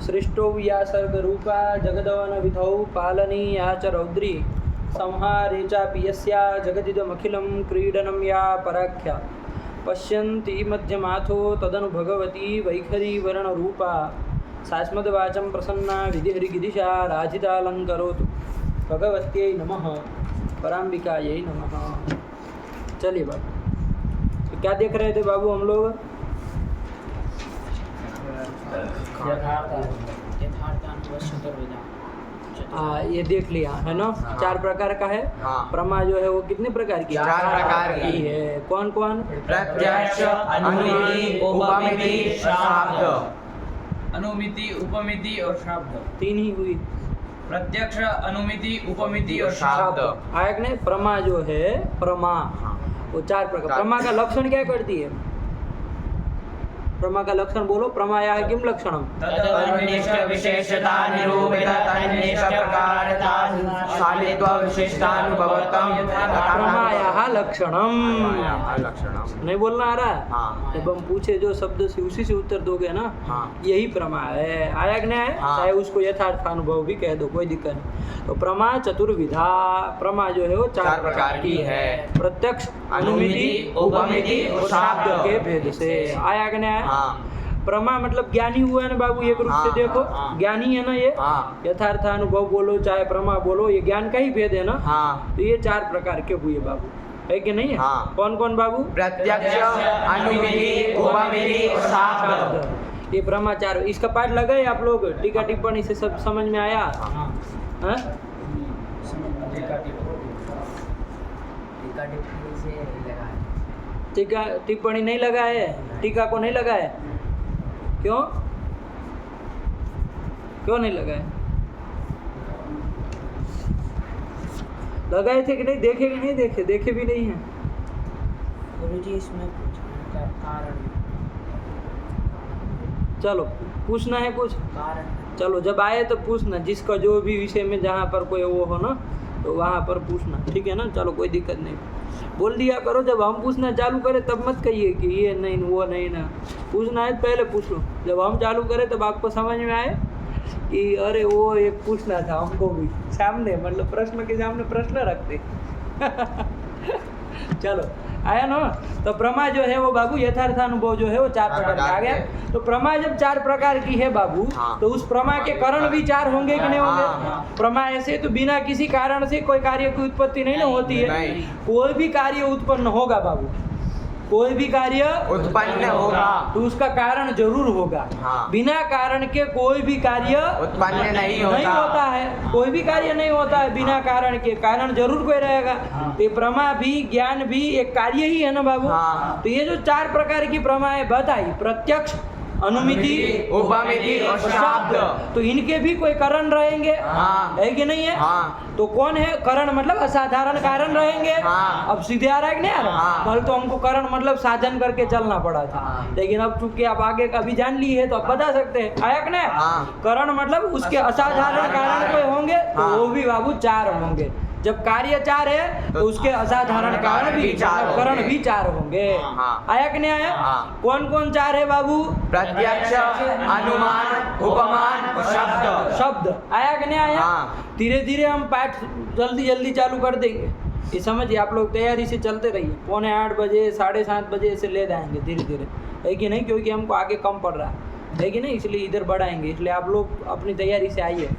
सृष्टो या सर्गरूपा जगदवन विधौ पालनीया च रौद्री संहारे चापि यस्या जगदिदमखिलं क्रीडनं या पराख्या पश्यन्ति मध्यमाथो तदनु भगवती वैखरी वर्णरूपा सास्मद्वाचं प्रसन्ना विधिहरिगिरिशा राजितालङ्करोतु भगवत्यै नमः पराम्बिकायै नमः। चलिए बाबू, तो क्या देख रहे थे बाबू हम लोग? ये देख लिया है ना। हाँ। 4 प्रकार का है। हाँ। प्रमा जो है वो कितने प्रकार की? 4 प्रकार की है। कौन कौन? प्रत्यक्ष, अनुमिति, उपमिति, शाब्द। अनुमिति, उपमिति और शाब्द 3 ही हुई। प्रत्यक्ष, अनुमिति, उपमिति और शाब्द। आयक ने प्रमा जो है प्रमा वो 4 प्रकार। प्रमा का लक्षण क्या करती है? प्रमा का लक्षण बोलो। प्रमाया किम लक्षणम? तदनिष्ठ विशेषता निरूपित तन्निष्ठ प्रकारता शालित्व विशिष्टानुभवतम प्रमाया लक्षणम। लक्षणम नहीं बोलना आ रहा है? हाँ। जब हम पूछे जो शब्द से उसी से उत्तर दोगे ना। हाँ। यही प्रमा है। आया कि नहीं है? हाँ। चाहे उसको यथार्थ अनुभव भी कह दो, कोई दिक्कत नहीं। तो प्रमा चतुर्विधा। प्रमा जो है वो 4 प्रकार की है। प्रत्यक्ष, अनुमिति, उपमिति और शाब्द के भेद से। आया कि नहीं है? हाँ। प्रमा मतलब ज्ञानी हुआ है ना बाबू। एक रूप से हाँ, देखो, हाँ। ज्ञानी है ना ये। हाँ। यथार्थ अनुभव बोलो चाहे प्रमा बोलो, ये ज्ञान का ही भेद है ना। हाँ। तो ये 4 प्रकार के हुए बाबू, है कि नहीं है? हाँ। कौन कौन बाबू? प्रत्यक्ष, अनुमिति, उपमिति और शाब्द। ये प्रमा 4। इसका पाठ लगाए आप लोग? टीका टिप्पणी से सब समझ में आया? हाँ? टीका टिप्पणी नहीं लगाए? टीका को नहीं लगाए? क्यों क्यों नहीं लगाए? लगाए थे कि नहीं? देखे कि नहीं देखे? देखे भी नहीं है। गुरुजी इसमें कारण चलो पूछना है कुछ? कारण चलो जब आए तो पूछना, जिसका जो भी विषय में जहाँ पर कोई वो हो ना तो वहाँ पर पूछना, ठीक है ना। चलो कोई दिक्कत नहीं, बोल दिया करो। जब हम पूछना चालू करें तब मत कहिए कि ये नहीं वो नहीं ना। पूछना है पहले पूछ लो। जब हम चालू करें तब आपको समझ में आए कि अरे वो एक पूछना था हमको भी, सामने मतलब प्रश्न के सामने प्रश्न रखते। चलो आया ना। तो प्रमा जो है वो बाबू यथार्थ अनुभव जो है वो 4 प्रकार का आ गया। तो प्रमा जब 4 प्रकार की है बाबू, हाँ। तो उस प्रमा के कारण भी 4 होंगे कि नहीं होंगे? हाँ। प्रमा ऐसे तो बिना किसी कारण से कोई कार्य की उत्पत्ति नहीं ना होती है। नहीं। कोई भी कार्य उत्पन्न होगा बाबू, कोई भी कार्य उत्पन्न होगा तो उसका कारण जरूर होगा। हाँ। बिना कारण के कोई भी कार्य उत्पन्न नहीं होता है। कोई भी कार्य नहीं होता है बिना कारण के। कारण जरूर कोई रहेगा। तो ये प्रमा भी ज्ञान भी एक कार्य ही है ना बाबू। हाँ। तो ये जो 4 प्रकार की प्रमा है बताई, प्रत्यक्ष, अनुमिति, उपमिति और शाब्द, तो इनके भी कोई कारण रहेंगे, हाँ। है कि नहीं है? हाँ। तो कौन है कारण? मतलब असाधारण कारण रहेंगे। हाँ। अब सीधे आ रहा है कि नहीं आ रहा? हाँ। कल तो हमको कारण मतलब साधन करके चलना पड़ा था। हाँ। लेकिन अब चूंकि आप आगे का भी जान ली है तो आप बता सकते हैं। आया कि नहीं? हाँ। कारण मतलब उसके असाधारण कारण कोई होंगे तो हाँ। वो भी बाबू 4 होंगे। जब कार्य 4 है तो उसके असाधारण कारण भी 4, कारण भी 4 होंगे। हाँ। आया कि नहीं आया? हाँ। कौन कौन 4 है बाबू? प्रत्यक्ष, अनुमान, उपमान और शब्द। शब्द आया कि नहीं आया? हाँ। धीरे धीरे हम पाठ जल्दी जल्दी चालू कर देंगे। ये समझिए, आप लोग तैयारी से चलते रहिए। 7:45 बजे 7:30 बजे ऐसे ले जाएंगे धीरे धीरे, है कि नहीं? क्योंकि हमको आगे कम पड़ रहा है कि नहीं, इसलिए इधर बढ़ाएंगे। इसलिए आप लोग अपनी तैयारी से आइए।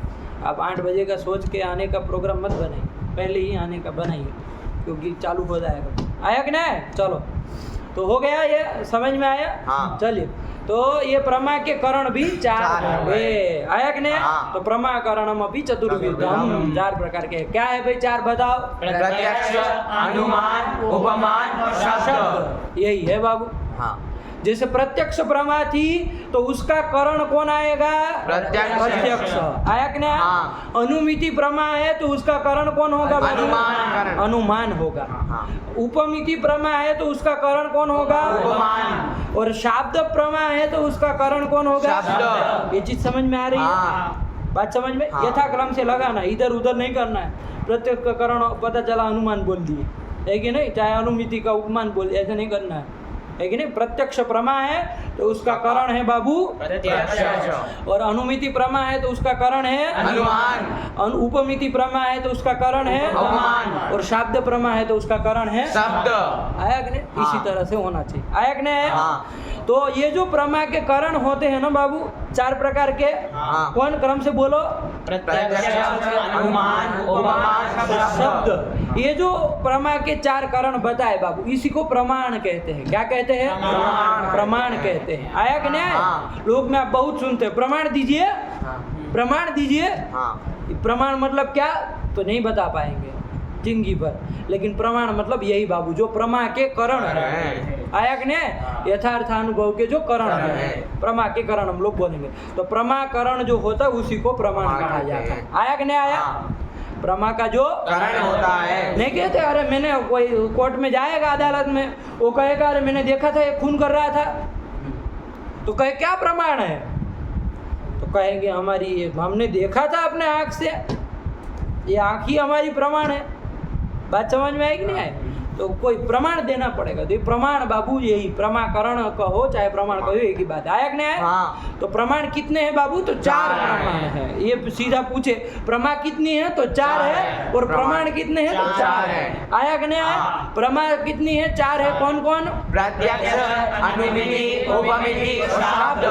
आप 8 बजे का सोच के आने का प्रोग्राम मत बनाइए, पहले ही आने का बनाइए, क्योंकि चालू हो जाएगा। आया कि नहीं? चलो तो हो गया, ये समझ में आया? हाँ। चलिए, तो ये प्रमा के करण भी 4 होंगे। आया कि नहीं? हाँ। तो प्रमा करणम अभी चतुर्विधम 4 प्रकार के। क्या है भाई 4 बताओ? प्रत्यक्ष, अनुमान, उपमान और शब्द। यही है बाबू। हाँ। जैसे प्रत्यक्ष प्रमा थी तो उसका करण कौन आएगा? प्रत्यक्ष। आया कि नहीं? हाँ। अनुमिति प्रमा है तो उसका करण कौन होगा? अनुमान करण। अनुमान होगा। हाँ। उपमिति प्रमा है तो उसका करण कौन होगा? उपमान। और शाब्द प्रमा है तो उसका करण कौन होगा? शब्द। ये चीज समझ में आ रही है? हाँ। बात समझ में? हाँ। यथाक्रम से लगाना, इधर उधर नहीं करना है। प्रत्यक्ष का करण पता चला अनुमान बोल दिए, है कि नहीं? चाहे अनुमिति का उपमान बोल, ऐसा नहीं करना है कि नहीं? प्रत्यक्ष प्रमा है तो उसका करण है बाबू प्रत्यक्ष और अनुमिति प्रमा है तो उसका करण है अनुमान उपमिति प्रमा है तो उसका करण है उपमान और शाब्द प्रमा है तो उसका करण है शब्द आया कि नहीं? हाँ। इसी तरह से होना चाहिए आया कि नहीं? हाँ। तो ये जो प्रमा के करण होते हैं ना बाबू 4 प्रकार के हाँ। कौन क्रम से बोलो प्रत्यक्ष अनुमान उपमान शब्द ये जो प्रमा के 4 करण बताए बाबू इसी को प्रमाण कहते हैं क्या कहते हैं प्रमाण। प्रमाण कहते हैं आया कि नहीं आया? हाँ। लोग में आप बहुत सुनते हैं प्रमाण दीजिए प्रमाण दीजिए हाँ प्रमाण मतलब क्या तो नहीं बता पाएंगे जिंदगी पर लेकिन प्रमाण मतलब यही बाबू जो प्रमा के करण है आया कि नहीं यथार्थानुभव के जो करण है प्रमा के करण हम लोग बोलेंगे तो प्रमाकरण जो होता है उसी को प्रमाण कहा जाता है आया कि नहीं आया प्रमा का जो करण होता है नहीं कहते अरे मैंने कोई कोर्ट में जाएगा अदालत में वो कहेगा अरे मैंने देखा था ये खून कर रहा था तो कहे क्या प्रमाण है तो कहेंगे हमारी हमने देखा था अपने आँख से ये आँख ही हमारी प्रमाण है बात समझ में आई कि नहीं आई तो कोई प्रमाण देना पड़ेगा तो ये प्रमाण बाबू यही प्रमाकरण कहो चाहे प्रमाण कहो एक ही बात आया कि नहीं आया हाँ। तो प्रमाण कितने हैं बाबू तो 4 प्रमाण है ये सीधा पूछे प्रमा कितनी है तो 4 है और प्रमाण कितने हैं तो 4 है आया कि नहीं आया प्रमा कितनी है 4 है कौन कौन प्रत्यक्ष अनुमिति उपमिति और शब्द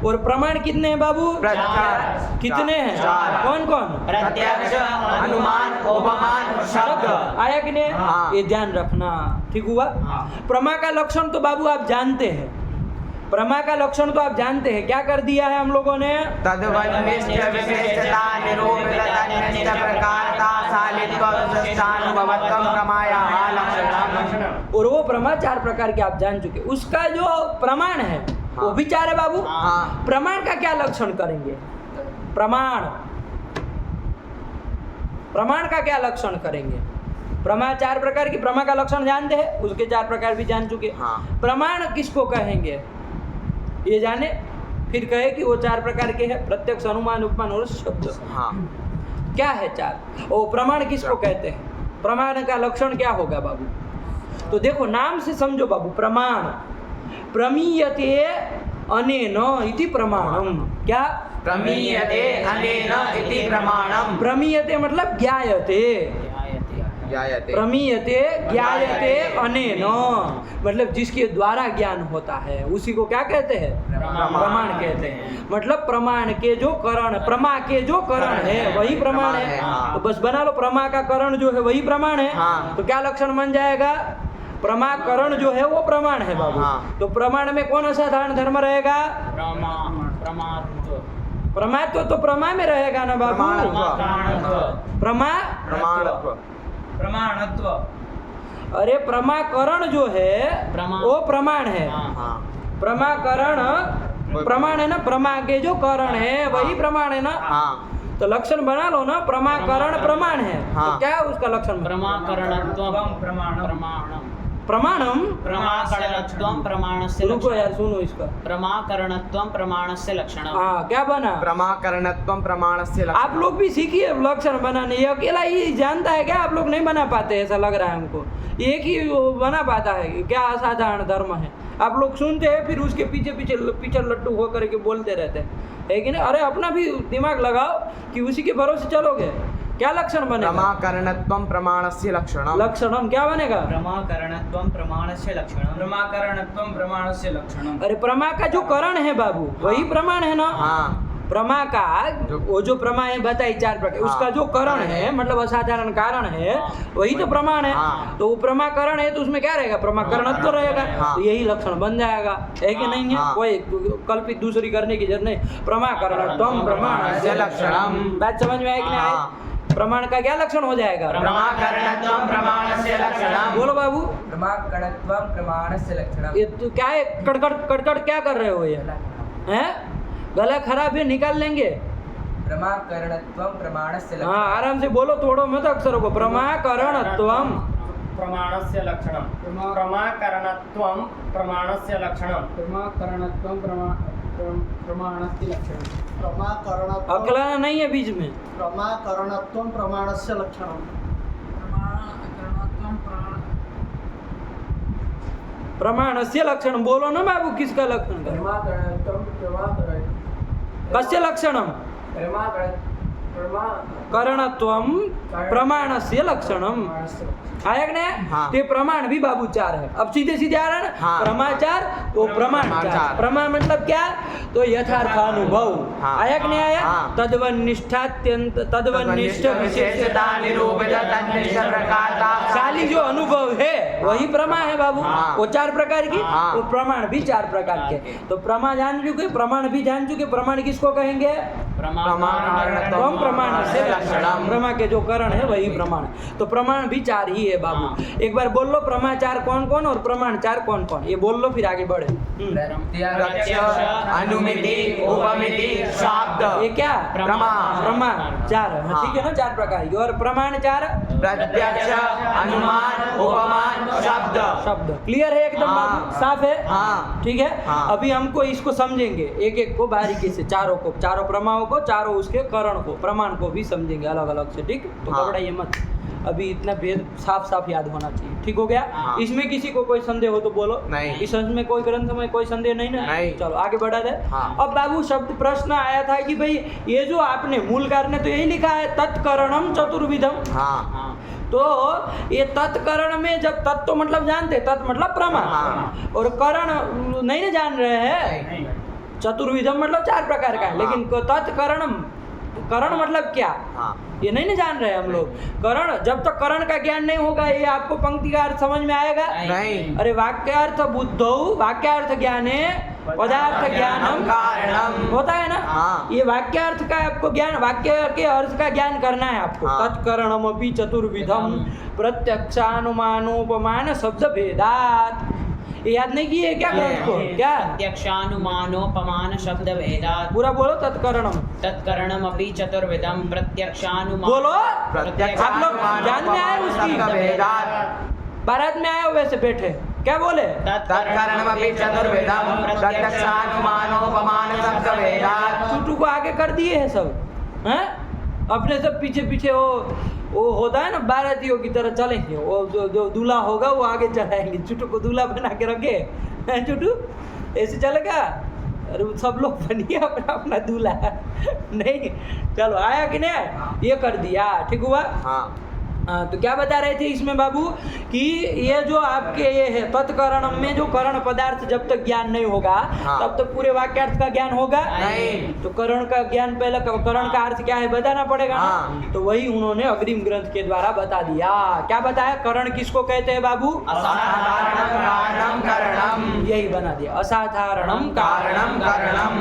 और प्रमाण कितने हैं बाबू प्रत्यक्ष कितने हैं चार। कौन कौन प्रत्यक्ष अनुमान उपमान और शब्द आया कि नहीं हाँ। ये ध्यान रखना ठीक हुआ प्रमा का लक्षण तो बाबू आप जानते हैं प्रमा का लक्षण तो आप जानते हैं क्या कर दिया है हम लोगों ने तद्वन्निष्ठ विशिष्टता निरूपितता निष्ठ प्रकारता सालित्व विशिष्टानुभवत्वं प्रमायाः लक्षणम् और वो प्रमा 4 प्रकार के आप जान चुके उसका जो प्रमाण है वो भी 4 है बाबू हाँ। प्रमाण का क्या लक्षण करेंगे प्रमाण प्रमाण का क्या लक्षण करेंगे प्रमा 4 प्रकार की प्रमा का लक्षण जानते हैं उसके 4 प्रकार भी जान चुके हाँ। प्रमाण किसको कहेंगे ये जाने फिर कहे कि वो 4 प्रकार के हैं प्रत्यक्ष अनुमान उपमान और शब्द हाँ क्या है 4 ओ प्रमाण किसको कहते हैं प्रमाण का लक्षण क्या होगा बाबू तो देखो नाम से समझो बाबू प्रमाण प्रमीयते अनेन इति प्रमाणम क्या प्रमीयते अनेन इति प्रमाणम् प्रमीयते मतलब ज्ञायते ज्ञायते प्रमीयते ज्ञायते अनेन मतलब जिसके द्वारा ज्ञान होता है उसी को क्या कहते हैं प्रमाण कहते हैं मतलब प्रमाण के जो करण प्रमा के जो करण है वही प्रमाण है हाँ। तो बस बना लो प्रमा का करण जो है वही प्रमाण है हाँ। तो क्या लक्षण बन जाएगा प्रमाकरण जो है वो प्रमाण है बाबू हाँ। तो प्रमाण में कौन असाधारण धर्म रहेगा प्रमात्व तो प्रमा में रहेगा ना बाबू प्रमा प्रमाणत्व प्रमाणत्व अरे प्रमाकरण जो है वो प्रमाण है हाँ प्रमाकरण प्रमाण है ना प्रमा के जो करण है वही प्रमाण है ना हाँ तो लक्षण बना लो ना प्रमाकरण प्रमाण है हाँ। तो क्या है उसका लक्षण प्रमाकरणत्वं प्रमाणम प्रमाकरणत्वं प्रमाणस्य रुको लक्षणम् यार सुनो इसका प्रमाकरणत्वं प्रमाणस्य लक्षणम् हाँ क्या बना प्रमाकरणत्वं प्रमाणस्य लक्षणम् आप लोग भी सीखिए लक्षण बनाने ये अकेला ही जानता है क्या आप लोग नहीं बना पाते ऐसा लग रहा है हमको एक ही वो बना पाता है कि क्या असाधारण धर्म है आप लोग सुनते हैं फिर उसके पीछे पीछे पीछे लड्डू हो करके बोलते रहते हैं है कि नहीं अरे अपना भी दिमाग लगाओ कि उसी के भरोसे चलोगे क्या लक्षण बनेगा प्रमाकरणत्वं प्रमाणस्य लक्षणम् लक्षणम क्या बनेगा प्रमाकरणत्वं प्रमाणस्य लक्षणम् प्रमाकरणत्वं प्रमाणस्य लक्षणम् अरे प्रमा का जो करण है बाबू वही प्रमाण है ना हाँ प्रमा का वो जो प्रमा है बताई 4 प्रकार उसका जो करण है मतलब असाधारण कारण है वही तो प्रमाण है हाँ। तो वो प्रमाकरण है तो उसमें क्या रहेगा प्रमाकरणत्व रहेगा हाँ। तो यही लक्षण बन जाएगा है कि नहीं है हाँ। कोई कल्पित दूसरी करने की जरूरत नहीं प्रमाकरणत्वं प्रमाणस्य लक्षणम् बात समझ में आई कि नहीं हाँ। आई प्रमाण का क्या लक्षण हो जाएगा प्रमाकरणत्वं प्रमाणस्य लक्षणम् बोलो बाबू प्रमाकरणत्वं प्रमाणस्य लक्षणम् ये तो क्या है कड़कड़ कड़कड़ क्या कर रहे हो ये हैं गला खराब है निकाल लेंगे प्रमाकरणत्वं प्रमाणस्य हाँ आराम से बोलो तोड़ो मत अक्षरों को प्रमाकरणत्वं प्रमाणस्य लक्षणं प्रमाकरणत्वं प्रमाणस्य लक्षणं प्रमाकरणत्वं प्रमाणस्य लक्षणं प्रमाकरणत्वं अकलाना नहीं है बीच में प्रमाकरणत्वं प्रमाणस्य लक्षणं प्रमाणस्य लक्षणं बोलो ना बाबू, किसका लक्षण है? कस्य लक्षणं? करणत्वं प्रमाणस्य लक्षणम्। आया कि नहीं? हाँ। ते प्रमाण भी बाबू 4 है। अब सीधे सीधे आ रहा है ना, हाँ। प्रमाचार वो प्रमाण प्रमाण 4। चार। प्रमाण मतलब क्या? तो यथार्थ अनुभव। हाँ। आया कि नहीं आया? हाँ। तद्वनिष्ठात्यंत तद्वनिष्ठ विशेषता निरूपित तन्निष्ठ प्रकारता खाली जो अनुभव है वही प्रमा है बाबू। हाँ। वो 4 प्रकार की, हाँ। वो प्रमाण भी 4 प्रकार के। तो प्रमा जान चुके, प्रमाण भी जान चुके। प्रमाण किसको कहेंगे? प्रमाणत्वं प्रमाण से लक्षणम्। प्रमा के जो करण है वही प्रमाण। तो प्रमाण भी 4 ही है बाबू। एक बार बोल लो प्रमाचार कौन कौन और प्रमाण 4 कौन कौन, ये बोल लो फिर आगे बढ़े। प्रत्यक्ष अनुमिति उपमिति शब्द ये क्या? प्रमा। प्रमाण 4 है, हाँ। ठीक है ना, 4 प्रकार की। और प्रमाण 4 प्रत्यक्ष अनुमान उपमान शब्द शब्द। क्लियर है एकदम हाँ। बाबू, साफ है? हाँ। ठीक है। हाँ। अभी हमको इसको समझेंगे एक एक को बारीकी से, चारों को, चारों प्रमाओं को, चारों उसके करण को, प्रमाण को भी समझेंगे अलग अलग से। ठीक, तो हाँ। घबराइए मत, अभी इतना भेद साफ साफ याद होना चाहिए। ठीक हो गया? हाँ। इसमें किसी को कोई संदेह हो तो बोलो। नहीं। इस में कोई ग्रंथ में कोई संदेह नहीं ना? नहीं। चलो आगे बढ़ा दे। हाँ। अब बाबू शब्द प्रश्न आया था कि भाई ये जो आपने मूलकार ने तो यही लिखा है तत्करणम चतुर्विधम। हाँ। तो ये तत्करण में जब तत् तो मतलब जानते, तत् मतलब प्रमाण, हाँ। और करण नहीं ना जान रहे हैं। चतुर्विधम मतलब 4 प्रकार का है, हाँ। लेकिन तत्करणम, करण मतलब क्या, हाँ। ये नहीं ना जान रहे हम लोग। करण, जब तक करण का ज्ञान नहीं होगा ये आपको पंक्ति का अर्थ समझ में आएगा? नहीं। अरे वाक्यार्थ बुद्धौ वाक्यार्थ ज्ञाने पदार्थ ज्ञानम कारणम होता है ना? हाँ। ये वाक्यार्थ का आपको ज्ञान, वाक्य के अर्थ का ज्ञान करना है आपको। हाँ। तत्करणमपि चतुर्विधम प्रत्यक्षानुमानोपमान शब्द भेदात। ये याद नहीं किए क्या ग्रंथ को? क्या प्रत्यक्षानुमानोपमान शब्द भेदात् पूरा बोलो? तत्करणम तत्करणमपि चतुर्विधम प्रत्यक्षानुमान बोलो। प्रत्यक्ष आप लोग ध्यान में आए उसकी? शब्द भेदात् बारात में आए हो वैसे बैठे, क्या बोले? तत्करणमपि चतुर्विधम प्रत्यक्षानुमानोपमान शब्द भेदात्। चुटू को आगे कर दिए हैं सब, हैं? अपने सब पीछे पीछे वो होता है ना बारातियों की तरह चलेंगे। वो जो दूल्हा होगा वो आगे चलाएंगे, चुटू को दूल्हा बना के रखे हैं। चुटू ऐसे चलेगा? अरे सब लोग बनिए अपना अपना दूल्हा। नहीं, चलो आया कि नहीं? ये कर दिया, ठीक हुआ? हाँ। तो क्या बता रहे थे इसमें बाबू कि ये जो आपके ये है तत्करण में जो करण पदार्थ जब तक ज्ञान नहीं होगा हाँ। तब तक पूरे वाक्यार्थ का ज्ञान होगा नहीं। तो करण का ज्ञान पहले, करण का अर्थ क्या है बताना पड़ेगा ना? हाँ। तो वही उन्होंने अग्रिम ग्रंथ के द्वारा बता दिया। क्या बताया? करण किसको कहते हैं बाबू? असाधारणं कारणं करणं यही बना दिया, असाधारणम कारणं करणं।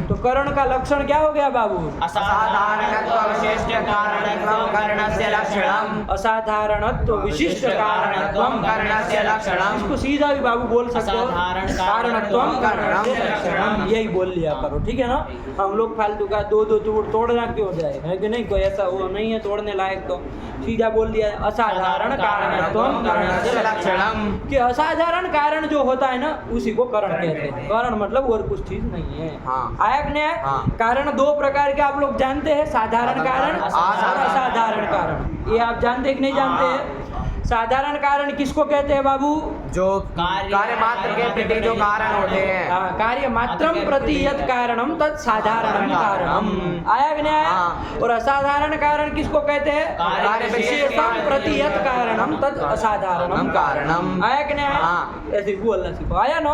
तो करण का लक्षण क्या हो गया बाबू? असाधारणत्व विशिष्ट कारणत्वं करणस्य लक्षणम् असाधारणत्व विशिष्ट कारणत्वं करणस्य लक्षणम्। इसको सीधा भी बाबू बोल सकते हो, असाधारण कारणत्वं कारणस्य लक्षणम्। यही बोल लिया करो, ठीक है ना? हम लोग फालतू का दो तोड़ना क्यों जाए, है कि नहीं? कोई ऐसा वो नहीं है तोड़ने लायक, तो सीधा बोल दिया असाधारण कारणत्वं करणस्य लक्षणम्। कि असाधारण कारण जो होता है ना उसी को करण कहते हैं। करण मतलब और कुछ चीज नहीं है। हाँ। आया कि नहीं आया? हाँ। कारण 2 प्रकार के आप लोग जानते हैं, साधारण कारण और असाधारण कारण। ये आप जानते कि नहीं जानते हैं? साधारण कारण किसको कहते हैं बाबू? जो कार्य मात्र के प्रति जो कारण होते हैं। कार्य मात्रम प्रति यत् कारणम तत् साधारणम कारणम। आया कि नहीं आया? हाँ। और असाधारण कारण किसको कहते हैं? कार्य विशेषम प्रति यत् कारणम तत् असाधारणम कारणम। आया कि नहीं आया? हाँ। ऐसे बोलना सीखो, आया ना?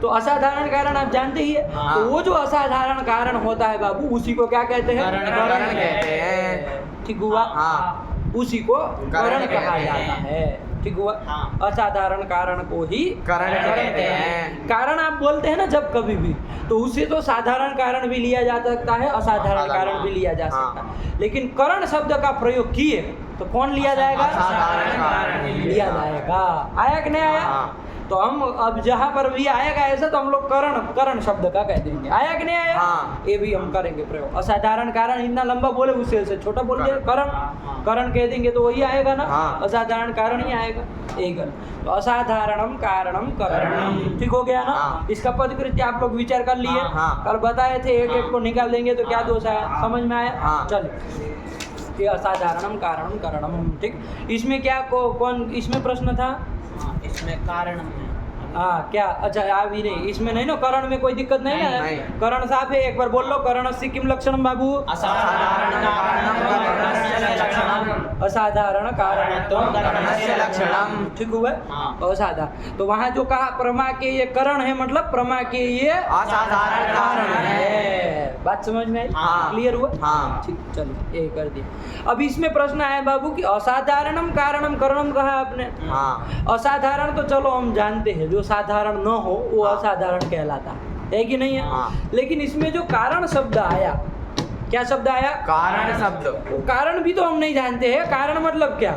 तो असाधारण कारण आप जानते ही है। हाँ। तो वो जो असाधारण कारण होता है बाबू उसी को क्या कहते हैं? करण कहते हैं। ठीक हुआ? हाँ। उसी को करण करण कहा कहते हैं। जाता है। ठीक हुआ? हाँ। असाधारण कारण को ही करण कहते हैं। कारण आप बोलते हैं ना जब कभी भी, तो उसे तो साधारण कारण भी लिया जा सकता है, असाधारण कारण भी लिया जा सकता है। लेकिन करण शब्द का प्रयोग किए तो कौन लिया जाएगा? असाधारण कारण लिया जाएगा। आया कि नहीं आया? हाँ। तो हम अब जहाँ पर भी आएगा ऐसा तो हम लोग करण शब्द का कह देंगे। आया कि नहीं आया? हाँ। ये भी हम करेंगे प्रयोग। असाधारण कारण इतना लंबा बोले उससे से छोटा बोल दिया करण कह देंगे तो वही आएगा ना? हाँ। असाधारण कारण ही आएगा। एक तो असाधारणम कारणम करणम। ठीक हो गया ना? हाँ। इसका पदकृत्य आप लोग विचार कर लिए। हाँ। कल बताए थे एक एक को निकाल देंगे तो क्या दोष आया, समझ में आया? हाँ। चलिए, ये असाधारणम कारणम करणम। ठीक, इसमें क्या कौन इसमें प्रश्न था? इसमें कारण में हाँ क्या अच्छा अभी नहीं इसमें नहीं ना करण में कोई दिक्कत नहीं ना नहीं। करण साफ है एक बार बोल लो करणस्य किम लक्षणम बाबू असाधारण कारणं करणस्य लक्षणम् असाधारण कारणत्वं करणस्य लक्षणम्। ठीक हुआ हाँ। असाधारण तो वहाँ जो कहा प्रमा के ये करण है मतलब प्रमा के ये असाधारण कारण है। बात समझ में आई हाँ। क्लियर हुआ हाँ। ठीक चलो ये कर दिया अब इसमें प्रश्न आया बाबू कि असाधारणम कारणम करणम कहा आपने हाँ। असाधारण तो चलो हम जानते हैं जो साधारण न हो वो असाधारण कहलाता है कि नहीं है हाँ। लेकिन इसमें जो कारण शब्द आया क्या शब्द आया कारण शब्द वो कारण भी तो हम नहीं जानते हैं कारण मतलब क्या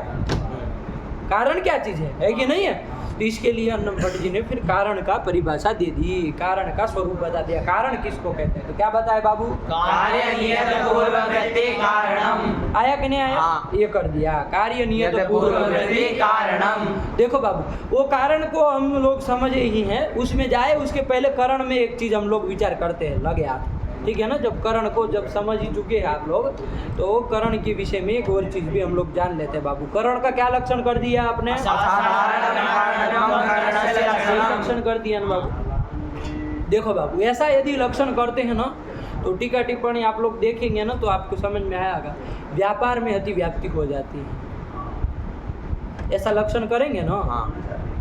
कारण क्या चीज है कि नहीं है तो इसके लिए अन्नम भट्ट जी ने फिर कारण का परिभाषा दे दी कारण का स्वरूप बता दिया कारण किसको कहते हैं तो क्या बताए बाबू कार्य नियत पूर्ववृत्ति कारणम्। आया कि नहीं आया हाँ। ये कर दिया कार्य नियत पूर्ववृत्ति कारणम्। देखो बाबू वो कारण को हम लोग समझे ही हैं उसमें जाए उसके पहले करण में एक चीज हम लोग विचार करते हैं लगे आप ठीक है ना जब करण को जब समझ ही चुके हैं आप लोग तो करण के विषय में एक और चीज भी हम लोग जान लेते हैं बाबू करण का क्या लक्षण कर दिया आपने असाधारण कारणत्वं करणस्य सही लक्षणम्। लक्षण कर दिया ना बाबू देखो बाबू ऐसा यदि लक्षण करते हैं ना तो टीका टिप्पणी आप लोग देखेंगे ना तो आपको समझ में आएगा व्यापार में अतिव्याप्ति हो जाती है ऐसा लक्षण करेंगे ना हाँ।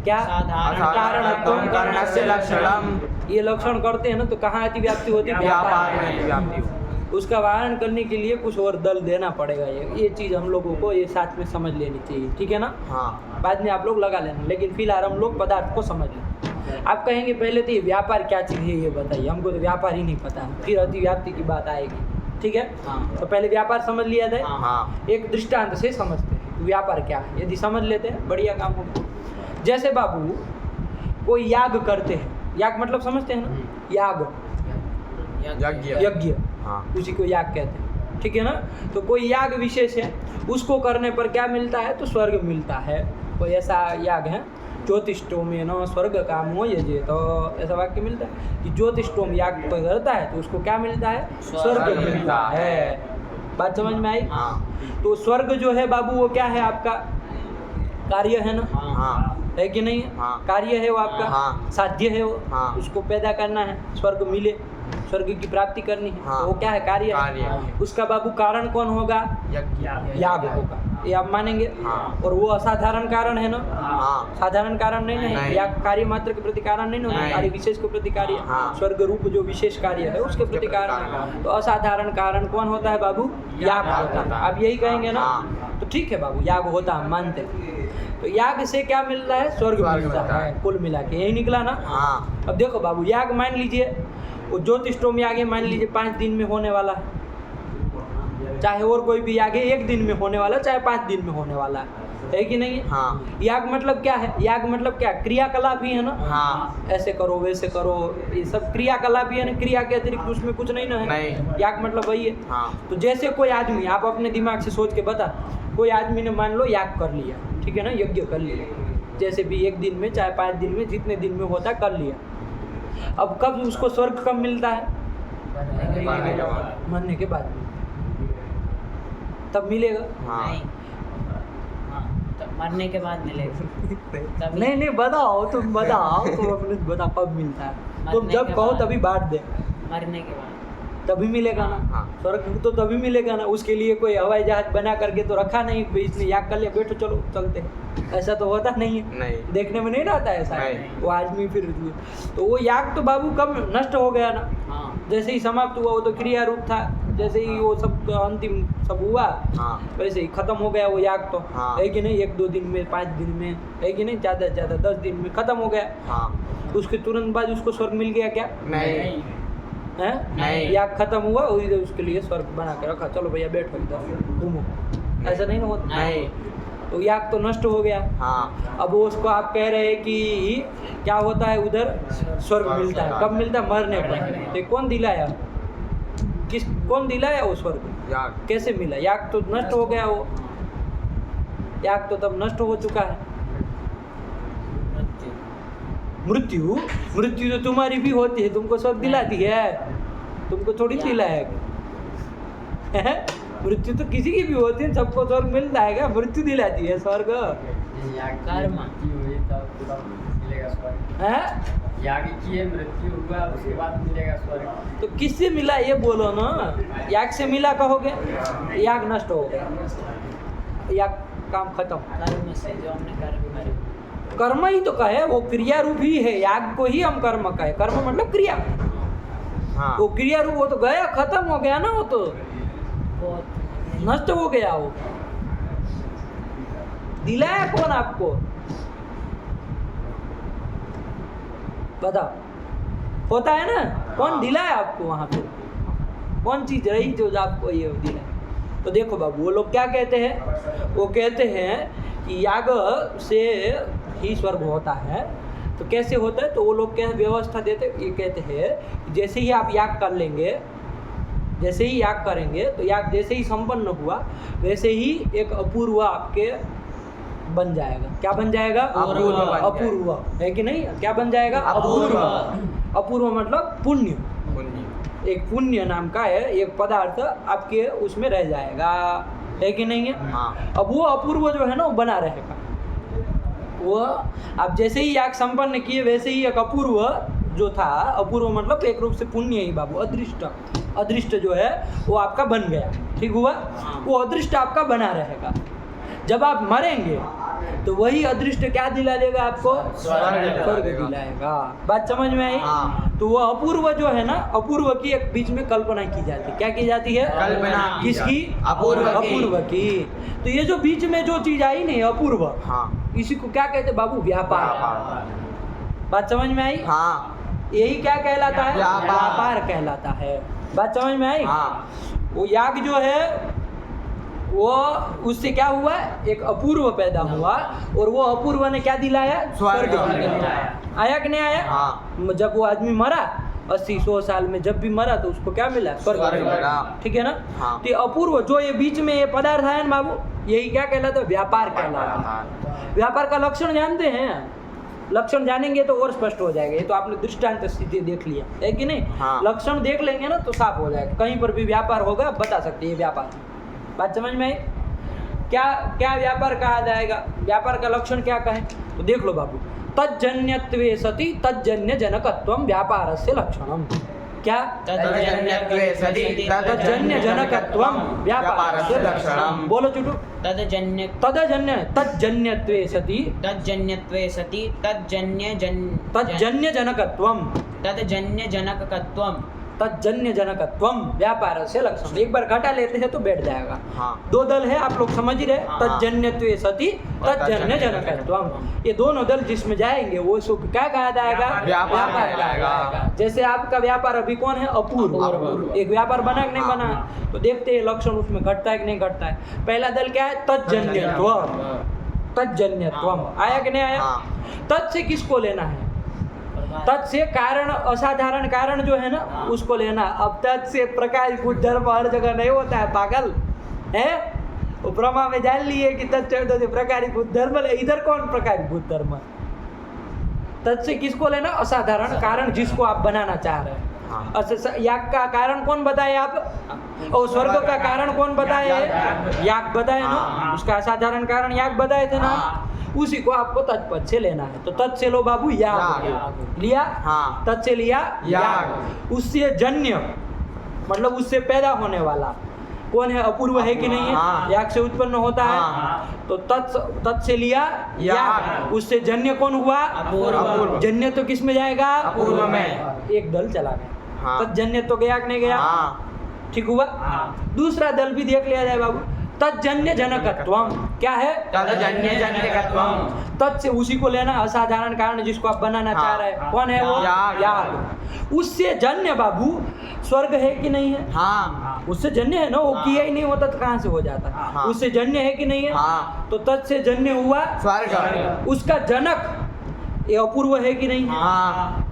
क्या असाधारणत्वं करणस्य लक्षणम्। ये लक्षण करते हैं ना तो कहाँ अतिव्याप्ति होती है व्यापार में अतिव्याप्ति। उसका वारण करने के लिए कुछ और दल देना पड़ेगा ये चीज़ हम लोगों को ये साथ में समझ लेनी चाहिए ठीक है ना हाँ। बाद में आप लोग लगा लेना लेकिन फिलहाल हम लोग पदार्थ को समझ लें आप कहेंगे पहले तो ये व्यापार क्या चीज़ है ये बताइए हमको तो व्यापार ही नहीं पता फिर अतिव्याप्ति की बात आएगी ठीक है हाँ। तो पहले व्यापार समझ लिया जाए हाँ। एक दृष्टांत से समझते हैं व्यापार क्या है यदि समझ लेते हैं बढ़िया काम होगा जैसे बाबू कोई याग करते हैं याग मतलब समझते हैं ना याग यज्ञ। यज्ञ हाँ। उसी को याग कहते हैं ठीक है ना तो कोई याग विशेष है उसको करने पर क्या मिलता है तो स्वर्ग मिलता है कोई ऐसा याग है ज्योतिष्टोम न स्वर्ग कामो यजे तो ऐसा वाक्य मिलता है कि ज्योतिष्टोम याग कोई करता है तो उसको क्या मिलता है स्वर्ग मिलता है बात समझ में आई हाँ। तो स्वर्ग जो है बाबू वो क्या है आपका कार्य है ना हाँ। है कि नहीं है हाँ। कार्य है वो आपका हाँ। साध्य है वो हाँ। उसको पैदा करना है स्वर्ग मिले स्वर्ग की प्राप्ति करनी है हाँ। तो वो क्या है कार्य कार्य है है। उसका बाबू कारण कौन होगा यज्ञ। याग होगा ये आप मानेंगे हाँ। और वो असाधारण कारण है ना हाँ। साधारण कारण नहीं है नहीं। याग कार्य मात्र के प्रति कारण नहीं ना नहीं। कार्य विशेष के प्रति कार्य हाँ। स्वर्ग रूप जो विशेष कार्य है उसके प्रति कारण है तो असाधारण कारण कौन होता है बाबू याग होता है आप यही कहेंगे ना हाँ। तो ठीक है बाबू याग होता है मानते हैं तो याग से क्या मिलता है स्वर्ग मिलता है कुल मिला के यही निकला ना हाँ। अब देखो बाबू याग मान लीजिए वो ज्योतिष्टोम याग है मान लीजिए 5 दिन में होने वाला है चाहे और कोई भी याग है 1 दिन में होने वाला चाहे 5 दिन में होने वाला है कि नहीं है हाँ। याग मतलब क्या है याग मतलब क्या क्रियाकलाप ही है ना हाँ। ऐसे करो वैसे करो ये सब क्रियाकलाप ही है ना क्रिया के अतिरिक्त उसमें कुछ नहीं ना है नहीं। याग मतलब वही है हाँ। तो जैसे कोई आदमी आप अपने दिमाग से सोच के बता कोई आदमी ने मान लो याग कर लिया ठीक है ना यज्ञ कर लिया जैसे भी 1 दिन में चाहे 5 दिन में जितने दिन में होता कर लिया अब कब उसको स्वर्ग कब मिलता है मरने के बाद तब मिलेगा हाँ। नहीं हाँ, तो मरने के बाद मिलेगा तभी। नहीं बताओ तुम बताओ तुम अपने बताओ कब मिलता है तुम मरने जब के कहो बाद। तभी बांट दे मरने के बाद तभी मिलेगा ना हाँ। स्वर्ग तो तभी मिलेगा ना उसके लिए कोई हवाई जहाज बना करके तो रखा नहीं भाई इसने याग कर लिया बैठो चलो चलते हैं ऐसा तो होता नहीं है नहीं। देखने में नहीं रहता ऐसा नहीं। वो आदमी फिर तो वो याग तो बाबू कब नष्ट हो गया ना हाँ जैसे ही समाप्त हुआ वो तो क्रिया रूप था जैसे ही वो सब अंतिम सब हुआ हाँ। वैसे ही खत्म हो गया वो याग तो हाँ। है कि नहीं 1-2 दिन में 5 दिन में है कि नहीं ज़्यादा से ज़्यादा 10 दिन में खत्म हो गया हाँ। उसके तुरंत बाद उसको स्वर्ग मिल गया क्या नहीं। है नहीं। याग खत्म हुआ उधर उसके लिए स्वर्ग बना के रखा चलो भैया बैठो इधर घूमो ऐसा नहीं ना होता नहीं। तो याग तो नष्ट हो गया हाँ। अब वो उसको आप कह रहे हैं कि क्या होता है उधर स्वर्ग मिलता है कब मिलता है मरने पर तो कौन दिलाया कौन दिलाया वो स्वर्ग याग। कैसे मिला याग तो नष्ट हो गया वो याग तो तब नष्ट हो चुका है मृत्यु मृत्यु तो तुम्हारी भी होती है तुमको स्वर्ग दिलाती है तुमको थोड़ी दिलाएगा मृत्यु तो किसी की भी होती है सबको स्वर्ग मिलता है क्या मृत्यु दिलाती है स्वर्ग कर्म मिलेगा स्वर्ग। है? याग किए, मृत्यु हुआ, उसके बाद मिलेगा स्वर्ग। तो किससे मिला ये बोलो ना। याग से मिला कहोगे, याग नष्ट हो गया, याग काम खत्म। कर्म से जो हमने कर्म करे, कर्म ही तो कहे, वो क्रिया रूप ही है, याग को ही हम कर्म कहे। कर्म मतलब क्रिया, हाँ वो क्रिया रूप, वो तो गया, खत्म हो गया ना, वो तो वो नष्ट हो गया। वो दिलाया कौन आपको, बताओ? होता है ना, कौन दिलाया आपको वहां पे, कौन चीज रही जो आपको ये दिलाए? तो देखो बाबू, वो लोग क्या कहते हैं, वो कहते हैं कि याग से ही स्वर्ग होता है। तो कैसे होता है? तो वो लोग क्या व्यवस्था देते, ये कहते हैं जैसे ही आप याग कर लेंगे, जैसे ही याग करेंगे, तो याग जैसे ही संपन्न हुआ, वैसे ही एक अपूर्व आपके बन जाएगा। क्या बन जाएगा? अपूर्व बन जाएगा। अपूर्व है कि नहीं? क्या बन जाएगा? अपूर्व। अपूर्व मतलब पुण्य, पुण्य। एक पुण्य नाम का है एक पदार्थ आपके उसमें रह जाएगा, है कि नहीं है? हाँ अब वो अपूर्व जो है ना, वो बना रहेगा। वो आप जैसे ही याग संपन्न किए, वैसे ही एक अपूर्व जो था, अपूर्व मतलब एक रूप से पुण्य ही बाबू, अदृष्ट, अदृष्ट जो है वो आपका बन गया। ठीक हुआ? वो अदृष्ट आपका बना रहेगा। जब आप मरेंगे तो वही अदृष्ट क्या दिला देगा आपको? स्वर्ग दिलाएगा। बात समझ में आई? हाँ। तो वो अपूर्व जो है ना, अपूर्व की एक बीच में कल्पना की जाती है। क्या की जाती है? कल्पना की किसकी? अपूर्व की। अपूर्व की। तो ये जो बीच में जो चीज आई नहीं, अपूर्व, हाँ इसी को क्या कहते बाबू? व्यापार। बात समझ में आई? हाँ यही क्या कहलाता है? व्यापार। व्यापार कहलाता है। बात समझ में आई? हाँ वो याग जो है वो उससे क्या हुआ? एक अपूर्व पैदा हुआ, और वो अपूर्व ने क्या दिलाया? स्वर्ग दिलाया। आया कि नहीं आया? हाँ। जब वो आदमी मरा 80-100 साल में, जब भी मरा तो उसको क्या मिला? स्वर्ग स्वर्ग मिला। मिला। ठीक है ना? हाँ। तो ये अपूर्व जो ये बीच में ये पदार्थ आया ना बाबू, यही क्या कहलाता है? व्यापार कहलाता है। व्यापार का लक्षण जानते हैं? लक्षण जानेंगे तो और स्पष्ट हो जाएगा। ये तो आपने दृष्टांत स्थिति देख लिया है कि नहीं? हाँ। लक्षण देख लेंगे ना तो साफ हो जाएगा। कहीं पर भी व्यापार होगा बता सकते हैं ये व्यापार। बात समझ में आई? क्या क्या व्यापार कहा जाएगा? व्यापार का लक्षण क्या कहें? तो देख लो बाबू, तज्जन्यत्वे सति तज्जन्य जनकत्वम व्यापारस्य लक्षणम। क्या? तज्जन्यत्वे सति तज्जन्य जनकत्वम व्यापारस्य लक्षणम। बोलो चुटू। तदजन्य तज्जन्यत्वे सति तज्जन्यत्वे सति तज्जन्य जनकत्वम तज्जन्य जनकत्वम तज्जन्य जनकत्वम व्यापारस्य लक्षणम। एक बार घटा लेते हैं तो बैठ जाएगा। हाँ। दो दल है, आप लोग समझ ही रहे। हाँ। तज्जन्यत्वे सति तज्जन्य जनकत्वम, ये दोनों दल जिसमें जाएंगे वो सुख क्या कहा जाएगा? व्यापार कहा जाएगा। जैसे आपका व्यापार अभी कौन है? अपूर्व। एक व्यापार बना कि नहीं बना? तो देखते हैं लक्षण उसमें घटता है कि नहीं घटता है। पहला दल क्या है? तज्जन्यत्व। तज्जन्यत्वम आया कि नहीं आया? हाँ। तत् से किसको लेना है? तत् से कारण, असाधारण कारण जो है ना उसको लेना। अब तत् से प्रकाश भूत धर्म हर जगह नहीं होता है, पागल है। वो ब्रह्मा में जान लिए कि तत् से प्रकाश भूत धर्म, इधर कौन प्रकाश भूत धर्म? तत् से किसको लेना? असाधारण कारण जिसको आप बनाना चाह रहे हैं। हाँ। याग का कारण कौन बताए आप? और स्वर्ग का कारण कौन बताए? याग बताए ना। हाँ। उसका असाधारण कारण याग बताए थे ना। उसी को आपको तत्पद से लेना है। तो तत् से लो बाबू याग लिया। हाँ। तत् से लिया याग। उससे जन्य मतलब उससे पैदा होने वाला कौन है? अपूर्व है कि नहीं है? हाँ। याग से उत्पन्न होता है। हाँ। तो तत् से लिया याग, उससे जन्य कौन हुआ? अपूर्व। जन्य तो किस में जाएगा? अपूर्व में। एक दल चला गया। हाँ। तज्जन्य तो गया कि नहीं गया? हाँ। ठीक हुआ। दूसरा दल भी देख लिया जाए बाबू, तज्जन्य जनकत्वम। क्या है? तज्जन्य जनकत्वम। तत् से उसी को लेना, असाधारण कारण जिसको आप बनाना हाँ। चाह रहे हैं। कौन है वो? याग। याग। उससे जन्य बाबू स्वर्ग है कि नहीं है? हाँ। उससे जन्य है ना, वो किया ही नहीं होता तो कहाँ से हो जाता? हाँ। उससे जन्य है कि नहीं है? हाँ। तो तत् से जन्य हुआ स्वर्ग। उसका जनक ये अपूर्व है कि नहीं है? हाँ।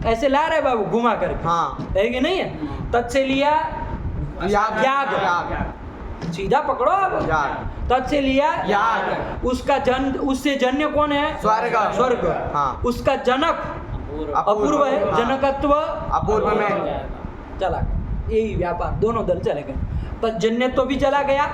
ऐसे ला रहे बाबू घुमा करके। हाँ। है कि नहीं है? तत् से लिया याग। याग। सीधा पकड़ो आप। याग। तत् से लिया याग। उसका उससे जन्य कौन है? स्वर्ग। स्वर्ग। हाँ। उसका जनक अपूर्व है। हाँ। जनकत्व अपूर्व में। चला गया। यही व्यापार, दोनों दल चले गए। तज्जन्य तो भी चला गया,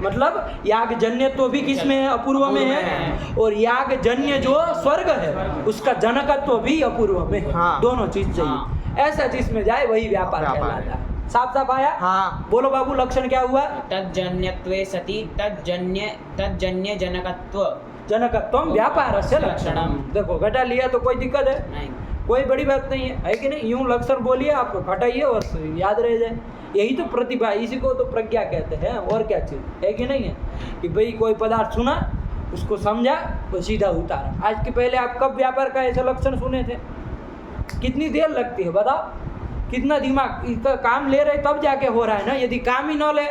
मतलब यागजन्य तो भी किस में है? अपूर्व में है। और यागजन्य जो स्वर्ग है उसका जनकत्व भी अपूर्व में है। हाँ। दोनों चीज चाहिए। ऐसा जिसमें जाए वही व्यापार व्यापार कहलाता है। साफ साफ आया? हाँ। बोलो बाबू, लक्षण क्या हुआ? तज्जन्यत्वे सति तज्जन्य जनकत्व जनकत्वम व्यापार से लक्षणम। देखो घटा लिया तो कोई दिक्कत है? नहीं। कोई बड़ी बात नहीं है कि नहीं? यूं लक्षण बोलिए, आप घटाइए और याद रह जाए। यही तो प्रतिभा, इसी को तो प्रज्ञा कहते हैं। और क्या चीज़ है कि नहीं है? कि भाई कोई पदार्थ सुना, उसको समझा और सीधा उतारा। आज के पहले आप कब व्यापार का ऐसा लक्षण सुने थे? कितनी देर लगती है बताओ? कितना दिमाग इसका काम ले रहे तब जाके हो रहा है ना। यदि काम ही न ले,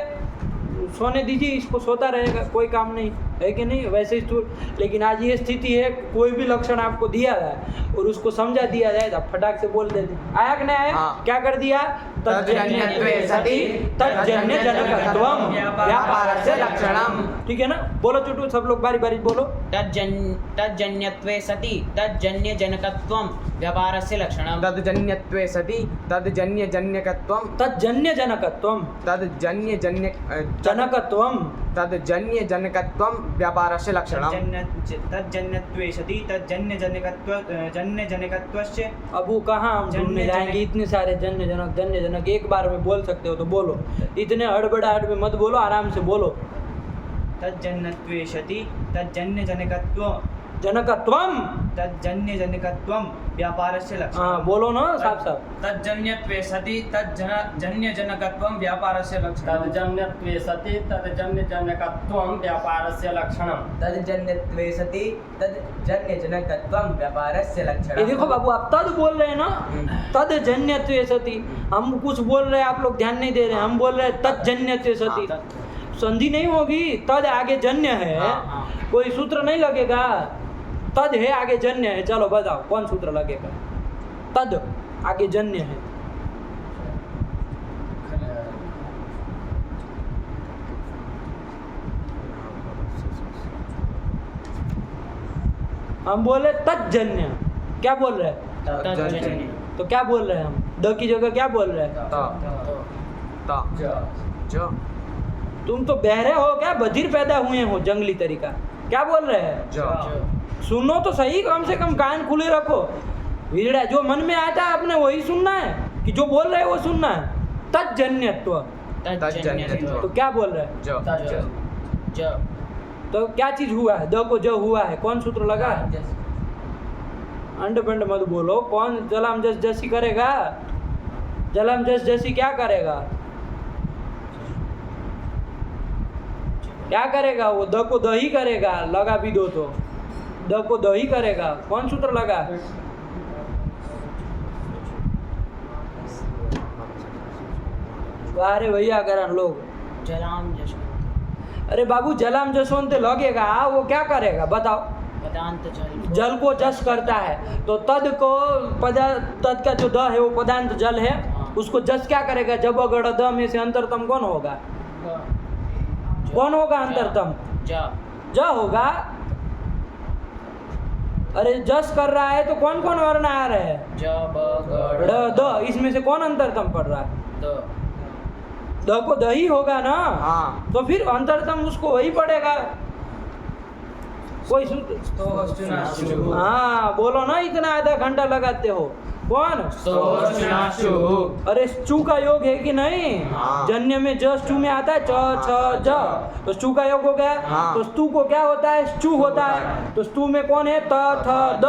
सोने दीजिए, इसको सोता रहेगा, कोई काम नहीं है कि नहीं? वैसे ही तो, लेकिन आज ये स्थिति है, कोई भी लक्षण आपको दिया जाए और उसको समझा दिया जाए तो फटाक से बोल देते। आया कि नहीं आया? हाँ। क्या कर दिया? तज्जन्यत्वे सति तज्जन्य जनकत्वम व्यापारस्य लक्षणम। ठीक है ना? बोलो चुटू, सब लोग बारी बारी बोलो। तज्जन्यत्वे सति तज्जन्य जनकत्वं व्यापारस्य लक्षणं। तज्जन्यत्वे सति तज्जन्यजन्यकत्वं तज्जन्य जनकत्वम जनकत्वम तज्जन्यजनकत्वं व्यापारस्य लक्षणं। तज्जन्यत्वे सति तज्जन्यजनकत्वस्य। अब वो कहाँ हम ढूंढने जाएंगे? इतने सारे जन्य जनक एक बार में बोल सकते हो तो बोलो। इतने हड़बड़ाहट में मत बोलो, आराम से बोलो। तज्जन्यत्वे सति तज्जन्यजनकत्वं व्यापारस्य लक्षणं। हाँ बोलो ना साफ साफ। तज्जन्यत्वे सति तज्जन्यजनकत्वं व्यापारस्य लक्षणं। तज्जन्यत्वे सति तज्जन्यजनकत्वं व्यापारस्य लक्षणं। तज्जन्यत्वे सति तज्जन्यजनकत्वं व्यापारस्य ये लक्षणं। देखो बाबू, आप तद बोल रहे हैं ना, तद जन्यत्वे सति। हम कुछ बोल रहे हैं, आप लोग ध्यान नहीं दे रहे हैं। हम बोल रहे हैं तज्जन्यत्वे सति। संधि नहीं होगी, तद आगे जन्य है, कोई सूत्र नहीं लगेगा। तद है आगे जन्य है, चलो बताओ कौन सूत्र लगेगा? तद आगे जन्य है। हम बोले तज्जन्य, क्या बोल रहे हैं? तज्जन्य तो क्या बोल रहे हैं हम? द की जगह क्या बोल रहे हैं? तुम तो बहरे हो क्या? बधिर पैदा हुए हो जंगली तरीका। क्या बोल रहे हैं? सुनो तो सही, कम से कम कान खुले रखो। विजड़ा जो मन में आता है अपने वही सुनना है, कि जो बोल रहे हैं वो सुनना है। तज्जन्यत्व तो क्या बोल रहे हैं? तो क्या चीज हुआ है? द को जो हुआ है, कौन सूत्र लगा है? अंड पंड मत बोलो। कौन जलाम जस जसी करेगा? जलाम जस जसी क्या करेगा? क्या करेगा वो? द को द ही करेगा, लगा भी दो तो द को द ही करेगा। कौन सूत्र लगा? अरे भैया करण लोग, जलाम जशवंत अरे बाबू जलाम जसवंत लगेगा, वो क्या करेगा बताओ? पदांत जल जल को जस करता है तो तद को तद का जो द है वो पदांत जल है, उसको जस क्या करेगा? जब अगड़ द में से अंतरतम कौन होगा? कौन होगा अंतरतम? ज होगा। अरे जस कर रहा है तो कौन कौन वर्ण आ रहे हैं? ड द, इसमें से कौन अंतरतम पड़ रहा है? द को द ही होगा ना। हाँ। तो फिर अंतरतम उसको वही पड़ेगा। कोई सूत्र? हाँ बोलो ना, इतना आधा घंटा लगाते हो। कौन? अरे चू का योग है कि नहीं? हाँ। जन्य में ज चू में आता है, च छ ज, तो चू का योग हो गया। हाँ। तो स्तु को क्या होता है? चू होता है। तो स्तु में कौन है? त थ द,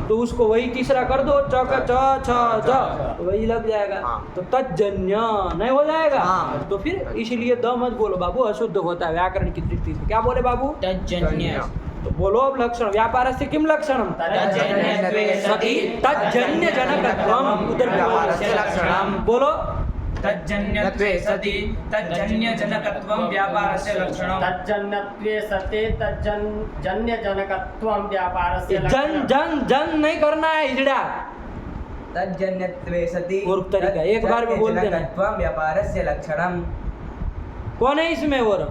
तो उसको वही तीसरा कर दो, च का च छ ज, तो वही लग जाएगा। हाँ। तो तज्जन्य नहीं हो जाएगा। हाँ। तो फिर इसलिए द मत बोलो बाबू, अशुद्ध होता है व्याकरण की दृष्टि से। क्या बोले बाबू? तज्जन्य तो बोलो अब लक्षण। व्यापारस्य किम लक्षणम? तज्जन्यत्वे सति तज्जन्य जनकत्वम। उधर व्यापारस्य लक्षणम। बोलो तज्जन्यत्वे सति तज्जन्यजनकत्वं व्यापारस्य लक्षणं। तज्जन्यत्वे सति तज्जन्यजनकत्वं व्यापारस्य जन लक्षणं। जन जन नहीं करना है हिजड़ा। तज्जन्यत्वे सति मूर्ख तरीका, एक बार में बोल देना। तज्जन्यजनकत्वं व्यापारस्य लक्षणं। कौन है इसमें? और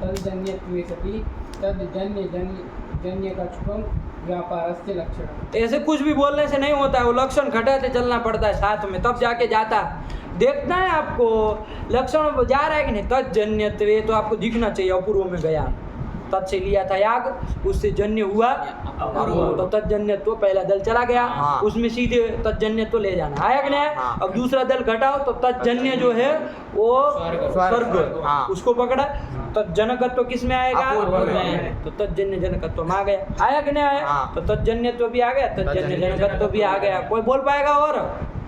तज्जन्यत्वे सति तज्जन्यजन्यकत्वं व्यापारस्य लक्षणं। ऐसे कुछ भी बोलने से नहीं होता है, वो लक्षण घटाते चलना पड़ता है साथ में, तब जाके जाता है। देखना है आपको लक्षण जा रहा है कि नहीं। तज्जन्यत्वे तो आपको दिखना चाहिए, अपूर्व में गया। तत् से लिया था याग, उससे जन्य हुआ तो तज्जन्यत्व, पहला दल चला गया, हाँ। उसमें सीधे तज्जन्यत्व ले जाना, आया कि नहीं। हाँ। अब दूसरा दल घटाओ तो तज्जन्य जो है वो स्वर्ग, हाँ। उसको पकड़ा। तज्जनकत्व किस में आएगा, अपूर्व में। तो तज्जन्य जनकत्व में आ गया, आया कि नहीं आया। हाँ। तो तज्जन्यत्व भी आ गया, तज्जन्य जनकत्व भी आ गया। कोई बोल पाएगा और?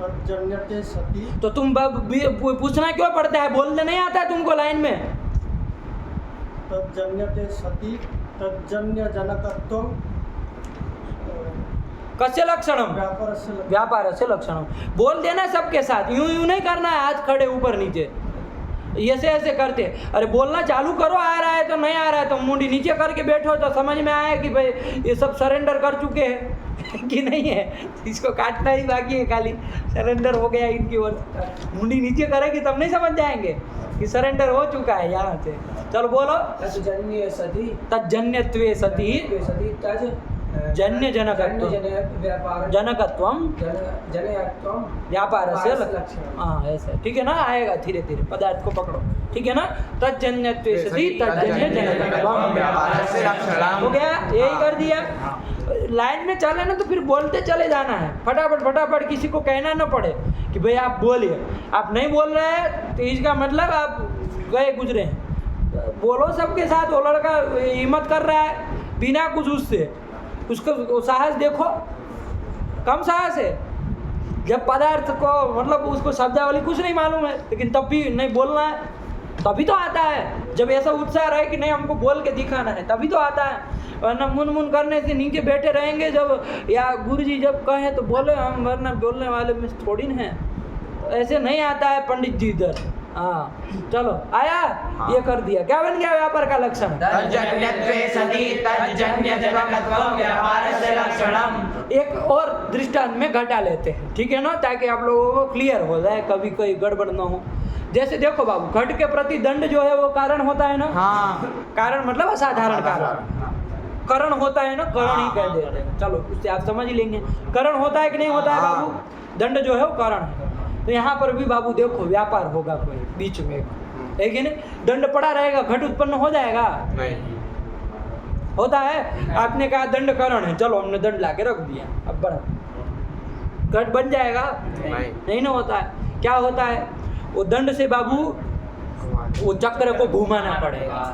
तज्जन्यते सति तो तुम पूछना क्यों पड़ता है, बोलने नहीं आता है तुमको लाइन में। तज्जन्यते सति तज्जन्य जनकत्वं कस्य लक्षणम, व्यापारस्य व्यापार से लक्षणम। बोल देना सबके साथ, यूं यूं नहीं करना है हाथ खड़े ऊपर नीचे, ऐसे ऐसे करते। अरे बोलना चालू करो, आ रहा है तो नहीं आ रहा है तो मुंडी नीचे करके बैठो तो समझ में आया कि भाई ये सब सरेंडर कर चुके हैं कि नहीं है। इसको काटना ही बाकी है, खाली सरेंडर हो गया इनकी ओर। मुंडी नीचे करेगी तब नहीं समझ जाएंगे कि सरेंडर हो चुका है यहाँ से। चलो बोलो। तज्जन्य सति तज्जन्यत्वे सति सति तज जन्य जनकत्व व्यापार जनकत्वम जनयत्वं व्यापार से लक्षणम। हाँ ऐसा ठीक है ना, आएगा धीरे धीरे, पदार्थ को पकड़ो, ठीक है ना। तज्जन्यत्वे सति तज्जन्य जनकत्वम व्यापार से लक्षणम। हो गया, यही कर दिया। लाइन में चले ना तो फिर बोलते चले जाना है, फटाफट फटाफट, किसी को कहना ना पड़े कि भाई आप बोलिए। आप नहीं बोल रहे हैं तो इसका मतलब आप गए गुजरे हैं। बोलो सबके साथ। वो लड़का हिम्मत कर रहा है बिना कुछ उससे, उसको साहस देखो, कम साहस है। जब पदार्थ को मतलब उसको शब्दावली कुछ नहीं मालूम है लेकिन तब भी नहीं बोलना है, तभी तो आता है। जब ऐसा उत्साह रहे कि नहीं हमको बोल के दिखाना है तभी तो आता है, वरना मुन मुन करने से नीचे बैठे रहेंगे जब, या गुरुजी जब कहें तो बोले हम, वरना बोलने वाले में थोड़ी न है। ऐसे नहीं आता है पंडित जी इधर। हाँ चलो आया। हाँ। ये कर दिया, क्या बन गया व्यापार का लक्षण। तज्जन्यत्वे सति तज्जन्य जनकत्वं व्यापार से लक्षणम। एक और दृष्टांत में घटा लेते हैं, ठीक है ना, ताकि आप लोगों को क्लियर हो जाए, कभी कोई गड़बड़ ना हो। जैसे देखो बाबू, घट के प्रति दंड जो है वो कारण होता है ना। हाँ। कारण मतलब असाधारण कारण, करण होता है ना, करण ही कह देते हैं। चलो उससे आप समझ ही लेंगे, करण होता है कि नहीं होता है हाँ। बाबू। दंड जो है वो कारण है। तो यहाँ पर भी बाबू देखो व्यापार होगा कोई बीच में, है कि नहीं। दंड पड़ा रहेगा, घट उत्पन्न हो जाएगा, नहीं होता है। आपने कहा दंड करण है, चलो हमने दंड ला के रख दिया, अब बड़ा घट बन जाएगा, नहीं ना होता है। क्या होता है, वो दंड से बाबू वो चक्र को घुमाना पड़ेगा,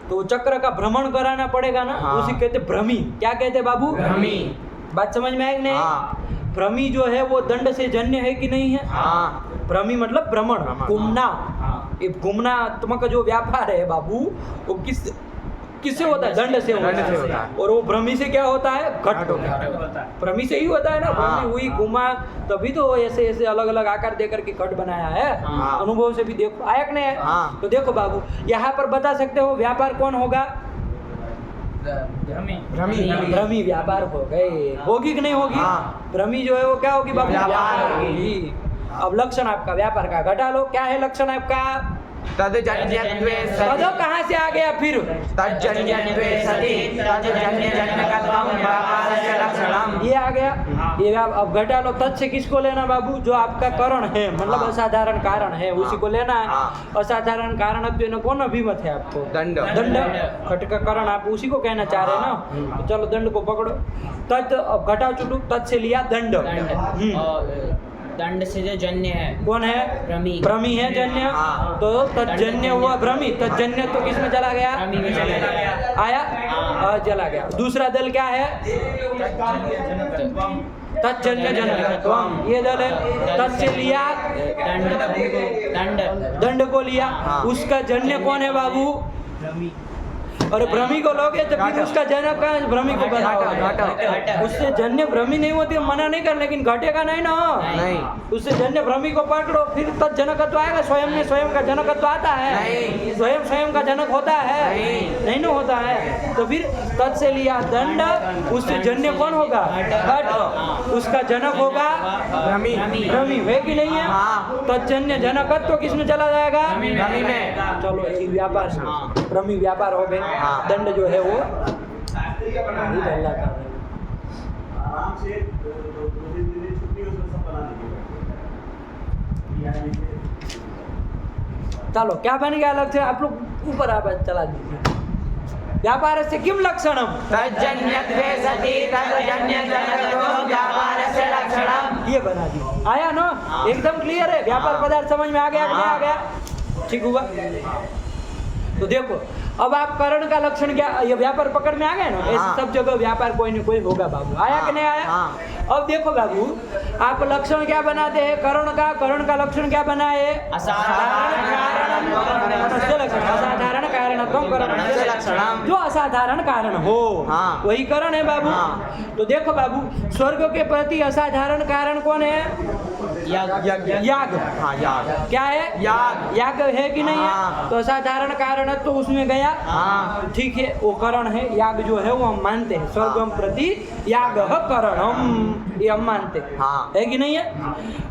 तो वो चक्र का भ्रमण कराना पड़ेगा ना। हाँ। उसी कहते भ्रमी। क्या कहते बाबू, भ्रमी। बात समझ में आई कि नहीं। हाँ। भ्रमी जो है वो दंड से जन्य है कि नहीं है। हाँ। भ्रमी मतलब भ्रमण, भ्रमण, घूमना। हाँ। ये घूमनात्मक जो व्यापार है बाबू, वो किससे होता है, दंड से होता दंड से होता है। है। और वो भ्रमी से क्या होता है, घट होता है। होता है। भ्रमी से ही होता है ना। हाँ। भ्रमी हुई, घुमा, तभी तो वो ऐसे ऐसे अलग अलग आकार देकर के घट बनाया है। हाँ। अनुभव से भी देखो, आया कि नहीं है। हाँ। तो देखो बाबू, यहाँ पर बता सकते हो व्यापार कौन होगा, भ्रमी। भ्रमी। भ्रमी व्यापार हो गए। होगी कि नहीं होगी। हाँ। भ्रमी जो है वो क्या होगी बाबू, व्यापार होगी। अब लक्षण आपका व्यापार का घटा लो, क्या है लक्षण आपका। तज्जन्यत्वे पदो सति कहाँ से आ गया फिर, तज्जन्यत्वे सति तज्जन्य जनकत्वं व्यापार से लक्षणम। ये आ गया। ये अब घटा लो। तत् से किसको लेना बाबू, जो आपका करण है, मतलब हाँ। असाधारण कारण है, उसी को लेना है। हाँ। असाधारण कारण अब जो कौन अभिमत है आपको, दंड। दंड। घट का कारण आप उसी को कहना चाह रहे हैं ना। तो चलो दंड को पकड़ो। तत् अब घटाओ चुटू, तत् से लिया दंड। दंड से जो जन्य है कौन है, भ्रमी। भ्रमी है जन्य। हाँ। तो तज्जन्य हुआ भ्रमी, तज्जन्य तो किस में चला गया, भ्रमी में चला गया। आया, चला गया। दूसरा दल क्या है, तज्जन्य जनकत्वम, ये दल है। तत् से लिया दंड को लिया। हाँ। उसका जन्य कौन है बाबू, और भ्रमी को लोगे तो फिर उसका जनक का भ्रमी को बताओ। उससे जन्य भ्रमी नहीं होती, मना नहीं कर, लेकिन घटेगा नहीं ना। नहीं। उससे जन्य भ्रमी को पकड़ो, फिर तत् जनकत्व आएगा। स्वयं में स्वयं का जनकत्व आता है, नहीं। स्वयं स्वयं का जनक होता है, नहीं ना होता है। तो फिर तत् से लिया दंड, उससे जन्य कौन होगा, घट। उसका जनक होगा भ्रमी। भ्रमी, है कि नहीं है। हाँ। तज्जन्य जनकत्व किस में चला जाएगा, भ्रमी में। चलो यही व्यापार से भ्रमी व्यापार हो गए। हाँ। दंड जो है वो बहुत अल्लाह का है। चलो क्या बन गया लक्षण? आप लोग ऊपर आप चला दीजिए। व्यापार से किम लक्षणम? तज्जन्यत्वे सति तज्जन्यजनकत्वं व्यापारस्य लक्षणम्। ये बना दिया। आया ना? एकदम क्लियर है। व्यापार पदार्थ समझ में आ गया कि नहीं आ गया? ठीक हुआ। तो देखो अब आप करण का लक्षण क्या, ये व्यापार पकड़ में आ गया ना? ऐसे सब जगह व्यापार कोई न कोई होगा बाबू। आया कि नहीं आया? अब देखो बाबू, आप लक्षण क्या बनाते हैं करण का लक्षण क्या बना है? असाधारण कारणस्य लक्षणम्। असाधारण कारणत्वं करणस्य लक्षणम्। जो असाधारण कारण हो वही करण है बाबू। तो देखो बाबू, स्वर्ग के प्रति असाधारण कारण कौन है? याग। हाँ, याग। क्या है? याग है कि नहीं है? तो असाधारण कारण तो उसमें गया। ठीक है, वो करण है। याग जो है वो हम मानते हैं। स्वर्गम प्रति याग करणम, ये हम मानते हैं। है कि नहीं है?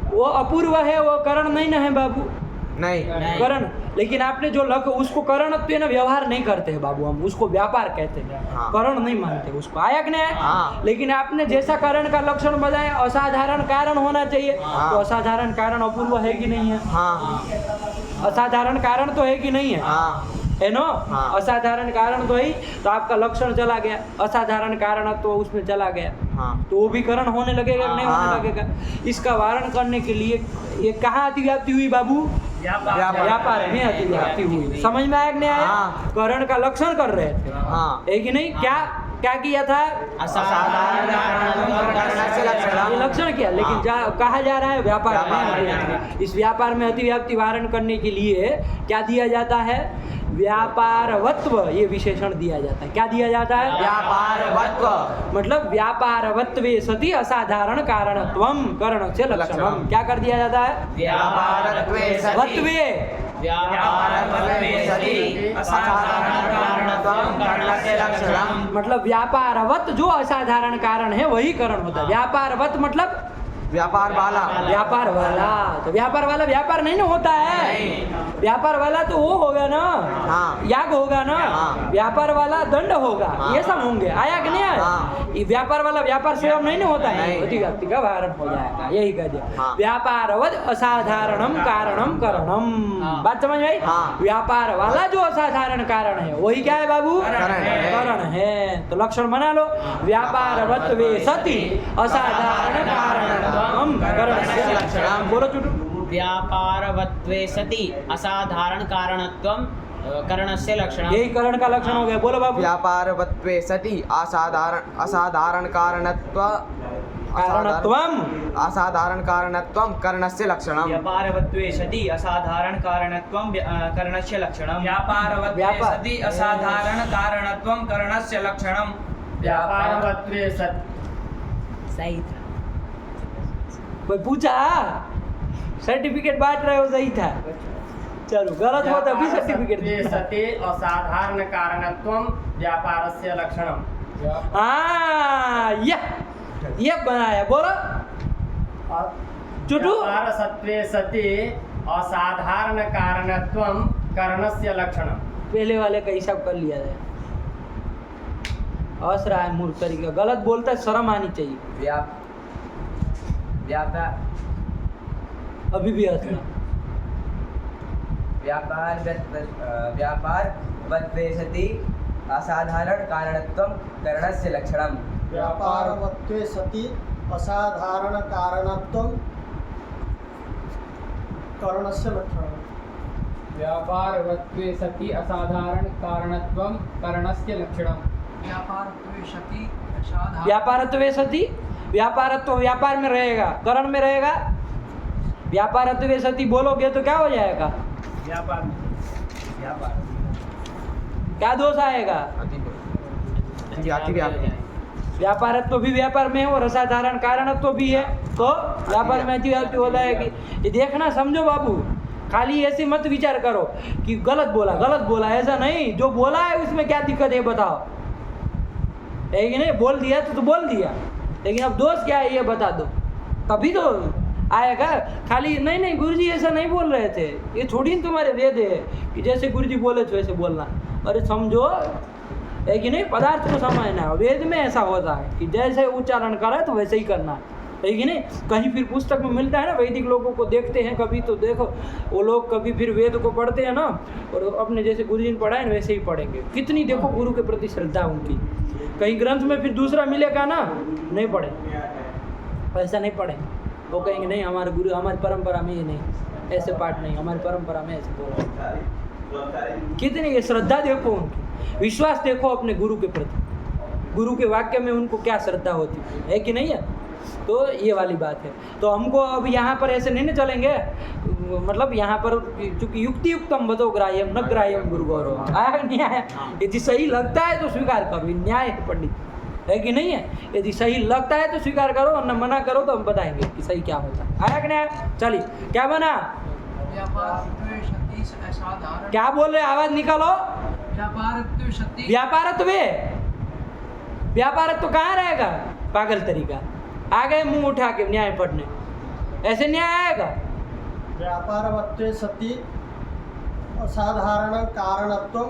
वो अपूर्व है, वो करण नहीं ना है बाबू। नहीं करण, लेकिन आपने जो उसको करण तो ना व्यवहार नहीं करते हैं बाबू, हम उसको व्यापार कहते हैं। करण नहीं मानते उसको। आया कि नहीं? लेकिन आपने जैसा करण का लक्षण बताया असाधारण कारण होना चाहिए, तो असाधारण कारण अपूर्व है कि नहीं है? असाधारण कारण तो है कि नहीं है ना? असाधारण कारण तो है, तो आपका लक्षण चला गया, असाधारण कारण तो उसमें चला गया, तो वो भी करण होने लगेगा कि नहीं होने लगेगा? इसका वारण करने के लिए ये कहाँ अतिव्याप्ति हुई बाबू? व्यापार में अतिव्याप्ति हुई। समझ में आया कि नहीं आया? करण का लक्षण कर रहे थे, है कि नहीं? क्या किया था? ये लक्षण किया, लेकिन कहा जा रहा है व्यापार में। इस व्यापार में अतिव्याप्ति वारण करने के लिए क्या दिया जाता है? व्यापारवत्व, ये विशेषण दिया जाता है। क्या दिया जाता है? व्यापारवत्व। मतलब व्यापारवत्वे सति असाधारण कारणत्वम करणस्य लक्षणम। क्या कर दिया जाता है? व्यापारत्वे सति वत्वे असाधारण कारणत्वं करणस्य लक्षणम्। मतलब व्यापारवत जो असाधारण कारण है वही करण होता है। व्यापारवत मतलब व्यापार वाला। तो व्यापार वाला व्यापार नहीं ना होता है। व्यापार वाला तो वो होगा ना, याग होगा ना। व्यापार वाला दंड होगा, ये सब होंगे। आया कि नहीं आया? ये व्यापार वाला व्यापार से नहीं ना होता है, अतिव्याप्ति का वारण हो जाएगा। यही कह दिया, व्यापारवत असाधारणम कारणम करणम। बात समझ में आई? व्यापार वाला जो असाधारण कारण है वही क्या है बाबू? करण है। तो लक्षण बना लो, व्यापारवत वे सति असाधारण कारण करणस्य लक्षणम्। बोलो चुटू। व्यापारवत्वे सति असाधारण कारणत्वं करणस्य लक्षणम्। यही करण का लक्षण हो गया। बोलो बाबू। व्यापारवत्वे सति असाधारण असाधारण कारणत्वं करणस्य लक्षणम्। व्यापारवत्वे सति असाधारण कारणत्वं करणस्य लक्षणम्। व्यापारवत्वे सति असाधारण कारणत्वं करणस्य लक्षणम्। व्यापारवत्वे सति। सही था। कोई पूछा? सर्टिफिकेट बांट रहे हो, सही था। चलो, गलत हो तभी सर्टिफिकेट। सति असाधारण कारणत्वं व्यापारस्य लक्षणम्। ये बनाया। बोलो चुटू। व्यापारसत्वे सति असाधारण कारणत्वं करणस्य लक्षणम्। पहले वाले का हिसाब कर लिया जाए। हंस रहा है मूर्ख तरीका, गलत बोलता है, शर्म आनी चाहिए। अभी भी हंसना। व्यापारवत्वे सति असाधारण कारणत्वं करणस्य लक्षणम्। व्यापारवत्वे सति असाधारण कारणत्वं करणस्य लक्षणम्। व्यापारवत्वे सति असाधारण कारणत्वं करणस्य लक्षणम्। व्यापारत्वे सति, व्यापारत्व व्यापार में रहेगा, करण में रहेगा। व्यापारत्वे सति बोलोगे तो क्या हो जाएगा? क्या दोष आएगा? व्यापारत्व भी व्यापार में है और असाधारण कारणत्व भी है, तो व्यापार में अतिव्याप्ति हो जाएगी। ये देखना, समझो बाबू। खाली ऐसे मत विचार करो कि गलत बोला, ऐसा नहीं। जो बोला है उसमें क्या दिक्कत है बताओ? है कि नहीं? बोल दिया तो बोल दिया, लेकिन अब दोष क्या है ये बता दो, तभी तो आएगा। खाली नहीं गुरुजी ऐसा नहीं बोल रहे थे, ये थोड़ी ना तुम्हारे वेद है कि जैसे गुरुजी बोले तो वैसे बोलना। अरे समझो, है कि नहीं? पदार्थ को समझना है। वेद में ऐसा होता है कि जैसे उच्चारण करे तो वैसे ही करना। है कि नहीं? कहीं फिर पुस्तक में मिलता है ना, वैदिक लोगों को देखते हैं कभी, तो देखो वो लोग कभी फिर वेद को पढ़ते हैं ना, और अपने जैसे गुरुजी ने पढ़ाए ना वैसे ही पढ़ेंगे। कितनी देखो गुरु के प्रति श्रद्धा उनकी। कहीं ग्रंथ में फिर दूसरा मिलेगा ना, नहीं पढ़े, ऐसा नहीं पढ़े। वो कहेंगे नहीं हमारे गुरु, हमारी परंपरा में ये नहीं, ऐसे पाठ नहीं, हमारी परंपरा में ऐसे बोल। कितनी ये श्रद्धा देखो उनकी, विश्वास देखो अपने गुरु के प्रति, गुरु के वाक्य में उनको क्या श्रद्धा होती है कि नहीं है? तो ये वाली बात है। तो हमको अब यहाँ पर ऐसे नहीं ना चलेंगे, मतलब यहाँ पर चूँकि युक्ति युक्तम बदो ग्राह्यम न ग्राह्यम गुरु गौरव, आया नहीं आया? यदि सही लगता है तो स्वीकार करो, न्याय है पंडित, है कि नहीं है? यदि सही लगता है तो स्वीकार करो, और न मना करो तो हम बताएंगे कि सही क्या होता है। आया कि नहीं आया? चलिए क्या बना? क्या बोल रहे, आवाज निकालो। व्यापारत्व, व्यापारत्व कहाँ रहेगा? पागल तरीका आ गए मुंह उठा के न्याय पढ़ने, ऐसे न्याय आएगा? व्यापारवत्वे सति असाधारण कारणत्वं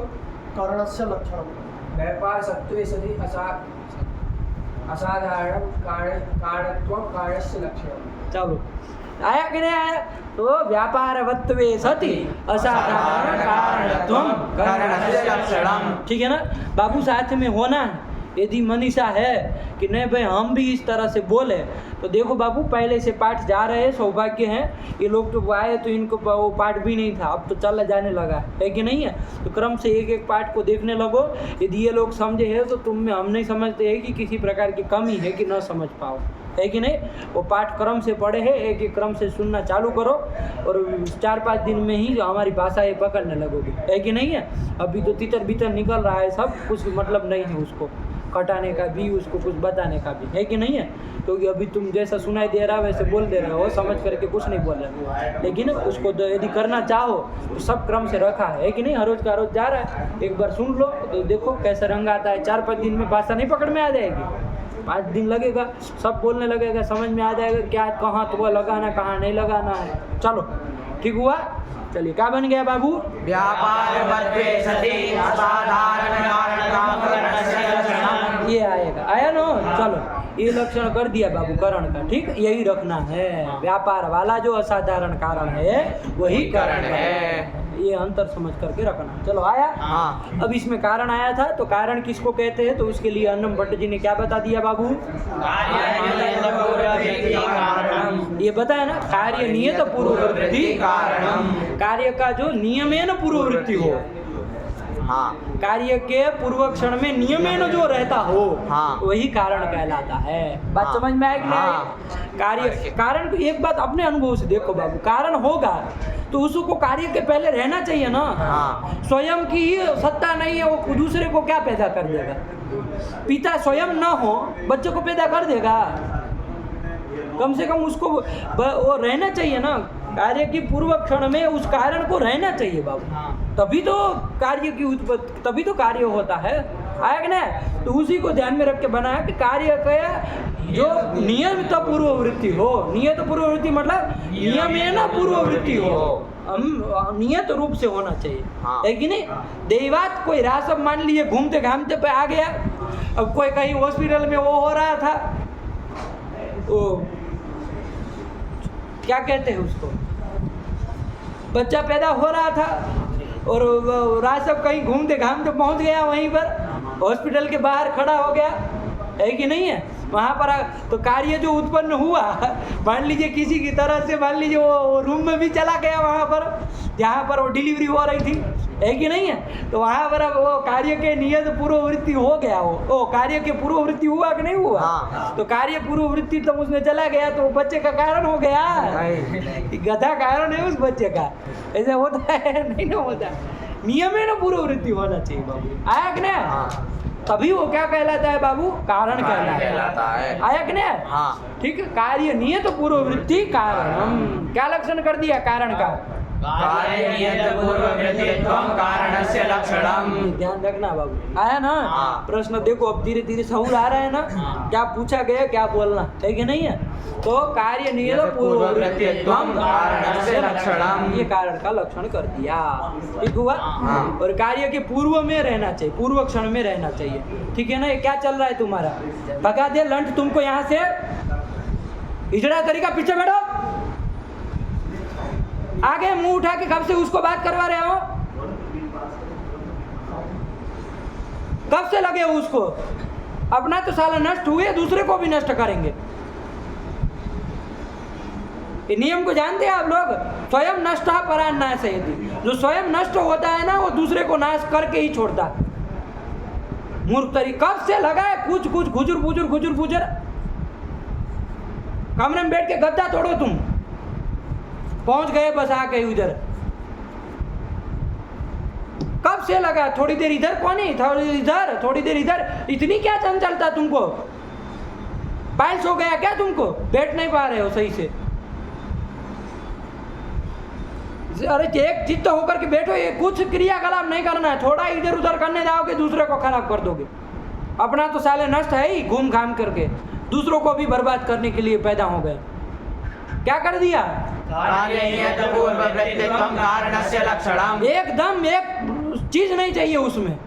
करणस्य लक्षणम्। व्यापार सत्वे सति असाधारण कारणत्वं कारणस्य लक्षणम्। चलो आया कि नहीं आया? तो व्यापारवत्वे सति असाधारण कारणत्वं कारणस्य लक्षणम्। ठीक है ना बाबू? साथ में होना है। यदि मनीषा है कि नहीं भाई हम भी इस तरह से बोले, तो देखो बाबू पहले से पाठ जा रहे हैं, सौभाग्य है। ये लोग तो आए तो इनको वो पाठ भी नहीं था, अब तो चला जाने लगा है कि नहीं है? तो क्रम से एक एक पाठ को देखने लगो। यदि ये लोग समझे हैं तो तुम में हम नहीं समझते हैं कि किसी प्रकार की कमी है कि न समझ पाओ, है कि नहीं? वो पाठ क्रम से पढ़े हैं, एक एक क्रम से सुनना चालू करो, और 4-5 दिन में ही हमारी भाषा ये पकड़ने लगोगी, है कि नहीं है? अभी तो तितर बितर निकल रहा है, सब कुछ मतलब नहीं है उसको कटाने का भी, उसको कुछ बताने का भी, है कि नहीं है? क्योंकि अभी तुम जैसा सुनाई दे रहा है वैसे बोल दे रहे हो, समझ करके कुछ नहीं बोल रहे। लेकिन उसको यदि करना चाहो तो सब क्रम से रखा है कि नहीं? हर रोज का रोज जा रहा है, एक बार सुन लो तो देखो कैसा रंग आता है। 4-5 दिन में भाषा नहीं पकड़ में आ जाएगी, 5 दिन लगेगा, सब बोलने लगेगा, समझ में आ जाएगा क्या कहाँ तो लगाना कहाँ नहीं लगाना है। चलो ठीक हुआ? चलिए क्या बन गया बाबू? व्यापारवत्वे सति असाधारण कारणत्वं करणस्य लक्षणम्। ये आएगा, आया ना? चलो ये लक्षण कर दिया बाबू करण का, ठीक? यही रखना है, व्यापार वाला जो असाधारण कारण है वही करण है, ये अंतर समझ करके रखना। चलो आया? हाँ। अब इसमें कारण आया था, तो कारण किसको कहते हैं? तो उसके लिए अन्नम भट्ट जी ने क्या बता दिया बाबू? ये बताया ना, कार्य नियत पूर्ववृत्ति कारणम। कार्य का जो नियमेन पूर्ववृत्ति हो, हाँ। कार्य के पूर्व क्षण में नियमेन जो रहता हो, हाँ। वही कारण कहलाता है। बात हाँ। समझ में आए कि नहीं? हाँ। कार्य, कारण को एक बात अपने अनुभव से देखो बाबू, कारण होगा तो उसको कार्य के पहले रहना चाहिए ना। हाँ। स्वयं की सत्ता नहीं है, वो दूसरे को क्या पैदा कर देगा? पिता स्वयं न हो, बच्चे को पैदा कर देगा? कम से कम उसको वो रहना चाहिए ना, कार्य की पूर्व क्षण में उस कारण को रहना चाहिए बाबू, तभी तो कार्य की उत्पत्ति, तभी तो कार्य होता है। आया कि नहीं? तो उसी को ध्यान में रख के बनाया कि कार्य का जो नियमित पूर्ववृत्ति हो, नियत पूर्ववृत्ति मतलब नियमेन पूर्ववृत्ति हो, हम नियत रूप से होना चाहिए, है कि नहीं? देवात कोई रास, मान लीजिए घूमते घामते पे आ गया, अब कोई कहीं हॉस्पिटल में वो हो रहा था, वो क्या कहते हैं उसको, बच्चा पैदा हो रहा था, और रासब कहीं घूमते घामते पहुंच गया, वहीं पर हॉस्पिटल के बाहर खड़ा हो गया, है कि नहीं है? वहाँ पर तो कार्य जो उत्पन्न हुआ, मान लीजिए किसी की तरह से, मान लीजिए वो रूम में भी चला गया, वहाँ पर जहाँ पर वो डिलीवरी हो रही थी, है कि नहीं है? तो वहाँ पर अब वो कार्य के नियत पूर्ववृत्ति हो गया, वो कार्य के पूर्ववृत्ति हुआ कि नहीं हुआ? हाँ। तो कार्य पूर्ववृत्ति तो उसमें चला गया, तो बच्चे का कारण हो गया, गधा कारण है उस बच्चे का। ऐसा होता है? नहीं ना होता। नियम है ना, पूर्ववृत्ति होना चाहिए बाबू, आया कि नहीं? तभी वो क्या कहलाता है बाबू? कारण कहलाता है। आया कि नहीं? हाँ। ठीक है, कार्य नियत पूर्ववृत्ति कारण, क्या लक्षण कर दिया कारण का? कार्य नियत पूर्ववृत्तित्वं कारणस्य लक्षणम्। ध्यान रखना बाबू, आया ना? हाँ। प्रश्न देखो अब धीरे धीरे सहूर आ रहा है ना, क्या पूछा गया क्या बोलना है कि नहीं है? तो कार्य नियत पूर्ववृत्तित्वं कारणस्य लक्षणम्, ये कारण का लक्षण कर दिया, ठीक हुआ? हाँ। और कार्य के पूर्व में रहना चाहिए, पूर्व क्षण में रहना चाहिए, ठीक है ना? ये क्या चल रहा है तुम्हारा? भगा दे लंट तुमको यहाँ से, हिजड़ा तरीका, पीछे बैठो। आगे मुंह उठा के कब से उसको बात करवा रहे हो? कब से लगे हो उसको? अपना तो साला नष्ट हुए, दूसरे को भी नष्ट करेंगे। ये नियम को जानते हैं आप लोग? स्वयं नष्ट परान नाशयति। जो स्वयं नष्ट होता है ना, वो दूसरे को नाश करके ही छोड़ता है। मूर्ख तरी कब से लगा है कुछ कुछ खुजुर फुजर। कमरे में बैठ के गद्दा तोड़ो तुम। पहुंच गए बस आके उधर। कब से लगा? थोड़ी देर इधर कौन, थोड़ी देर इधर। इतनी क्या चंचलता तुमको? पाइल्स हो गया क्या तुमको? बैठ नहीं पा रहे हो सही से? अरे एक चित्त होकर के बैठो। ये कुछ क्रियाकलाप नहीं करना है। थोड़ा इधर उधर करने जाओगे दूसरे को खराब कर दोगे। अपना तो साले नष्ट है ही, घूम घाम करके दूसरों को भी बर्बाद करने के लिए पैदा हो गए। क्या कर दिया? एकदम एक चीज नहीं चाहिए उसमें,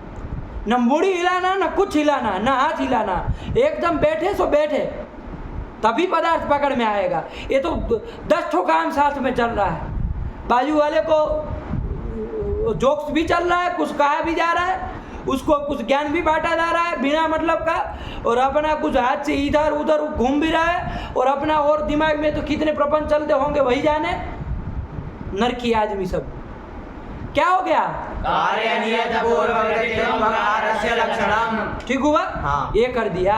न मुड़ी हिलाना, न कुछ हिलाना, न हाथ हिलाना। एकदम बैठे सो बैठे, तभी पदार्थ पकड़ में आएगा। ये तो 10 ठो काम साथ में चल रहा है। बाजू वाले को जोक्स भी चल रहा है, कुछ कहा भी जा रहा है, उसको कुछ ज्ञान भी बांटा जा रहा है बिना मतलब का, और अपना कुछ हाथ से इधर उधर घूम भी रहा है, और अपना और दिमाग में तो कितने प्रपंच चलते होंगे वही जाने। नरकी आदमी सब। क्या हो गया? ठीक हुआ? हाँ। ये कर दिया,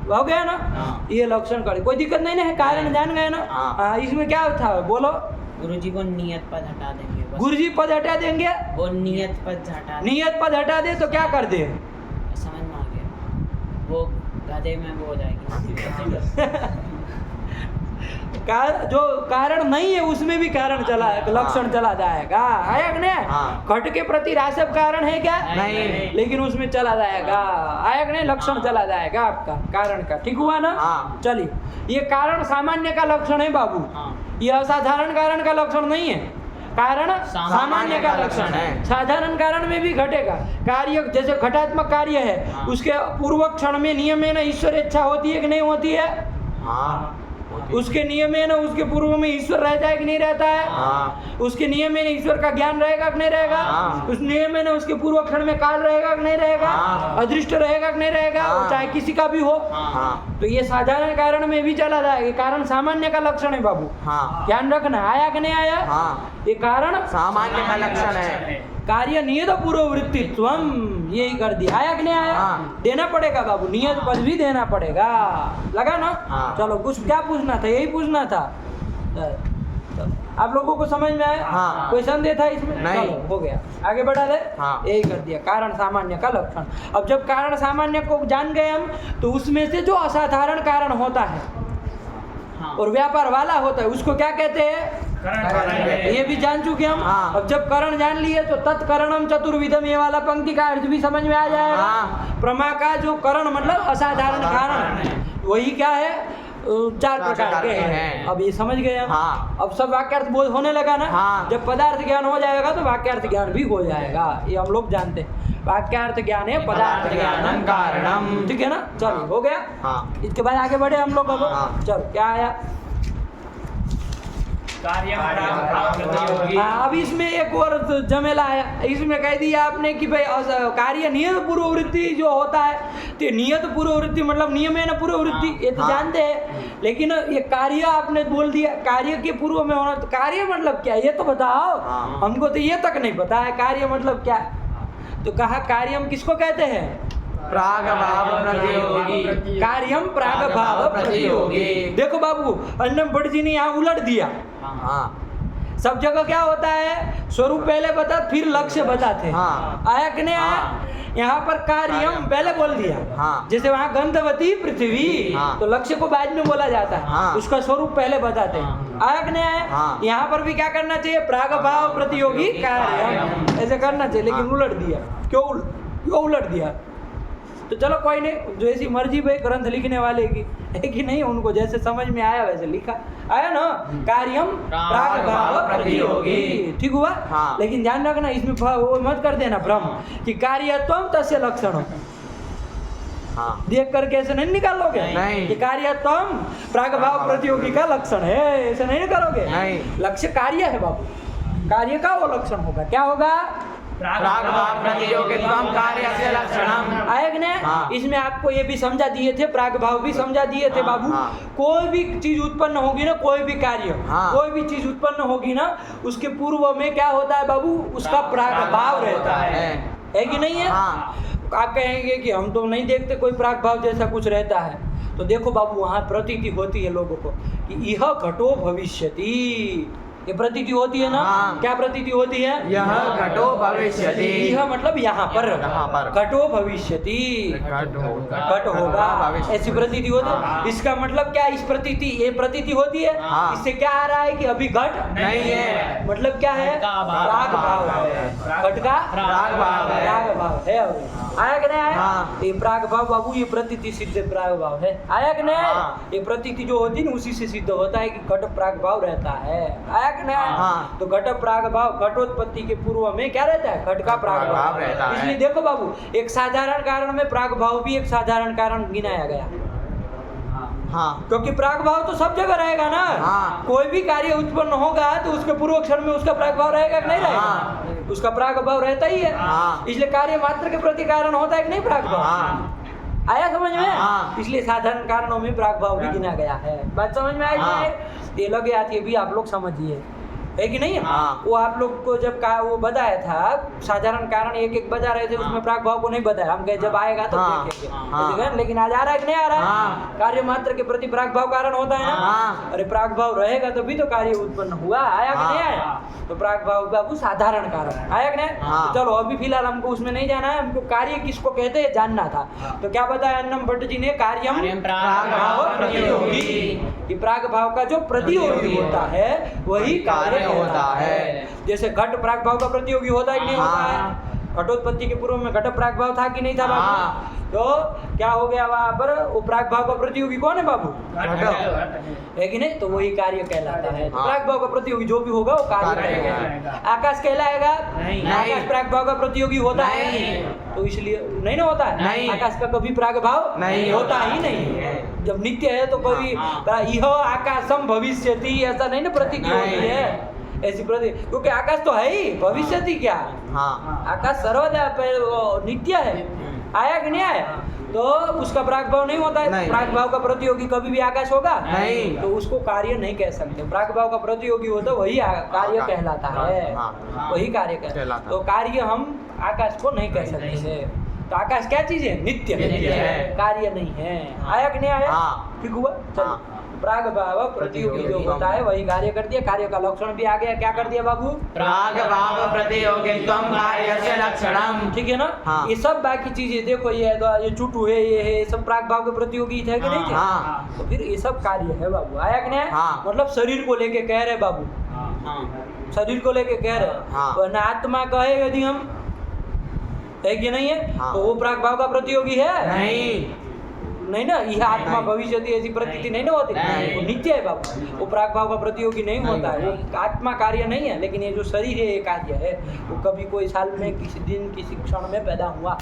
हो गया ना? हाँ। ये लक्षण कर, कोई दिक्कत नहीं ना है? कारण जान गए ना? हाँ। इसमें क्या था बोलो? गुरुजी को नियत पद हटा देंगे बस। गुरुजी पद हटा देंगे? वो नियत पद हटा देंगे। नियत पद हटा दे तो क्या कर दे? समझ में आ गया। वो गधे में वो हो जाएगी। जो कारण नहीं है उसमें भी कारण चला है, लक्षण चला जाएगा। आया कि नहीं? हाँ। घट के प्रति राशि कारण है क्या? नहीं। लेकिन उसमें चला जाएगा। आया कि नहीं? लक्षण चला जाएगा आपका कारण का। ठीक हुआ ना? हाँ। चलिए, ये कारण सामान्य का लक्षण है बाबू। हाँ। ये असाधारण कारण का लक्षण नहीं है। कारण सामान्य का लक्षण है। साधारण कारण में भी घटेगा कार्य, जैसे घटात्मक कार्य है, हाँ। उसके पूर्व क्षण में नियम है ना ईश्वर इच्छा होती है कि नहीं होती है? हाँ। उसके नियम है ना उसके पूर्व में ईश्वर रहता है कि नहीं रहता है? हाँ। उसके नियम है ना ईश्वर का ज्ञान रहेगा कि नहीं रहेगा? हाँ। उस नियम है ना उसके पूर्व क्षण में काल रहेगा कि नहीं रहेगा? हाँ। अदृष्ट रहेगा कि नहीं रहेगा? हाँ। चाहे किसी का भी हो। हाँ। तो ये साधारण कारण में भी चला जाएगा। कारण सामान्य का लक्षण है बाबू, हाँ। ध्यान रखना। आया कि नहीं आया? हाँ। ये कारण सामान्य का लक्षण है। कार्य नियत पूर्ववृत्तित्व, यही कर दिया। आया कि नहीं आया? हाँ। देना पड़ेगा बाबू, नियत पद भी देना पड़ेगा। लगा ना? हाँ। चलो, कुछ क्या पूछना था? यही पूछना था। आप लोगों को समझ में आया? हाँ। कोई संदेह था इसमें? नहीं। चलो, हो गया, आगे बढ़ा दे। हाँ। यही कर दिया, कारण सामान्य का लक्षण। अब जब कारण सामान्य को जान गए हम, तो उसमें से जो असाधारण कारण होता है हाँ। और व्यापार वाला होता है, उसको क्या कहते हैं? ये भी जान चुके हम। हाँ। अब जब करण जान लिए तो तत्करणम चतुर्विधम, ये वाला पंक्ति का अर्थ भी समझ में आ जाएगा। हाँ। प्रमा का जो करण मतलब असाधारण कारण, वही क्या है? 4 प्रकार के हैं। अब ये समझ गए हम। हाँ। अब सब वाक्यार्थ बोध होने लगा ना? हाँ। जब पदार्थ ज्ञान हो जाएगा तो वाक्यार्थ ज्ञान भी हो जाएगा। ये हम लोग जानते हैं। वाक्यार्थ ज्ञान है पदार्थ ज्ञानम कारणम। ठीक है ना? चलो, हो गया। हाँ। इसके बाद आगे बढ़े हम लोग। अब हाँ। चलो, क्या आया? हाँ, अब इसमें एक और झमेला है। इसमें कह दिया आपने कि भाई कार्य नियत पूर्ववृत्ति जो होता है, तो नियत पूर्ववृत्ति मतलब नियम है ना पूर्ववृत्ति, ये तो हाँ। जानते हैं। लेकिन ये कार्य आपने बोल दिया, कार्य के पूर्व में होना, तो कार्य मतलब क्या ये तो बताओ। हाँ। हमको तो ये तक नहीं पता है कार्य मतलब क्या। तो कहा कार्यम किसको कहते हैं? प्राग भाव प्रतियोगी। कार्यम प्राग भाव प्रतियोगी। देखो बाबू, अन्नम भट्ट जी ने यहाँ उलट दिया। हाँ। सब जगह क्या होता है? स्वरूप पहले बता, फिर लक्ष्य बताते। हाँ। आया कि नहीं आया? हाँ। यहाँ पर कार्यम पहले बोल दिया। हाँ। जैसे वहाँ गंधवती पृथ्वी, हाँ। तो लक्ष्य को बाद में बोला जाता है। हाँ। उसका स्वरूप पहले बताते हैं। हाँ। आया कि नहीं आया? हाँ। यहाँ पर भी क्या करना चाहिए? प्राग भाव प्रतियोगी कार्यम, ऐसे करना चाहिए। लेकिन हाँ। उलट दिया। क्यों उलट दिया? तो चलो कोई नहीं, जो ऐसी मर्जी भाई ग्रंथ लिखने वाले की है कि नहीं, उनको जैसे समझ में आया वैसे लिखा। आया ना? कार्यम प्राग भाव प्रतियोगी। ठीक हुआ? हाँ। लेकिन ध्यान रखना, इसमें वो मत कर देना भ्रम कि कार्यत्वम तस्य लक्षण। हाँ। देख कर कैसे नहीं निकालोगे? नहीं। ये कार्यत्वम प्रागभाव प्रतियोगी का लक्षण है, ऐसे नहीं करोगे? नहीं। लक्ष्य कार्य है बाबू, कार्य का वो लक्षण होगा। क्या होगा? प्रागभाव प्रतियोगित्वम कार्यस्य लक्षणम। आया कि नहीं? हाँ। इसमें आपको ये भी समझा दिए थे, प्रागभाव भी समझा दिए थे बाबू। हाँ। कोई भी चीज उत्पन्न होगी ना, कोई भी कार्य, हाँ। कोई भी चीज उत्पन्न होगी ना, उसके पूर्व में क्या होता है बाबू? उसका प्रागभाव रहता है कि नहीं है? हाँ। आप कहेंगे कि हम तो नहीं देखते कोई प्रागभाव जैसा कुछ रहता है, तो देखो बाबू वहाँ प्रतीति होती है लोगों को कि यह घटो भविष्यति, ये प्रतीति होती है ना। हाँ। क्या प्रतीति होती है? यह घटो भविष्यति। यह मतलब यहाँ पर, यहाँ पर। घटो भविष्यति, घट घट होगा, ऐसी प्रतीति होती है। इसका मतलब क्या? इस प्रतीति, ये प्रतीति होती है, हाँ। इससे क्या आ रहा है कि अभी घट नहीं है। मतलब क्या है? घट का अभाव। राग भाव है, घट का राग भाव है। राग भाव है। अभी आया कि नहीं आया? हाँ। ये प्राग भाव बाबू, ये प्रतीति सिद्ध प्राग भाव है। आया कि नहीं? हाँ। ये प्रतीति जो होती है ना, उसी से सिद्ध होता है कि घट प्राग भाव रहता है। आया कि नहीं? हाँ। तो घट प्राग भाव, घटोत्पत्ति के पूर्व में क्या रहता है? घट का प्राग भाव रहता है। इसलिए देखो बाबू, एक साधारण कारण में प्राग भाव भी एक साधारण कारण गिनाया गया, हाँ। क्योंकि प्राग भाव तो सब जगह रहेगा ना। हाँ। कोई भी कार्य उत्पन्न होगा तो उसके पूर्व क्षण में उसका प्राग भाव रहेगा कि नहीं रहेगा? हाँ। उसका प्राग भाव रहता ही है। हाँ। इसलिए कार्य मात्र के प्रति कारण होता है कि नहीं प्राग भाव? हाँ। आया समझ में? हाँ। इसलिए साधारण कारणों में प्राग भाव भी गिना गया है। बात समझ में आई? हाँ। ये लगे आती है भी, आप लोग समझिए, है कि नहीं? हाँ। वो आप लोग को जब वो बताया था साधारण कारण एक एक बजा रहे थे, उसमें प्राग भाव को नहीं बताया। हम कहे जब आएगा तो हाँ। देखेंगे। हाँ। ठीक है? लेकिन आज आ रहा है कि नहीं आ रहा है? हाँ। कार्य मात्र के प्रति प्राग भाव कारण होता है ना। हाँ। अरे प्राग भाव रहेगा तभी तो कार्य उत्पन्न हुआ। आया कि नहीं आया? तो प्राग भाव बाबू साधारण कारण। आया कि नहीं? हाँ। तो चलो अभी फिलहाल हमको उसमें नहीं जाना है, हमको कार्य किसको कहते हैं जानना था। तो क्या बताया अन्नम भट्ट जी ने? कार्यम कार्यम प्राग भाव प्रतियोगी। ये प्राग भाव का जो प्रतियोगी होता है वही कार्य होता है। जैसे घट प्राग भाव का प्रतियोगी होता है कि नहीं होता है? घटोत्पत्ति के पूर्व में घट प्राग भाव था कि नहीं था बाबू? हाँ। तो क्या हो गया वहाँ पर? वो प्राग भाव का प्रतियोगी कौन है बाबू? है कि नहीं? तो वही कार्य कहलाता है। तो हाँ। प्राग भाव का प्रतियोगी जो भी होगा वो कार्य कार्य कहेगा। कहेगा। आकाश कहलाएगा? नहीं। आकाश प्राग भाव का प्रतियोगी होता है? नहीं। तो इसलिए नहीं ना होता है? नहीं। आकाश का कभी प्राग भाव नहीं होता होता ही नहीं है। जब नित्य है तो कभी हाँ। यह आकाशम भविष्यति ऐसा नहीं ना प्रतीति होती नहीं। है। ऐसी प्रति, क्योंकि आकाश तो है ही, भविष्यति क्या? हाँ। आकाश सर्वदा वो नित्य है। आया कि नहीं आया? तो उसका प्राग भाव नहीं होता है। नहीं। प्राग भाव का प्रतियोगी कभी भी आकाश होगा नहीं। तो उसको कार्य नहीं कह सकते। प्राग भाव का प्रतियोगी होता वही कार्य कहलाता है। हाँ। वही कार्य कहलाता। तो कार्य हम आकाश को नहीं कह सकते हैं। तो आकाश क्या चीज है? नित्य नित्य है। कार्य नहीं है। आया कि नहीं आया? हाँ। ठीक हुआ? चलो। हाँ। प्राग भाव प्रतियोगी जो होता है वही कार्य कर दिया। कार्य का लक्षण भी आ गया। क्या कर दिया बाबू? प्रागभाव प्रतियोगित्वम कार्यस्य लक्षणम। ठीक है ना? हाँ। ये सब बाकी चीजें देखो, ये चुटू है, ये है, ये सब प्राग भाव के प्रतियोगी है कि नहीं थे? हाँ। तो फिर ये सब कार्य है बाबू। आया कि नहीं? हाँ। मतलब शरीर को लेके कह रहे बाबू, शरीर को लेके कह रहे। हाँ। वरना आत्मा कहे यदि हम, है कि नहीं है? हाँ। तो वो प्राग भाव का प्रतियोगी है? नहीं। नहीं ना। यह आत्मा नहीं। भविष्यति ऐसी प्रतीति नहीं ना होती। नहीं। वो नित्य है बाबू। वो प्राग भाव का प्रतियोगी नहीं होता है। वो आत्मा कार्य नहीं है, लेकिन ये जो शरीर है ये कार्य है। वो कभी कोई साल में, किसी दिन, किसी क्षण में पैदा हुआ।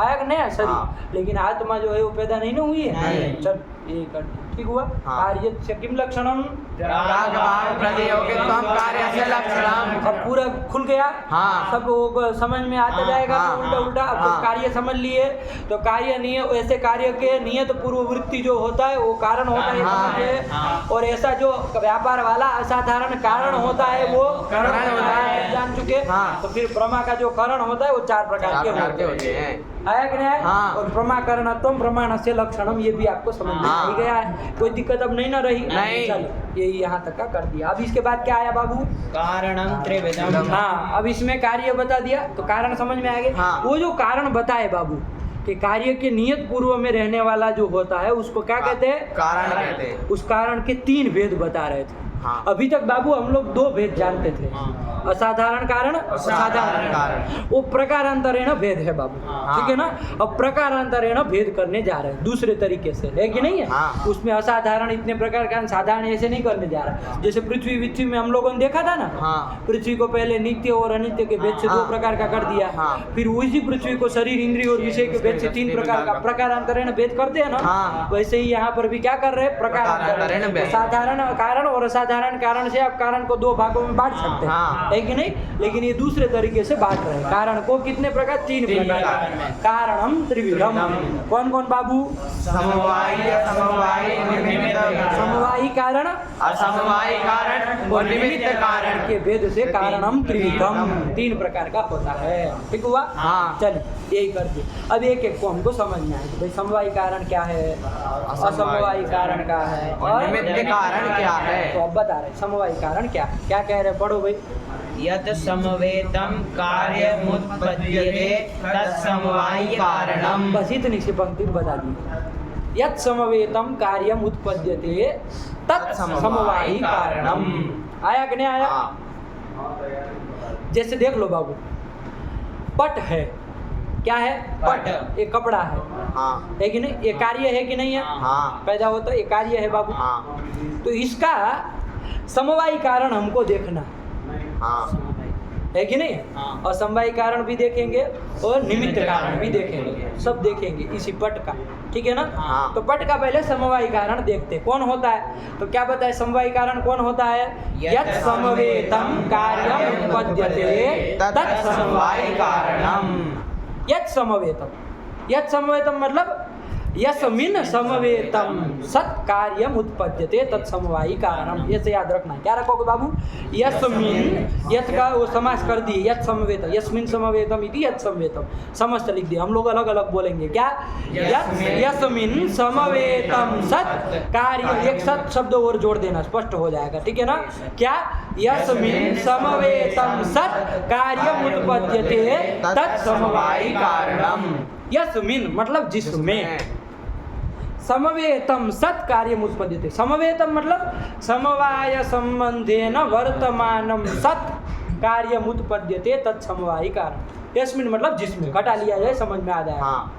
आया कि नहीं शरीर? हाँ। लेकिन आत्मा जो है वो पैदा नहीं ना हुई है। नहीं। चल ये कर दिया। ठीक हुआ? हाँ। कार्य से किम लक्षणम? प्रागभाव प्रतियोगित्वम कार्यस्य लक्षणम। अब पूरा खुल गया। हाँ। सब वो समझ में आता हाँ, जाएगा। हाँ, तो उल्टा उल्टा अब हाँ। कार्य समझ लिए तो कार्य नियत, ऐसे कार्य के नियत पूर्ववृत्ति जो होता है वो कारण होता है, हाँ, समझिए। हाँ। और ऐसा जो व्यापार वाला असाधारण कारण होता है वो कारण कारण होता होता है, है। जान चुके। हाँ। तो फिर प्रमा का जो कारण होता है वो चार प्रकार चार के प्रकार के होते होते हैं। हैं। आया कि नहीं? हाँ। और प्रमाकरणत्वम प्रमाणस्य लक्षणम, ये भी आपको समझ में हाँ। आ गया है। कोई दिक्कत अब नहीं ना रही? नहीं। चलो ये यहाँ तक का कर दिया। अब इसके बाद क्या आया बाबू? कारणम त्रिविधम। हाँ। अब इसमें कार्य बता दिया तो कारण समझ में आ गया। हाँ। वो जो कारण बताए बाबू कि कार्य के नियत पूर्व में रहने वाला जो होता है उसको क्या कहते हैं? कारण कहते हैं। उस कारण के तीन भेद बता रहे थे। हाँ। अभी तक बाबू हम लोग दो भेद जानते थे, हाँ। असाधारण कारण, असाधारण कारण। वो प्रकारांतरेण भेद है बाबू, हाँ। ठीक है ना। अब प्रकारांतरेण भेद करने जा रहे हैं दूसरे तरीके से, है कि नहीं है। हाँ। उसमें असाधारण इतने प्रकार का, साधारण ऐसे नहीं करने जा रहा है। जैसे पृथ्वी विथ्वी में हम लोगों ने देखा था ना, हाँ। पृथ्वी को पहले नित्य और अनित्य के भेद से हाँ। 2 प्रकार का कर दिया, हाँ। फिर उसी पृथ्वी को शरीर, इंद्रिय और विषय के भेद से 3 प्रकार का प्रकारांतरेण भेद करते हैं ना। हाँ। वैसे ही यहाँ पर भी क्या कर रहे हैं, प्रकारांतरेण प्रकारांतरेण। भेद। साधारण कारण और असाधारण कारण से आप कारण को 2 भागों में बांट सकते हैं, हाँ। है कि नहीं। लेकिन ये दूसरे तरीके से बांट रहे हैं कारण को कितने प्रकार, 3 प्रकार। कारणम त्रिविधम। कौन कौन बाबू, समवायी, असमवायी, निमित्त समवायी कारण, असमवायी कारण और निमित्त कारण के भेद से कारणम त्रिविधम 3 प्रकार का होता है। ठीक हुआ। हाँ। चलिए यही कर दिए। अब एक एक को हमको समझना है कि भाई समवायी कारण क्या है, असमवायी कारण क्या है और निमित्त कारण क्या है। तो अब बता रहे समवायी कारण क्या है। क्या कह रहे हैं, पढ़ो भाई। यत् समवेतं कार्यमुत्पद्यते तत्समवायी कारणम्। बस इतनी सी पंक्ति बता दी। यत् समवेतम कार्यम उत्पद्यते तत् समवायी कारणम। आया कि नहीं आया। जैसे देख लो बाबू, पट है, क्या है, पट। एक कपड़ा है, हाँ। है कि नहीं। ये कार्य है कि नहीं है, हाँ। पैदा होता है, ये कार्य है बाबू। हाँ। तो इसका समवायी कारण हमको देखना हाँ। है कि नहीं। हाँ। और समवायी कारण भी देखेंगे और निमित्त कारण भी देखेंगे, सब देखेंगे इसी पट का, ठीक है ना। हाँ। तो पट का पहले समवायी कारण देखते कौन होता है। तो क्या बताए, समवायी कारण कौन होता है, यत् समवेतम कार्यम उत्पद्यते तत् समवायी कारणम। यत् समवेतम, यत् समवेतम मतलब यस्मिन् समवेतम सत् कार्यम उत्पद्यते तत्समवायी कारणम। ये से याद रखना है। क्या रखोगे बाबू, यस्मिन्, यत् का वो समास कर दिए, यत् समवेतम, यस्मिन् समवेतम इति यत् समवेतम, समस्त लिख दिए। हम लोग अलग अलग बोलेंगे, क्या, यस्मिन् समवेतम सत् कार्य, एक सत् शब्द और जोड़ देना, स्पष्ट हो जाएगा, ठीक है ना। क्या, यस्मिन् समवेतम सत् कार्यम उत्पद्यते तत्समवायी कारणम। यस्मिन् मतलब जिसमें, समवेतम सत् कार्यम उत्पद्यते। समवेतम मतलब समवाय संबंधेन वर्तमानम सत् कार्यम उत्पद्यते तत्समवायी कारण। यस्मिन् मतलब जिसमें, घटा लिया जाए समझ में आ जाए, हाँ।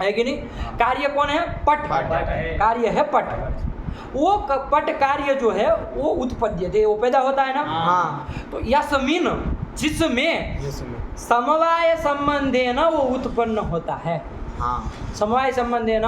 है कि नहीं। कार्य कौन है, पट, कार्य है पट। वो पट कार्य जो है वो उत्पद्यते, वो पैदा होता है ना। हाँ। तो यस्मिन् जिसमें समवाय संबंधेन वो उत्पन्न होता है। हाँ। समवाय संबंधेन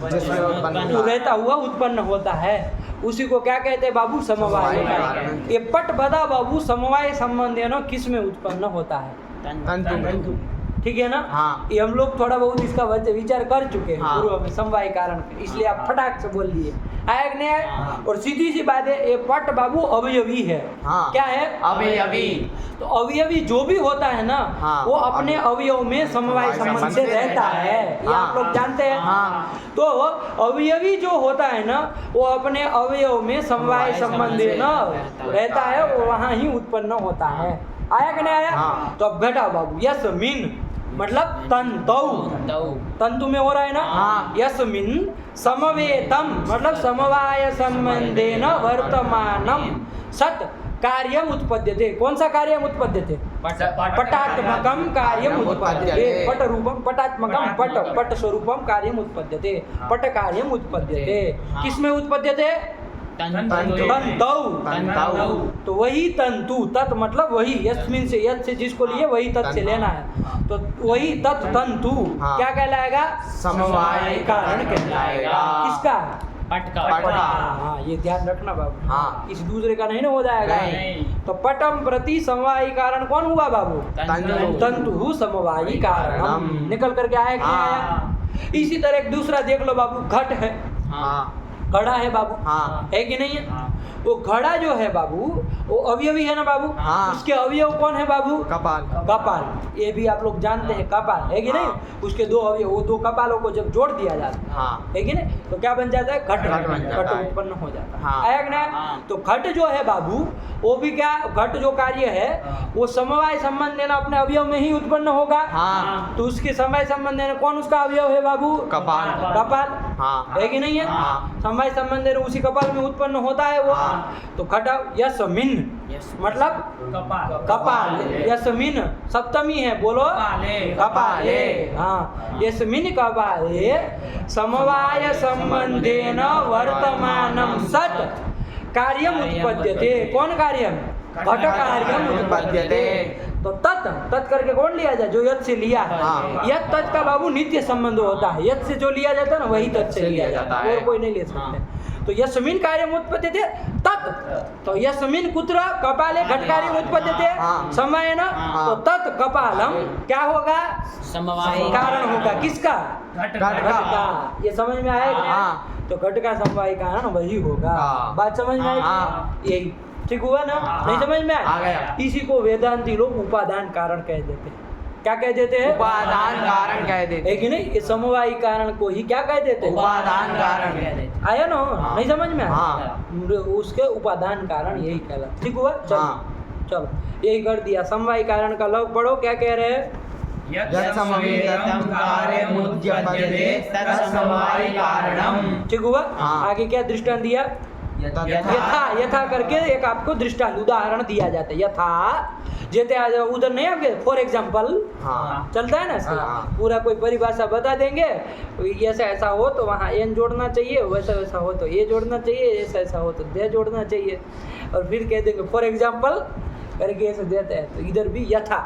जिसमें उत्पन्न वो रहता हुआ उत्पन्न होता है, उसी को क्या कहते हैं बाबू, समवाय समवाय कारण। कारण। ये पट बता बाबू, समवाय संबंधेन किस में उत्पन्न होता है, तंतु। ठीक है ना। हाँ। ये हम लोग थोड़ा बहुत इसका विचार कर चुके हैं हाँ। पूर्व में, समवाय कारण, इसलिए आप फटाक से बोल लिए, आया कि नहीं आया। हाँ। और सीधी सी बात है, ये पट बाबू अवयवी है। हाँ। क्या है, अवयवी। तो अवयवी जो भी होता है ना, हाँ। वो अपने अवयव में समवाय संबंध से रहता है, ये हाँ। आप लोग जानते हैं। हाँ। तो अवयवी जो होता है ना, वो अपने अवयव में समवाय संबंध न रहता है, वो वहाँ ही उत्पन्न होता है। आया कि नहीं आया। हाँ। तो अब बेटा बाबू, यस्मिन् मतलब तंतौ, तंतु में हो रहा है ना। हाँ। यस्मिन् समवेतम मतलब समवाय संबंधेन वर्तमानम सत् कार्यम उत्पद्यते। कौन सा कार्यम उत्पद्यते, पटात्मकम कार्यम उत्पद्यते। पट रूपम पटात्मकम, पट स्वरूपम कार्यम उत्पद्यते, पट कार्यम उत्पद्यते। किसमें उत्पद्यते, तंतौ। तो वही तंतु, तत् मतलब वही, यस्मिन् से, यत् से जिसको लिए वही तत् से लेना है, तो वही तत् तंतु हाँ। क्या कहलाएगा, समवाय कारण कहलाएगा। किसका, पट का। हाँ ये ध्यान रखना बाबू। हाँ। किसी दूसरे का नहीं ना हो जाएगा। नहीं। तो पटम प्रति समवायी कारण कौन हुआ बाबू, तंतु समवायी कारणम। निकल करके आया कि नहीं आया। इसी तरह एक दूसरा देख लो बाबू, घट है, हाँ। घड़ा है बाबू, हाँ। है कि नहीं है। वो घड़ा जो है बाबू, वो अवयवी है ना बाबू। हाँ। उसके अवयव कौन है बाबू, कपाल। कपाल, ये भी आप लोग जानते हैं, कपाल है कि नहीं। उसके 2 अवयव, वो 2 कपालों को जब जोड़ दिया जाता है, हाँ। है कि नहीं, तो क्या बन जाता है, घट घट बन जाता घट है। उत्पन्न हो जाता है। हाँ। आया कि नहीं। हाँ। तो घट जो है बाबू, वो भी क्या, घट जो कार्य है वो समवाय संबंध देना अपने अवयव में ही उत्पन्न होगा। हाँ। तो उसके समवाय संबंध देना कौन उसका अवयव है बाबू, कपाल। कपाल, हाँ। है कि नहीं है। हाँ। समवाय संबंध देना उसी कपाल में उत्पन्न होता है वो, तो घटाओ यस्मिन मतलब कपाल, यस्मिन सप्तमी है, बोलो कपाले। हाँ, यस्मिन कपाले समवाय संबंधेन वर्तमानं सत् कार्यम उत्पद्यते। कौन कार्यम? घट कार्यम उत्पद्यते। तो तत् करके कौन लिया जाए? जो यत् से लिया है। यत् तत् का बाबू नित्य संबंध होता है, यत् से जो लिया जाता है ना वही तत् से लिया जाता है, और कोई नहीं ले सकते। तो यस्मिन कार्यम उत्पद्यते तत्, तो यस्मिन कुत्र कपाले घट कार्यम उत्पद्यते समवायेन, तो तत् कपालम क्या होगा? समवाय कारण होगा। किसका? घट का। ये समझ में आएगा? तो घट का समवाय कारण वही होगा। बात समझ में आएगी? यही ठीक हुआ ना? नहीं समझ में आ गया। इसी को वेदांती लोग उपादान कारण कह देते हैं। क्या कह देते हैं? उपादान कारण कह देते है कि नहीं? ये समवायी कारण को ही क्या कह देते हैं? उपादान कारण। आया ना? नहीं समझ में आया? उसके उपादान कारण यही कहला। ठीक हुआ? चलो यही कर दिया। समवायी कारण का लव पढ़ो, क्या कह रहे हैं? यत्समवेतं कार्यमुत्पद्यते तत्समवायी कारणम्। ठीक हुआ? आगे क्या दृष्टांत दिया? यथा करके एक आपको दृष्टांत उदाहरण दिया जाता है। यथा जैसे आज उधर नहीं आपके फॉर एग्जाम्पल चलता है ना, पूरा कोई परिभाषा बता देंगे, ऐसा ऐसा हो तो वहाँ एन जोड़ना चाहिए, वैसा वैसा हो तो ये जोड़ना चाहिए, ऐसा ऐसा हो तो दे जोड़ना चाहिए, और फिर कह देंगे फॉर एग्जाम्पल करके ऐसे देते हैं। तो इधर भी यथा,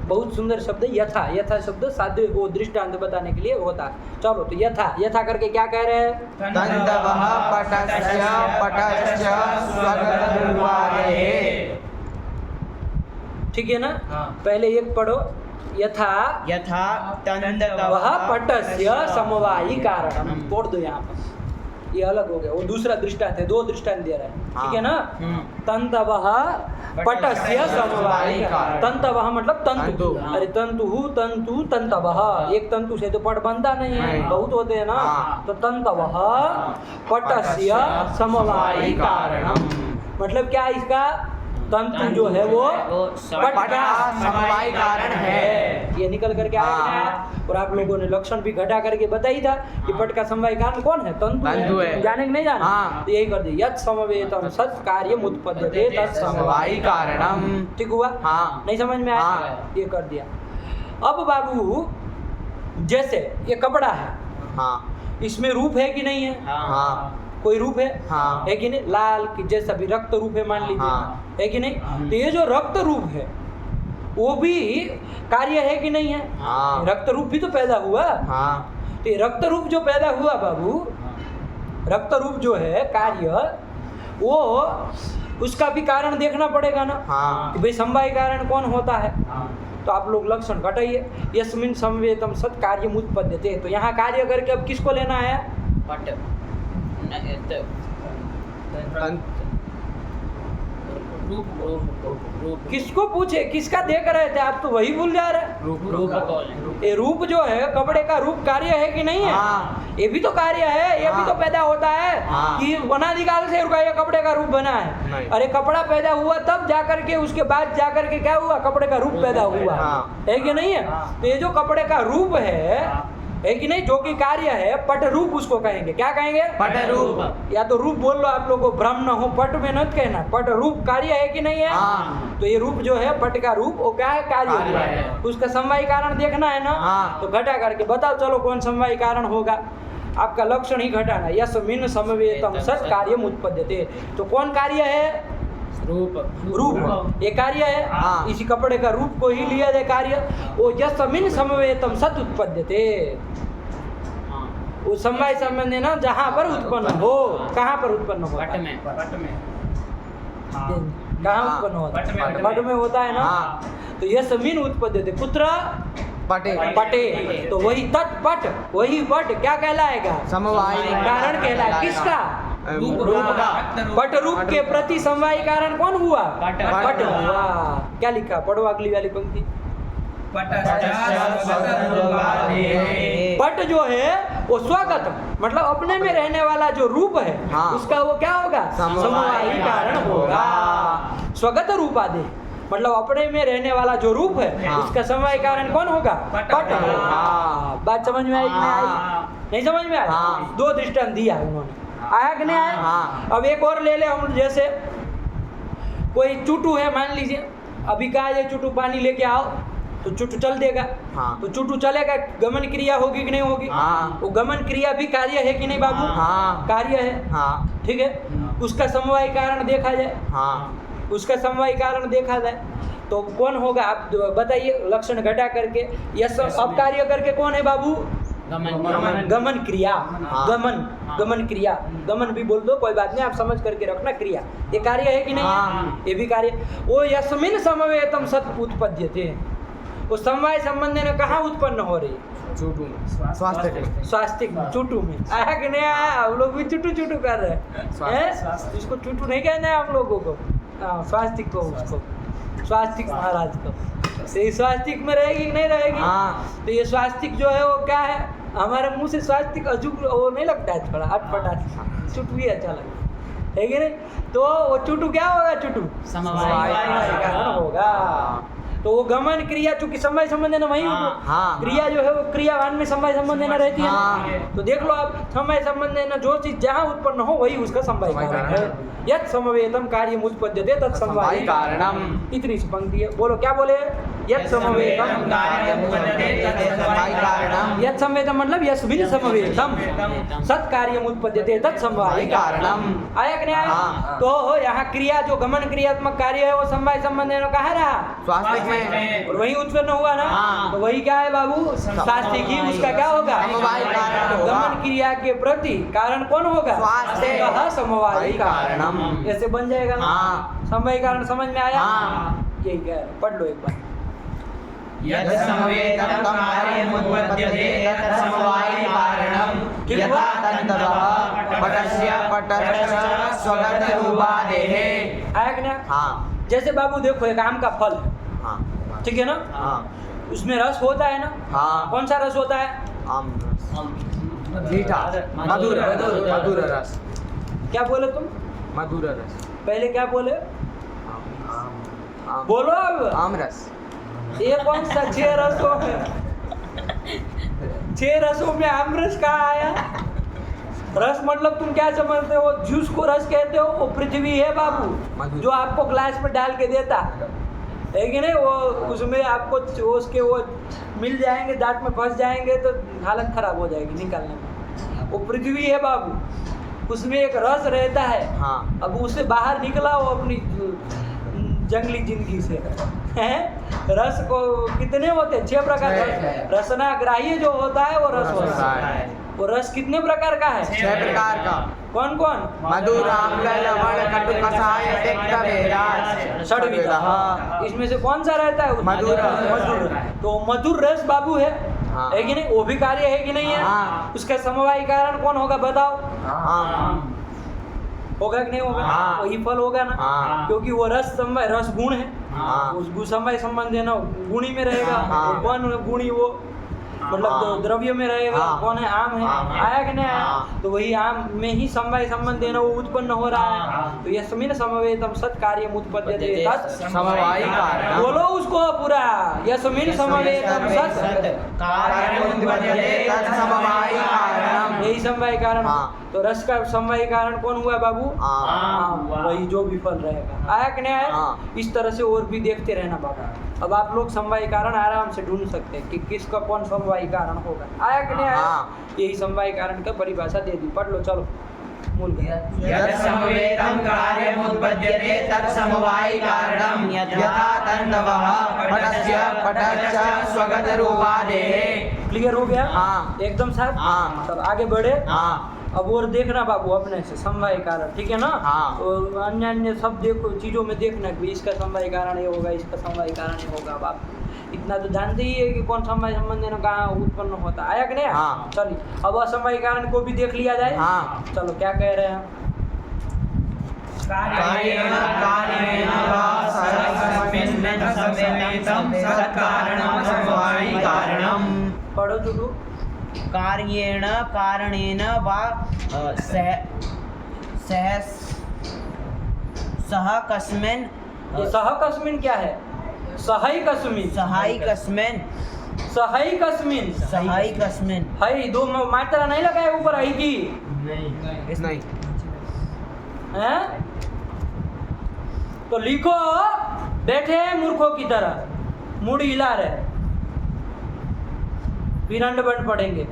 बहुत सुंदर शब्द यथा। यथा शब्द साध्य वो दृष्टांत बताने के लिए होता है। चलो तो यथा करके क्या कह रहे हैं? तन्तवः पटस्य पटस्य स्वगतरूपारेः। ठीक है ना? पहले एक पढ़ो। यथा तन्तवः वह पटस्य समवायी कारण। तोड़ दो यहाँ पर, ये अलग हो गया। वो दूसरा दृष्टांत है, दो दृष्टांत दे रहा है। ठीक है ना? तन्तवः पटस्य समवायी कारण। तन्तवः मतलब तंतु। अरे तंतु तन्तवः, एक तंतु से तो पट बनता नहीं है, बहुत होते हैं ना। तो तन्तवः पटस्य समवायी कारणम मतलब क्या? इसका तंतु जो है वो पट का समवायी कारण है। ये निकल करके आएगा। और आप लोगों ने लक्षण भी घटा करके बताई था कि पट का समवायी कारण कौन है? तंतु है। जाने कि नहीं जाने? तो यही कर दिया। यत् समवेतं सत् कार्यम उत्पद्यते तत् समवायी कारणम। ठीक हुआ? नहीं समझ में आया? ये कर दिया। अब बाबू जैसे ये कपड़ा है, इसमें रूप है कि नहीं है? कोई रूप है कि नहीं? लाल की जैसा भी रक्त रूप है मान लीजिए, है कि नहीं? तो ये जो रक्त रूप है वो भी कार्य है कि नहीं है? रक्त रूप भी तो पैदा हुआ। तो ये रक्त रूप जो पैदा हुआ बाबू, रक्त रूप जो है कार्य, वो उसका भी कारण देखना पड़ेगा ना कि भाई समवायी कारण कौन होता है। तो आप लोग लक्षण घटाइए। यस्मिन् समवेतं सत् कार्यम उत्पद्यते। तो यहाँ कार्य करके अब किसको लेना है? पट रूप किसको पूछे? किसका देख रहे थे आप? तो वही भूल जा रहे। रूप ये रूप जो है कपड़े का रूप कार्य है कि नहीं है? ये भी तो कार्य है, ये भी तो पैदा होता है कि अनादिकाल से ये कपड़े का रूप बना है। अरे कपड़ा पैदा हुआ तब जाकर के, उसके बाद जाकर के क्या हुआ? कपड़े का रूप पैदा हुआ है कि नहीं है? तो ये जो कपड़े का रूप है कि नहीं, जो कि कार्य है, पट रूप उसको कहेंगे। क्या कहेंगे? पट रूप। या तो रूप बोल लो आप लोगों को, भ्रम न हो, पट में मत कहना। पट रूप कार्य है कि नहीं है? तो ये रूप जो है पट का रूप, वो क्या है? कार्य है। उसका समवायी कारण देखना है ना। तो घटा करके बताओ, चलो कौन समवायी कारण होगा? आपका लक्षण ही घटाना। यस्मिन् समवेतं सत् कार्यम उत्पद्यते। तो कौन कार्य है? रूप ये कार्य है। इसी कपड़े का रूप को ही लिया जाए कार्य। वो यस्मिन् समवेतं सत् उत्पद्यते, वो समवाय संबंध है ना, जहाँ पर उत्पन्न हो। कहाँ पर उत्पन्न हो? पट में कहाँ उत्पन्न होता है? पट में होता है ना। तो यस्मिन् उत्पद्यते कुत्र? पटे। तो वही तत्पट, वही पट क्या कहलाएगा? समवायी कारण कहलाएगा। किसका? रूप का। पट रूप के प्रति समवायी कारण कौन हुआ? पट हुआ। क्या लिखा? पढ़ो अगली वाली पंक्ति। पट जो है वो स्वगत मतलब अपने में रहने वाला जो रूप है, उसका वो क्या होगा? समवायी कारण होगा। स्वगत रूपादि मतलब अपने में रहने वाला जो रूप है, उसका समवायी कारण कौन होगा? पट होगा। बात समझ में आई कि नहीं आई? नहीं समझ में आई? दो दृष्टांत दिया उन्होंने। आया कि नहीं आया? हाँ। अब एक और ले ले हम, जैसे कोई चुटू है मान लीजिए, अभी कहा ये चुटू पानी लेके आओ तो चुटू चल देगा। हाँ। तो चुटू चलेगा, गमन क्रिया होगी कि नहीं होगी? हाँ। वो गमन क्रिया भी कार्य है कि नहीं बाबू? हाँ। कार्य है। हाँ। ठीक है, उसका समवाय कारण देखा जाए, हाँ। उसका समवाय कारण देखा जाए तो कौन होगा आप बताइए, लक्षण घटा करके यस अब कार्य करके कौन है बाबू? गमन क्रिया। हाँ। गमन क्रिया, गमन भी बोल दो कोई बात नहीं, आप समझ करके रखना। क्रिया ये कार्य है कि नहीं हाँ। है? ये भी कार्य। वो यस्मिन समवेतम सत उत्पद्यते, वो समवाय संबंध ने कहाँ उत्पन्न हो रही है? चूटू में, स्वास्थ्य के स्वास्तिक चुटू में। आया कि नहीं आया? हम लोग भी चुटू चुटू कर रहे हैं। इसको चुटू नहीं कहना है हम लोगों को, स्वास्तिक को, उसको स्वास्तिक महाराज को। तो ये स्वास्तिक में रहेगी कि नहीं रहेगी? हाँ। तो ये स्वास्तिक जो है वो क्या है? हमारे मुंह से स्वास्तिक अजूब वो नहीं लगता है, थोड़ा अटपटा, चुटू ही अच्छा लगता है कि नहीं? तो वो चुटू क्या होगा? चुटू समवाय कारण होगा। तो वो गमन क्रिया चूंकि समय संबंध है ना, वही हाँ। क्रिया जो है वो क्रियावान में समय संबंध है ना रहती है ना। हाँ। तो देख लो आप, समय संबंध है ना, जो चीज जहाँ उत्पन्न हो वही उसका समवाय कारण है। यत् समवेतम कार्यम उत्पद्यते तत् समवाय कारणम। इतनी सी पंक्ति है, बोलो क्या बोले? यत् समवेतम कार्यम उत्पद्यते तत् समवाय कारणम। यत् समवेतम मतलब यस्मिन् समवेतम सत् कार्यम उत्पद्यते तत् समवाय कारणम। आया कि नहीं आया? हाँ। तो यहाँ क्रिया जो गमन क्रियात्मक कार्य है वो समवाय संबंध है ना, कहाँ रहा? स्वास्थ्य में, और वही उत्पन्न हुआ ना। हाँ। तो वही क्या है बाबू? स्वास्थ्य ही उसका क्या होगा? समवाय कारण होगा। गमन क्रिया के प्रति कारण कौन होगा? स्वास्थ्य। वह समवाय कारणम। ऐसे बन जाएगा ना। हाँ। समवाय कारण समझ में आया? हाँ। यही कह रहे, पढ़ लो एक बार। यत् समवेतम कार्यम उत्पद्यते तत् समवाय कारणम। यथा तन्तवः पटस्य पटश्च स्वगत रूपादेः। आया कि नहीं? हाँ। जैसे बाबू देखो एक आम का फल है, हाँ। ठीक है ना? हाँ। उसमें रस होता है ना। हाँ। कौन सा रस होता है? आम रस, मीठा, मधुर, मधुर रस। क्या बोले तुम? मधुर रस। पहले क्या बोले? आम, बोलो अब। आम रस। ये कौन सा 6 रसों में? 6 रसों में आम रस कहाँ आया? रस मतलब तुम क्या समझते हो? जूस को रस कहते हो? वो पृथ्वी है बाबू, जो आपको ग्लास में डाल के देता है कि नहीं? वो उसमें आपको उसके वो मिल जाएंगे, दांत में फंस जाएंगे तो हालत खराब हो जाएगी निकालने में। वो पृथ्वी है बाबू, उसमें एक रस रहता है। हाँ। अब उससे बाहर निकला वो अपनी जंगली जिंदगी से हैं? रस को कितने होते हैं? 6 प्रकार के। रसनाग्राह्य जो होता है वो रस होता है। वो रस कितने प्रकार का है? 6 प्रकार का। कौन कौन? मधुर, आम्ल, लवण, कटु, कषाय, तिक्त, बेरास, षड्विध। इसमें से कौन सा रहता है? मधुर। मधुर। तो मधुर रस बाबू है, हाँ। है कि नहीं? वो भी कार्य है कि नहीं है? हाँ। उसका समवाय कारण कौन होगा बताओ? आम। होगा कि नहीं होगा? हाँ। वही फल होगा ना। हाँ। क्योंकि वो रस समवाय, रस गुण है। हाँ। उस गुण समवाय संबंध है ना, गुणी में रहेगा। हाँ। तो कौन गुणी? वो मतलब हाँ। जो द्रव्य में रहेगा। हाँ। कौन है? आम है। आम है। आया कि नहीं आया? हाँ। तो वही आम में ही समवाय संबंध है ना, वो उत्पन्न हो रहा है। तो यस्मिन् समवेतम सत् कार्यम उत्पद्यते तत् समवाय कारणम। बोलो उसको पूरा। यस्मिन् समवेतम सत् कार्यम उत्पद्यते तत् समवाय कारणम। यही समवाय कारण। हाँ। तो रस का समवाय कारण कौन हुआ बाबू? आम। वही जो भी फल रहेगा। आया कि नहीं आया? हाँ। इस तरह से और भी देखते रहना बाबू। अब आप लोग समवाय कारण आराम से ढूंढ सकते हैं कि किसका कौन समवाय कारण होगा। आया कि नहीं आया? हाँ। यही समवाय कारण का परिभाषा दे दी, पढ़ लो चलो। मूल यत् समवेतम कार्यम उत्पद्यते तत् समवाय कारणम। यथा तन्तवः पटस्य पटश्च स्वगत रूपादेः। क्लियर हो गया? हाँ। एकदम साहब। हाँ। तब आगे बढ़े। हाँ। अब और देखना बाबू अपने से समवाय कारण, ठीक है ना? हाँ। और अन्य अन्य सब देखो चीज़ों में देखना कि इसका समवाय कारण ये होगा, इसका समवाय कारण ये होगा। अब आप इतना तो जानते ही है कि कौन समवाय संबंध है ना, कहाँ उत्पन्न होता है। आया कि नहीं? हाँ। चलिए अब असमवाय कारण को भी देख लिया जाए। हाँ। चलो क्या कह रहे हैं? कार्येण कार्येण वा सर्वस्मिन् समवेतम सत्कारणं समवाय कारणम। पढ़ो चुटू। कार्येण कारणेन वा सह कस्मिन् ये सह कस्मिन क्या है? सहै कस्मिन। सहाय कस्मिन् सहै कस्मिन। सहाय कस्मिन् है दो मात्रा नहीं लगाए ऊपर है की। नहीं हैं? तो लिखो, बैठे हैं मूर्खों की तरह, मुड़ हिला रहे, फिर अंडबंड पढ़ेंगे।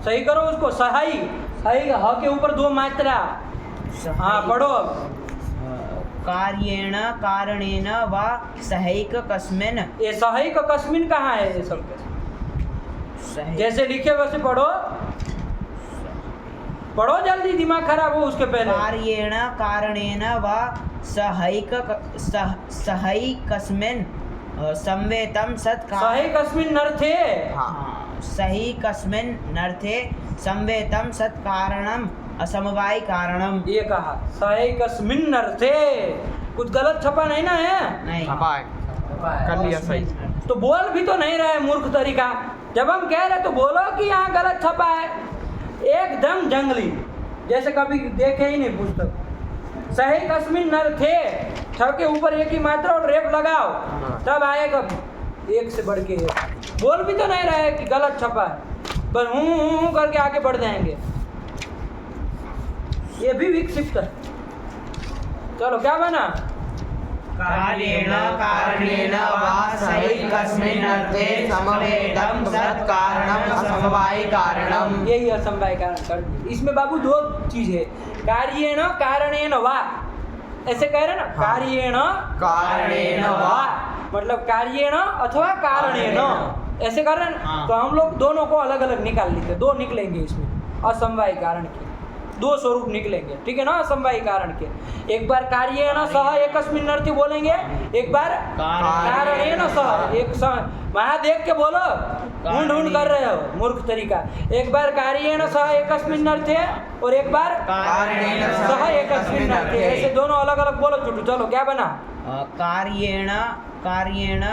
सही करो उसको, सहाई, सही ह के ऊपर 2 मात्रा। हाँ पढ़ो। कार्येण कारणेन वा सहैक कस्मिन्। ये सहायक कस्मिन कहाँ है ये सब? सहैक जैसे लिखे वैसे पढ़ो, पढ़ो जल्दी, दिमाग खराब हो उसके पहले। कार्येण कारणेन वा सहैकस्मिन् संवेतं सत्कार। सही कस्मिन नर्थे। सही कस्मिन् नर्थे संवेतं सत्कारणम् असमवायी कारणम। ये कहा सही कस्मिन नर्थे, कुछ गलत छपा नहीं ना है? नहीं, कर लिया सही। तो बोल भी तो नहीं रहे मूर्ख तरीका। जब हम कह रहे तो बोलो कि यहाँ गलत छपा है। एकदम जंगली, जैसे कभी देखे ही नहीं पुस्तक। सही कस्मिन नर्थे, छ के ऊपर एक ही मात्रा और रेप लगाओ, तब आएगा एक से बढ़ के एक। बोल भी तो नहीं रहे कि गलत छपा है, पर हूँ करके आगे बढ़ जाएंगे। ये भी विक्षिप्त है। चलो क्या बना? कार्येण कारणेन वा सहैकस्मिन् अर्थे समवेतं सत्कारणम् असमवायी कारणम्। यही असमवाय कारण कर दिए। इसमें बाबू 2 चीज है, कार्येण कारणेन वा, ऐसे कह रहे ना, कार्येण कारणेन वा, मतलब कार्येण अथवा कारणेन, ऐसे कर रहे ना। तो हम लोग दोनों को अलग अलग निकाल लेते, 2 निकलेंगे इसमें असमवाय कारण के, 2 स्वरूप निकलेंगे, ठीक है ना, असमवाय कारण के। एक बार कार्येण सह एकस्मिन् अर्थी बोलेंगे, एक बार कारणेन सह। एक वहाँ देख के बोलो, ढूंढ कर रहे हो मूर्ख तरीका। एक बार कार्येण सह एकस्मिन् अर्थे और एक बार कारणेन सह एकस्मिन् अर्थे, ऐसे दोनों अलग अलग बोलो चुटू। चलो क्या बना? कार्येण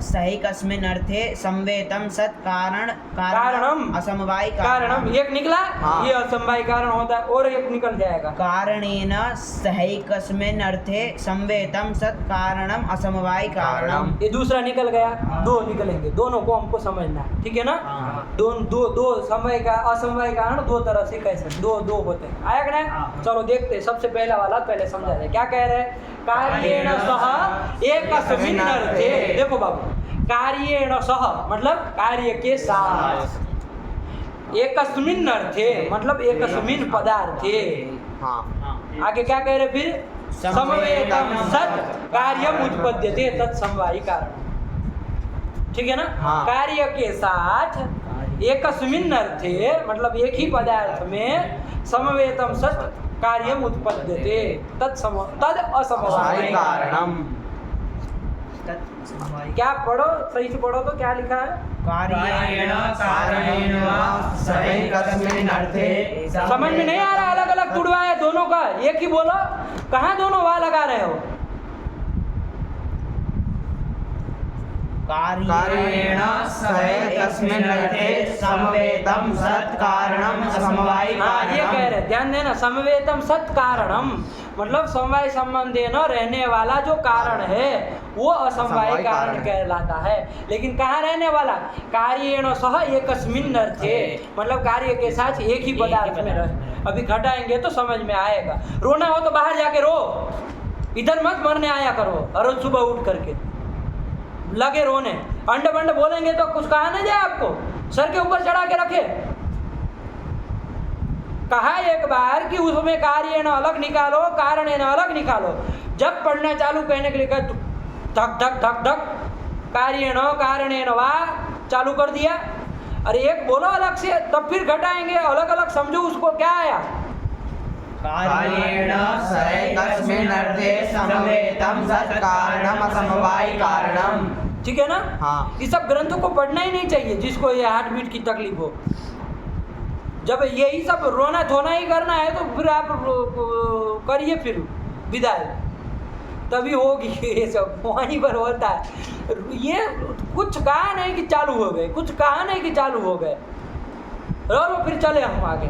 सहैकस्मिन् अर्थे संवेतं सत् कारणम् असमवायी कारणम एक निकला। हाँ। ये असमवाय कारण होता है, और एक निकल जाएगा। कारणेन सहैकस्मिन् अर्थे संवेतं सत् कारणम् असमवायी कारणम्। ये दूसरा निकल गया, 2 निकलेंगे, दोनों को हमको समझना है, ठीक है ना। दो समवाय का असमवाय कारण 2 तरह से कैसे 2 होते हैं। आया कि नहीं? चलो देखते हैं। सबसे पहला वाला पहले समझा जाए। क्या कह रहे हैं? कार्येण सह एकस्मिन् अर्थे। देखो बाबू, कार्येण सह मतलब कार्य के साथ, एकस्मिन् अर्थे मतलब एकस्मिन् पदार्थे। आगे क्या कह रहे फिर? समवेतं सत् कार्यम उत्पद्यते तत्समवायी कारण, ठीक है ना। कार्य के साथ एकस्मिन् अर्थे मतलब एक ही पदार्थ में समवेतं सत् कार्यम उत्पद्यते तद असमवायी कारणम। क्या पढ़ो, सही से पढ़ो तो क्या लिखा है? कार्येण कारणेन वा सहैकस्मिन् अर्थे। समझ में नहीं आ रहा? अलग अलग तुड़वा है दोनों का, एक ही बोलो। कहाँ दोनों वाह लगा रहे हो? कार्येण सहैकस्मिन् अर्थे समवेतं सत् कारणम् असमवायी कारणम्। ये कह रहे, ध्यान देना, समवेतं सत् कारणम मतलब समवाय संबंधे न रहने वाला जो कारण है वो असमवाय कारण कहलाता है। लेकिन कहाँ रहने वाला? कार्येण सह एकस्मिन् अर्थे मतलब कार्य के साथ एक ही पदार्थ में रहे। अभी घटाएंगे तो समझ में आएगा। रोना हो तो बाहर जाके रो, इधर मत मरने आया करो रोज सुबह उठ करके लगे रोने। अंड बंड बोलेंगे तो कुछ कहा नहीं जाए आपको, सर के ऊपर चढ़ा के रखे। कहा एक बार कि उसमें कार्येण अलग निकालो, कारणेन अलग निकालो। जब पढ़ना चालू कहने के लिए कहा धक धक धक धक कार्येण कारणेन वा चालू कर दिया। अरे एक बोलो अलग से, तब फिर घटाएंगे, अलग अलग समझो उसको। क्या आया? कार्येण सहैकस्मिन् अर्थे समवेतं सत् कारणम् असमवायी कारणम्। ठीक है ना। ये सब ग्रंथों को पढ़ना ही नहीं चाहिए जिसको ये हार्ट बीट की तकलीफ हो। जब यही सब रोना धोना ही करना है तो फिर आप करिए फिर विदाई, तभी होगी। ये सब वहीं पर होता है। ये कुछ कहा नहीं कि चालू हो गए, कुछ कहा नहीं कि चालू हो गए। रो फिर चले हम आगे।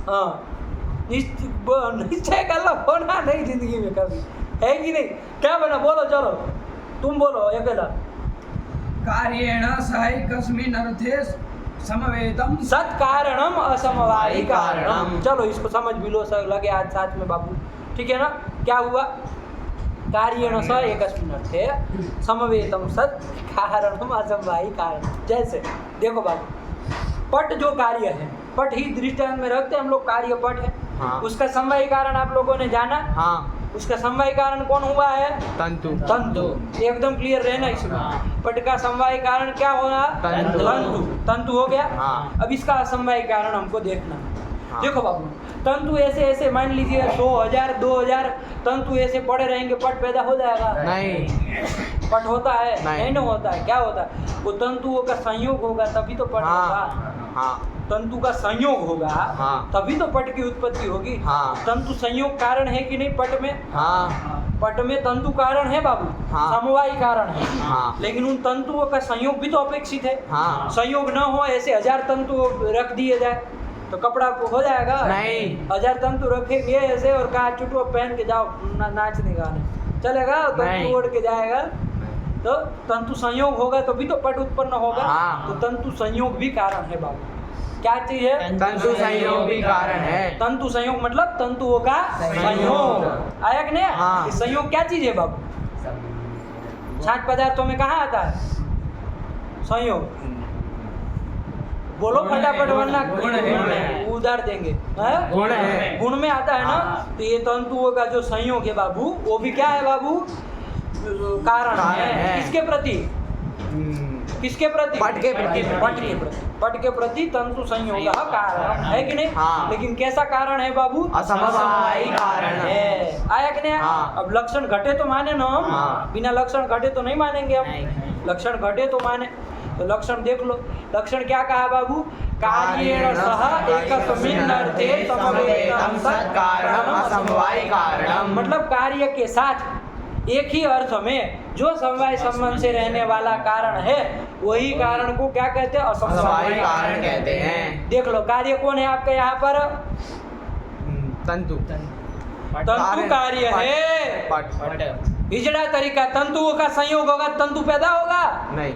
हाँ, निश्चय कर लो, होना नहीं जिंदगी में कभी, है कि नहीं? क्या बना? बोलो, चलो तुम बोलो अकेला। कार्येण सहैकस्मिन् अर्थे समवेतम सत्कारणम असमवायी कारणम। चलो इसको समझ भी लो, सब लगे आज साथ में बाबू, ठीक है ना। क्या हुआ, कार्येण स एकस्मिन् अर्थे समवेतम सत् कारणम असमवायी कारण। जैसे देखो बाबू, पट जो कार्य है, पट ही दृष्टांत में रखते हम लोग, कार्य पट है। हाँ। उसका समवायी कारण आप लोगों ने जाना। हाँ। उसका समवायी कारण कौन हुआ है, तंतु। तंतु। एकदम क्लियर रहना इसमें। पट का समवायी कारण क्या होगा, तंतु। तंतु। तंतु हो गया। हाँ। अब इसका असमवायी कारण हमको देखना। हाँ। देखो बाबू, तंतु ऐसे ऐसे मान लीजिए 100,000 2,000 तंतु ऐसे पड़े रहेंगे, पट पैदा हो जाएगा? नहीं। पट होता है? नहीं। नहीं होता है। क्या होता है, वो तंतुओं का संयोग होगा तभी तो पट होगा। हाँ। हाँ। तंतु का संयोग होगा हाँ। तभी तो पट की उत्पत्ति होगी। हाँ। तंतु संयोग कारण है कि नहीं पट में? हाँ। पट में तंतु कारण है बाबू, हाँ। समवायी कारण है। हाँ। लेकिन उन तंतुओं का संयोग भी तो अपेक्षित है। हाँ। संयोग न हो, ऐसे 1000 तंतु रख दिए जाए तो कपड़ा हो जाएगा? नहीं। 1000 तंतु रखेंगे ऐसे और कहा चुटो पहन के जाओ नाचने गाने, चलेगा? तंतु नहीं। ओढ़ के जाएगा? तो तंतु संयोग होगा तो भी तो पट उत्पन्न होगा। हाँ। तो तंतु संयोग भी कारण है बाबू। क्या चीज है? तंतु संयोग भी कारण है। तंतु संयोग मतलब तंतुओं का संयोग। आया कि नहीं? हाँ। ये संयोग क्या चीज है बाबू? 60 पदार्थों में कहाँ आता है संयोग? बोलो फटाफट, वरना गुण है। उधार देंगे। हैं? गुण है। गुण में आता है ना। हाँ। तो ये तंतुओं का जो संयोग है बाबू, वो भी क्या है बाबू? कारण है। किसके प्रति? किसके प्रति? पट के प्रति। पट के प्रति। पट के प्रति तंतु संयोग का कारण है कि नहीं? हाँ। लेकिन कैसा कारण है बाबू? असमवायी कारण है। आया कि नहीं? हाँ। अब लक्षण घटे तो माने ना हम। हाँ। बिना लक्षण घटे तो नहीं मानेंगे हम। नहीं। लक्षण घटे तो माने। तो लक्षण देख लो, लक्षण क्या कहा बाबू? कार्येण सह एकस्मिन् अर्थे समवेतम सत् कारणम असमवायी कारणम। मतलब कार्य के साथ एक ही अर्थ में जो समवाय संबंध से रहने वाला कारण है, वही कारण को क्या कहते हैं? असमवायी कारण कहते हैं। देख लो, कार्य कौन है आपके यहाँ पर? तंतु। तंतु कार्य है। पट। इजड़ा तरीका, तंतुओं का संयोग होगा, तंतु पैदा होगा। नहीं।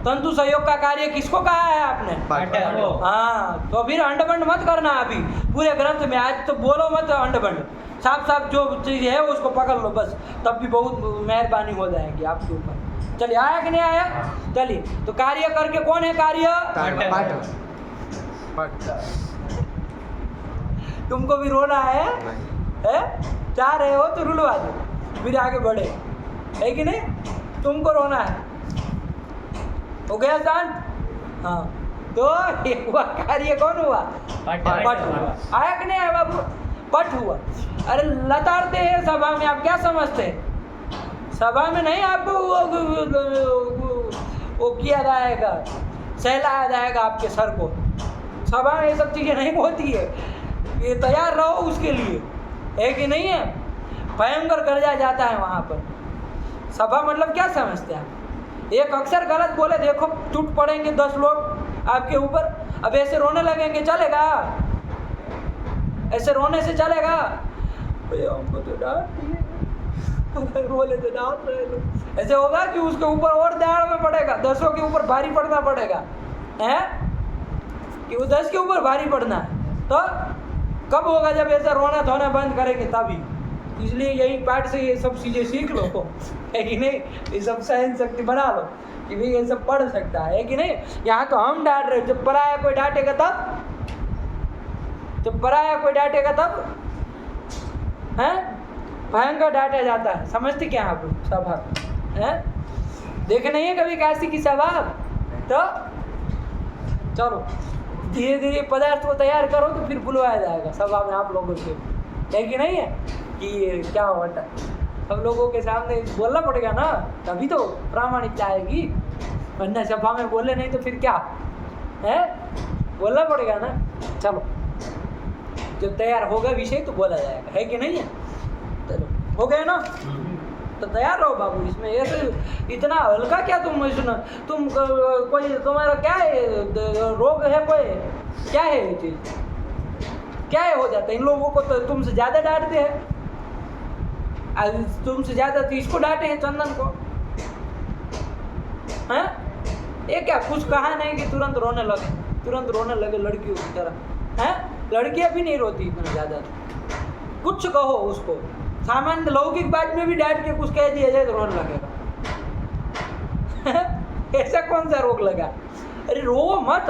तंतु संयोग का कार्य किसको कहा है आपने? पट। हाँ, तो फिर अंडबंड मत करना अभी पूरे ग्रंथ में। आज तो बोलो मत अंडबंड, साफ साफ जो चीज है उसको पकड़ लो बस, तब भी बहुत मेहरबानी हो जाएगी आपके ऊपर। चलिए, आया कि नहीं आया? चलिए, तो कार्य करके कौन है कार्य? पट। पट। तुमको भी रोना है? चाह रहे हो तो रुलवा दो, फिर आगे बढ़े, है कि नहीं? तुमको रोना है, हो गया शांत? हाँ, तो ये हुआ कार्य कौन हुआ? पट। पट हुआ। आया कि नहीं आया बाबू? पट हुआ। अरे लताड़ते हैं सभा में, आप क्या समझते हैं? सभा में नहीं आपको वो किया जाएगा, सहलाया जाएगा आपके सर को। सभा में ये सब चीज़ें नहीं होती है। ये तैयार रहो उसके लिए, है कि नहीं है? भयंकर कर जाता है वहाँ पर। सभा मतलब क्या समझते हैं आप? एक अक्षर गलत बोले, देखो टूट पड़ेंगे 10 लोग आपके ऊपर। अब ऐसे रोने लगेंगे, चलेगा? ऐसे रोने से चलेगा? भैया हमको तो डांट दिए, बोले तो डांट रहे लोग। ऐसे होगा कि उसके ऊपर और दाड़ में पड़ेगा, 10 के ऊपर भारी पड़ना पड़ेगा, है कि वो 10 के ऊपर भारी पड़ना है। तो कब होगा? जब ऐसा रोना धोना बंद करेंगे तभी। इसलिए यही पाठ से ये सब चीज़ें सीख लो, है कि नहीं? ये सब सहन शक्ति बना लो कि भाई ये सब पढ़ सकता है कि नहीं? यहाँ तो हम डांट रहे, जब पराया कोई डांटेगा तब, जब पराया कोई डांटेगा तब, हैं? भयंकर डांटा जाता है। समझते क्या आप सभा है? देखे नहीं है कभी काशी की सभा? तो चलो धीरे धीरे पदार्थ को तैयार करो तो फिर बुलवाया जाएगा सभा में आप लोगों से, है कि नहीं है? कि ये क्या होता है, सब लोगों के सामने बोलना पड़ेगा ना, तभी तो प्रामाणिकता आएगी। वरना सभा में बोले नहीं तो फिर क्या है? बोलना पड़ेगा ना। चलो, जब तैयार होगा विषय तो बोला जाएगा, है कि नहीं है? चलो, हो गए ना? तो तैयार रहो बाबू। इसमें ऐसे इतना हल्का क्या तुम कोई तुम्हारा क्या है? रोग है कोई? क्या है ये चीज़? क्या है? हो जाता है इन लोगों को तो तुमसे ज़्यादा डांटते हैं। तुमसे ज़्यादा तो इसको डांटे हैं, चंदन को, हैं? ये क्या कुछ कहा नहीं कि तुरंत रोने लगे। तुरंत रोने लगे लड़कियों की तरह हैं। लड़कियां भी नहीं रोती इतना ज़्यादा, कुछ कहो उसको सामान्य लौकिक बात में भी डांट के कुछ कह दिया जाए तो रोने लगेगा। ऐसा कौन सा रोग लगा? अरे रो मत,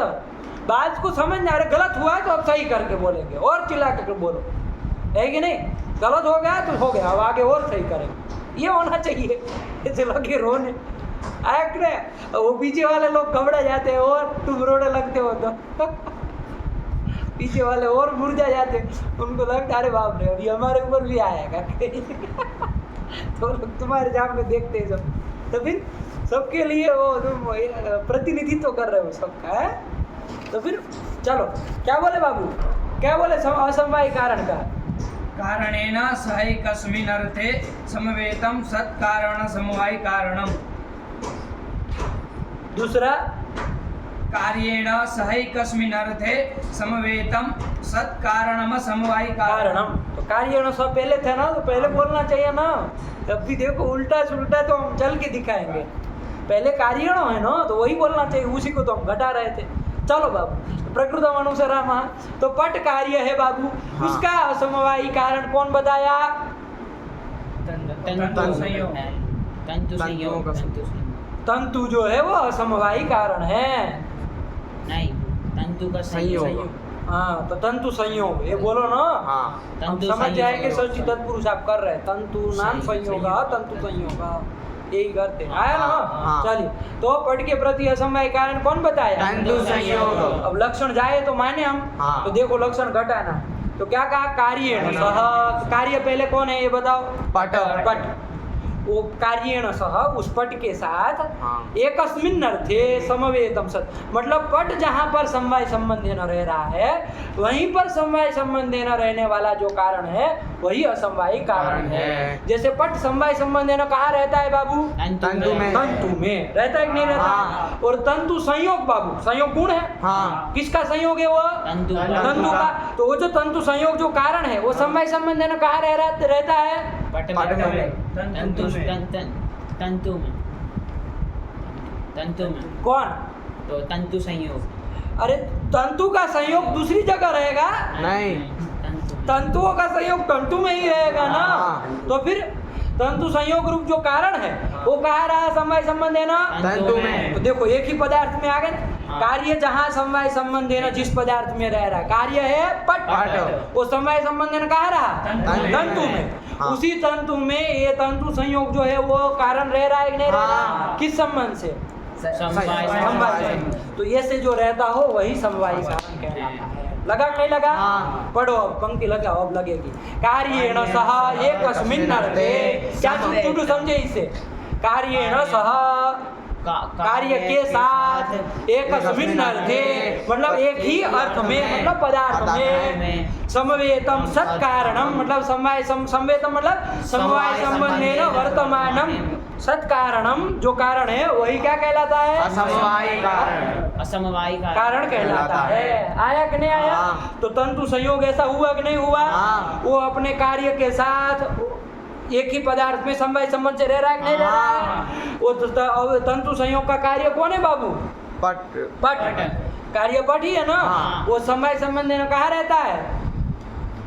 बात को समझ ना, अरे गलत हुआ है तो अब सही करके बोलेंगे और चिल्ला कर बोलो, है कि नहीं? गलत हो गया तो हो गया, अब आगे और सही करेंगे, ये होना चाहिए। ऐसे लगे रोने वो पीछे वाले लोग घबरा जाते हैं और तुम रोने लगते हो तो पीछे वाले और मुरझा जाते, उनको लगता अरे बाप रे अभी हमारे ऊपर भी आएगा तो लोग तुम्हारे सामने देखते हैं सब, तो फिर सबके लिए वो तुम प्रतिनिधित्व कर रहे हो सबका है। तो फिर चलो क्या बोले बाबू, क्या बोले असमवाय कारण का? कारणेन सहैकस्मिन् अर्थे समवेतं सत्कारण समवाय कारणम। दूसरा कार्येण सहैकस्मिन् अर्थे समवेतं सत्कारणम समवाय कारणम, तो कार्य सब पहले थे ना, तो पहले बोलना चाहिए ना। तब भी देखो उल्टा सुल्टा तो हम चल के दिखाएंगे, पहले कार्य है ना तो वही बोलना चाहिए, उसी को तो हम घटा रहे थे। चलो बाबू प्रकृतम अनुसरामः, तो पट कार्य है बाबू, उसका असमवायी कारण कौन बताया? तंतु संयोग है, तंतु संयोग, तंतु जो है वो असमवायी कारण है। नहीं, तंतु का संयोग। हाँ तो तंतु संयोग ये बोलो ना, हम तंतु समझ संयोग। जाएंगे। षष्ठी तत्पुरुष आप कर रहे हैं, तंतु नाम संयोग, तंतु संयोग यही करते हैं, आया ना? हाँ। चलिए, तो पट के प्रति असमवाय कारण कौन बताया? तंतु संयोग। अब लक्षण जाए तो माने हम, हाँ। तो देखो लक्षण घटाना, तो क्या कहा? कार्येण सह, कार्य पहले कौन है ये बताओ? पट। पट, वो कार्येण सह उस पट के साथ हाँ। एकस्मिन् अर्थे समवेतम सत, मतलब पट जहाँ पर समवाय संबंध न रह रहा है वहीं पर समवाय संबंध न रहने वाला जो कारण है वही असमवायी कारण है। जैसे पट समवाय संबंध न कहाँ रहता है बाबू? तंतु में। तंतु में रहता है कि नहीं रहता? हाँ। और तंतु संयोग बाबू, संयोग गुण है, हाँ। किसका संयोग है वो? तंतु तंतु का। तो वो जो तंतु संयोग जो कारण है वो समवाय संबंध न कहाँ रहता है? पट पट में। तंतु तंतु में, तंतु में कौन? तो तंतु संयोग। अरे तंतु का संयोग दूसरी जगह रहेगा, नहीं। तंतुओं का संयोग तंतु में ही रहेगा ना। हाँ। तो फिर तंतु संयोग रूप जो कारण है वो कहाँ रहा? समवाय संबंध है ना, तंतु में। तो देखो एक ही पदार्थ में आ गए। हाँ। कार्य जहाँ समवाय संबंध है ना, जिस पदार्थ में रह रहा है, कार्य है पट, पट। वो समवाय संबंध है ना कहाँ रहा? तंतु में। हाँ। उसी तंतु में ये तंतु संयोग जो है वो कारण रह रहा है कि नहीं रह रहा? हाँ। किस संबंध से? समवाय समवाय संबंध। तो ये से जो रहता हो वही समवायी कारण कहलाता है। लगा कि नहीं लगा? हाँ। पढ़ो अब, पंक्ति लगाओ, अब लगेगी। कार्येण सह एकस्मिन् अर्थे, क्या तुम समझे इसे? कार्येण सह, कार्य के साथ, एकस्मिन् अर्थे मतलब एक ही अर्थ में, मतलब पदार्थ में, समवेतम सत्कारणम मतलब समवेतम मतलब समवाय संबंधेन वर्तमानम सत्कारणम, जो कारण है वही क्या कहलाता है? असमवायी कारण। असमवायी कारण कहलाता है। आया कि नहीं आया? हाँ। तो तंतु संयोग ऐसा हुआ कि नहीं हुआ? हाँ। वो अपने कार्य के साथ एक ही पदार्थ में समवाय संबंध से रह रहा है कि नहीं रह रहा है? वो तंतु संयोग का कार्य कौन है बाबू? पट। पट। कार्य पट ही है ना। हाँ। वो समवाय संबंध में कहाँ रहता है?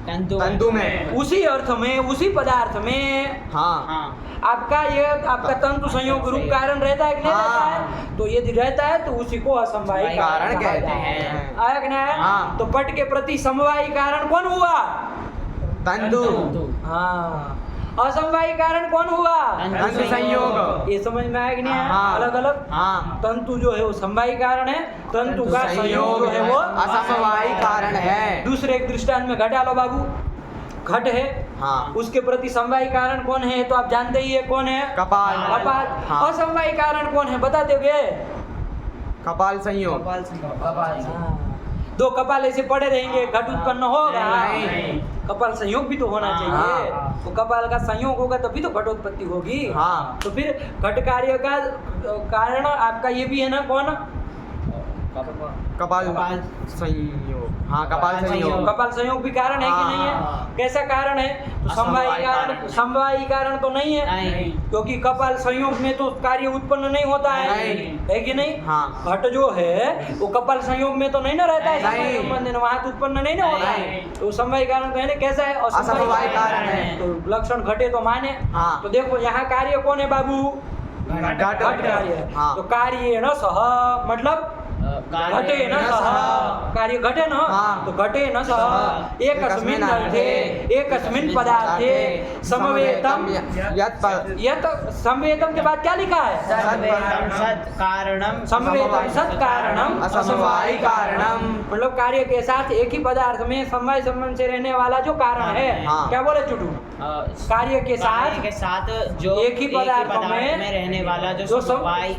तंतु में। उसी अर्थ में, उसी पदार्थ में। हाँ। आपका तंतु संयोग रूप कारण रहता है कि नहीं रहता हाँ। है? तो यदि रहता है तो उसी को असमवायी कारण कहा कहते जाता है। हैं। आया कि नहीं आया? हाँ। तो पट के प्रति समवायी कारण कौन हुआ? तंतु। हाँ। असमवायी कारण कौन हुआ? तंतु संयोग। ये समझ में आया कि नहीं आया? हाँ। अलग अलग। हाँ। तंतु जो है वो समवायी कारण है, तंतु का संयोग जो है वो असमवायी कारण है। दूसरे एक दृष्टांत में घटा लो बाबू। घट है, हाँ। उसके प्रति समवायी कारण कौन है? तो आप जानते ही है कौन है? कपाल। कपाल। हाँ। असमवायी कारण कौन है बता दोगे? कपाल संयोग। हाँ। दो कपाल ऐसे पड़े रहेंगे, घट उत्पन्न होगा? नहीं। कपाल संयोग भी तो होना चाहिए। हाँ। तो कपाल का संयोग होगा तभी तो घटोत्पत्ति होगी। हाँ। तो फिर घट कार्य का कारण आपका ये भी है ना, कौन? कपाल संयोग, हाँ कपाल संयोग। कपाल संयोग भी कारण है कि नहीं है? हाँ। कैसा कारण है? तो समवायी कारण तो नहीं है, नहीं। क्योंकि कपाल संयोग में तो कार्य उत्पन्न नहीं होता है, नहीं। है कि नहीं? हाँ। घट जो है वो कपाल संयोग में तो नहीं ना रहता है, नहीं। समवाय संबंध है, वहाँ तो उत्पन्न नहीं ना होता है, नहीं। तो समवायी कारण तो है ना। कैसा है? असमवायी कारण है। तो लक्षण घटे तो माने। हाँ। तो देखो यहाँ कार्य कौन है बाबू? घट घट कार्य है। हाँ। तो कार्य न सह मतलब घटे न सह, कार्य घटे न, हाँ। तो घटे न सह एकस्मिन् अर्थे एकस्मिन् पदार्थे समवेतम। यत समवेतम के बाद क्या लिखा है? सत् कारणम समवेतम सत् कारणम असमवायी कारणम। मतलब कार्य के साथ एक ही पदार्थ में समवाय संबंध से रहने वाला जो कारण है। हाँ। क्या बोले चुटू? कार्य के साथ जो एक ही पदार्थ में रहने वाला जो जो समवाय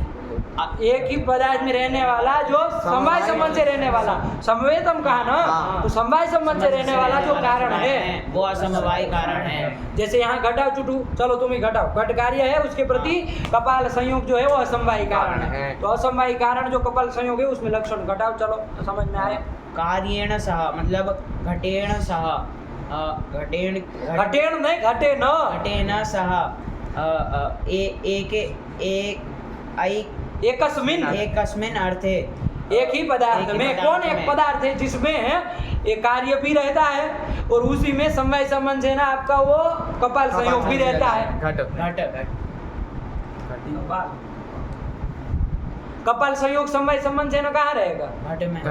एक ही पदार्थ में रहने वाला जो समवाय संबंध से रहने वाला, समवेतम कहा ना, हाँ। तो समवाय संबंध से रहने वाला जो कारण है वो असमवाय कारण है। जैसे यहाँ घटाओ चुटू, चलो तुम ही घटाओ, घट कार्य है उसके प्रति कपाल संयोग जो है वो असमवाय कारण है। तो असमवाय कारण जो कपाल संयोग है उसमें लक्षण घटाओ, चलो समझ में आए? कार्येण सह मतलब घटेण सह घटेण घटेन नहीं, घटे न, घटेन सह एकस्मिन् अर्थे एक ही पदार्थ एक ही में। पदार्थ कौन एक में। पदार्थ है जिसमें एक कार्य भी रहता है और उसी में समवाय संबंध से ना आपका वो कपाल संयोग भी रहता है। घट कपाल संयोग समवाय संबंध से ना कहाँ रहेगा? घट में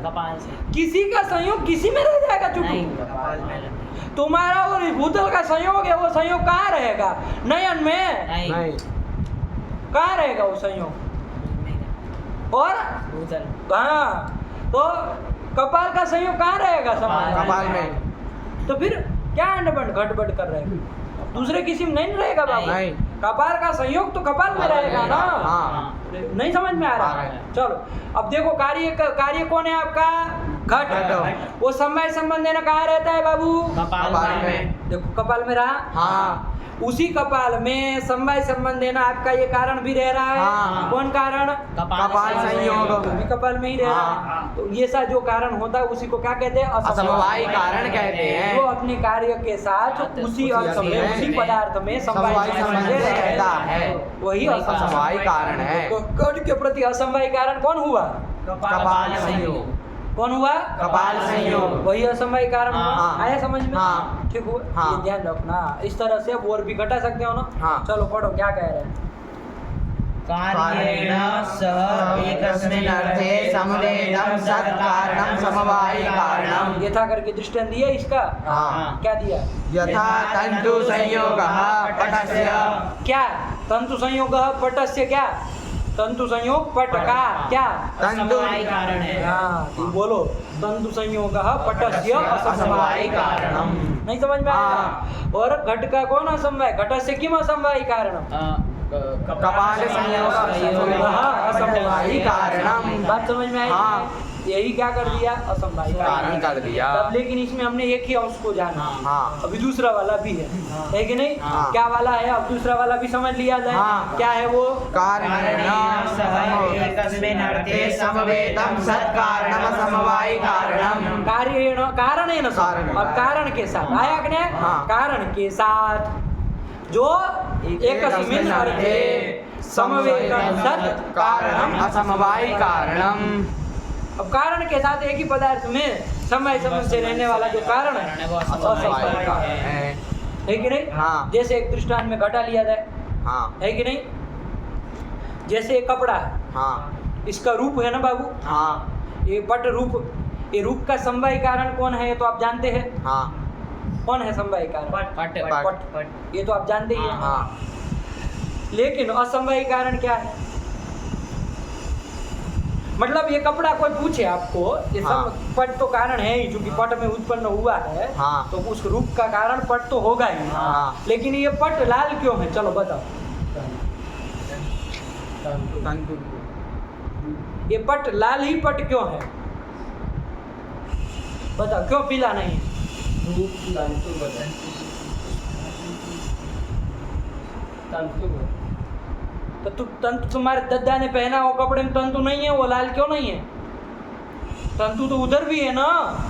कपाल से किसी का संयोग किसी में रह जाएगा नहीं, चुटू। कपाल में तुम्हारा और इस भूतल का संयोग है, वो संयोग कहाँ रहेगा? नयन में। नहीं, कहाँ रहेगा वो संयोग? और भूतल हाँ, तो कपाल का संयोग कहाँ रहेगा? कपाल में। तो फिर क्या अंडबंड घटबंड कर रहे हैं? दूसरे किसी में नहीं रहेगा बाबू। नहीं। कपाल का संयोग तो कपाल में रहेगा ना। हाँ। नहीं समझ में आ रहा आ है? गया। चलो अब देखो, कार्य कौन है आपका? घट। घट। वो समवाय संबंध है ना, कहाँ रहता है बाबू? कपाल में देखो कपाल में रहा। हाँ। उसी कपाल में समवाय संबंध है ना आपका, ये कारण भी रह रहा है। हाँ। कौन कारण? कपाल संयोग। वो भी कपाल में ही रह रहा है। हाँ। तो ये सा जो कारण होता है उसी को क्या कहते हैं? असमवायी कारण कहते हैं। जो अपने कार्य के साथ उसी अर्थ में उसी पदार्थ में समवाय संबंध से रहता है, वही असमवायी कारण है। घट के प्रति असमवाय कारण कौन हुआ? कपाल संयोग। कौन हुआ? कपाल संयोग। वही असमवाय कारण हुआ। हाँ। आया समझ में? हाँ। ठीक हुआ। हाँ। ये ध्यान रखना, इस तरह से अब और भी घटा सकते हो ना। हाँ। चलो पढ़ो क्या कह रहे हैं। कार्येण सह एकस्मिन् अर्थे समवेदं सत् कारणं समवायी कारणम्। यथा करके दृष्टांत दिया इसका। हाँ। क्या दिया? यथा तन्तु संयोगः पटस्य। क्या? तंतु संयोग पटस्य। क्या? तंतु संयोग पट का क्या? असमवाय कारण है। हाँ, तुम बोलो। तंतु संयोग पटस्य असमवाय कारणम। नहीं समझ में आया? हाँ। और घट का कौन असमवाय? घटस्य किम असमवाय कारणम? कपाल संयोग असमवायी कारणम। बात समझ में आई? हाँ। यही क्या कर दिया? असमवाय कारण कर दिया। तब लेकिन इसमें हमने एक ही अंश को जाना। हाँ। अभी दूसरा वाला भी है कि नहीं? हाँ। क्या वाला है? अब दूसरा वाला भी समझ लिया जाए। हाँ। क्या है वो? कारणेन सह एकस्मिन् अर्थे समवेदं सत् कारणम् असमवायी कारणम्। कारणेन सह। कारण। अब कारण के साथ आया कि नहीं? हाँ। कारण के साथ जो एकस्मिन् अर्थे समवेदं सत् कारणम् असमवायी कारणम्। अब कारण के साथ एक ही पदार्थ में समय समय से रहने वाला जो कारण है वो असमवाय कारण है कि नहीं? हाँ। जैसे एक दृष्टांत में घटा लिया जाए, हाँ। है कि नहीं? जैसे एक कपड़ा है, हाँ। इसका रूप है ना बाबू, हाँ। ये पट रूप, ये रूप का समवाय कारण कौन है? ये तो आप जानते हैं। हाँ। कौन है समवाय कारण? पट ये तो आप जानते ही हैं। हाँ। लेकिन असमवाय कारण क्या है? मतलब ये कपड़ा कोई पूछे आपको, ये हाँ। सब पट तो कारण है ही, क्योंकि पट में उत्पन्न हुआ है। हाँ। तो उस रूप का कारण पट तो होगा ही। हाँ। लेकिन ये पट लाल क्यों है? चलो बताओ। तंतु। ये पट लाल ही पट क्यों है? बताओ क्यों पीला नहीं है? तो तंतु तुम्हारे दद्दा ने पहना वो कपड़े में तंतु नहीं है, वो लाल क्यों नहीं है? तंतु तो उधर भी है ना।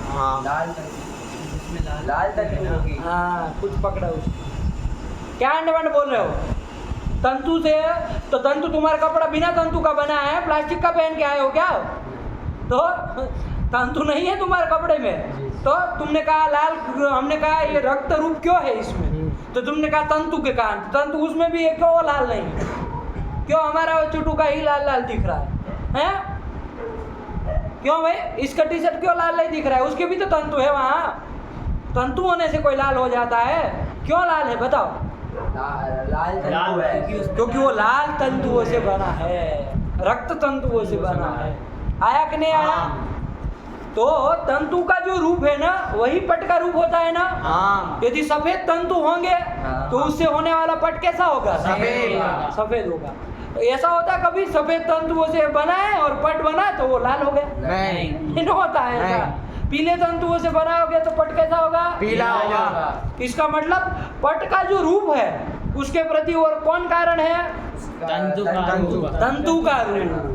हाँ लाल तंतु होगी। हाँ कुछ पकड़ा उसको। क्या अंडे बोल रहे हो? तंतु से तो तंतु तुम्हारा कपड़ा बिना तंतु का बना है, प्लास्टिक का पहन के आए हो क्या? तो तंतु नहीं है तुम्हारे कपड़े में। तो तुमने कहा लाल, हमने कहा ये रक्त रूप क्यों है इसमें, तो तुमने कहा तंतु के कारण। तंतु उसमें भी है, क्यों वो लाल नहीं है? क्यों हमारा वो चुटू का ही लाल लाल दिख रहा है? क्यों भाई इसका टी शर्ट क्यों लाल नहीं दिख रहा है? उसके भी तो तंतु है वहाँ। तंतु होने से कोई लाल हो जाता है? क्यों लाल है बताओ? लाल तंतु है क्योंकि वो लाल तंतुओं से बना है, रक्त तंतुओं से बना है। आया कि नहीं आया? तो तंतु का जो रूप है ना वही पट का रूप होता है ना। हाँ यदि सफेद तंतु होंगे तो उससे होने वाला पट कैसा होगा? सफेद होगा। तो ऐसा होता है कभी सफेद तंतुओं से बना है और पट बना है तो वो लाल हो गया? नहीं होता है ऐसा। पीले तंतुओं से बना हो गया तो पट कैसा होगा? पीला होगा। इसका मतलब पट का जो रूप है उसके प्रति और कौन कारण है? तंतु का रूप।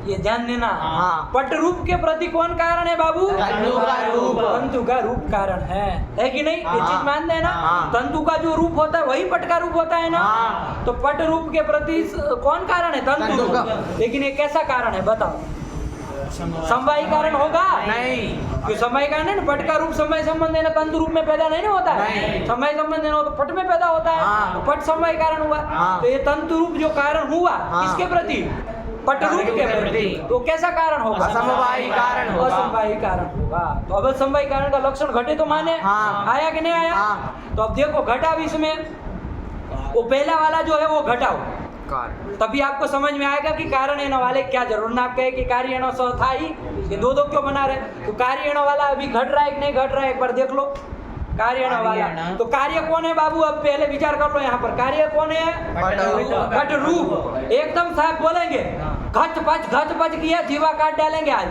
ये ध्यान देना। हाँ। पट रूप के प्रति कौन कारण है बाबू? तंतु का रूप। तंतु का रूप कारण है कि नहीं? ये चीज मान देना। हाँ। तंतु का जो रूप होता है वही पट का रूप होता है ना। हाँ। तो पट रूप के प्रति कौन कारण है? तंतु तंतु का। लेकिन ये कैसा कारण है बताओ? समवायी कारण होगा? नहीं। क्यों समवायी कारण है ना? पट का रूप समय संबंध है ना, तंतु रूप में पैदा नहीं होता है। नहीं। समय संबंध है ना तो पट में पैदा होता है। हाँ। तो पट समवायी कारण हुआ। हाँ। तो ये तंतु रूप जो कारण हुआ हाँ। किसके प्रति? पट रूप के प्रति। तो कैसा कारण होगा? असमवायी कारण होगा। असमवायी कारण होगा। तो अब असमवायी कारण का लक्षण घटे तो माने। हाँ। आया कि नहीं आया? हाँ। तो अब देखो घटा भी इसमें, वो पहला वाला जो है वो घटाओ, तभी आपको समझ में आएगा कि कारण एण वाले क्या जरूर ना। आप कहे कि कार्य एण सह था ही, ये दो क्यों बना रहे? तो कार्य एण वाला अभी घट रहा है कि नहीं घट रहा है एक बार देख लो। कार्य एण वाला तो कार्य कौन है बाबू? अब पहले विचार कर लो यहाँ पर कार्य कौन है? घट रूप। एकदम साफ बोलेंगे, घच पच किया, जीवा काट डालेंगे आज।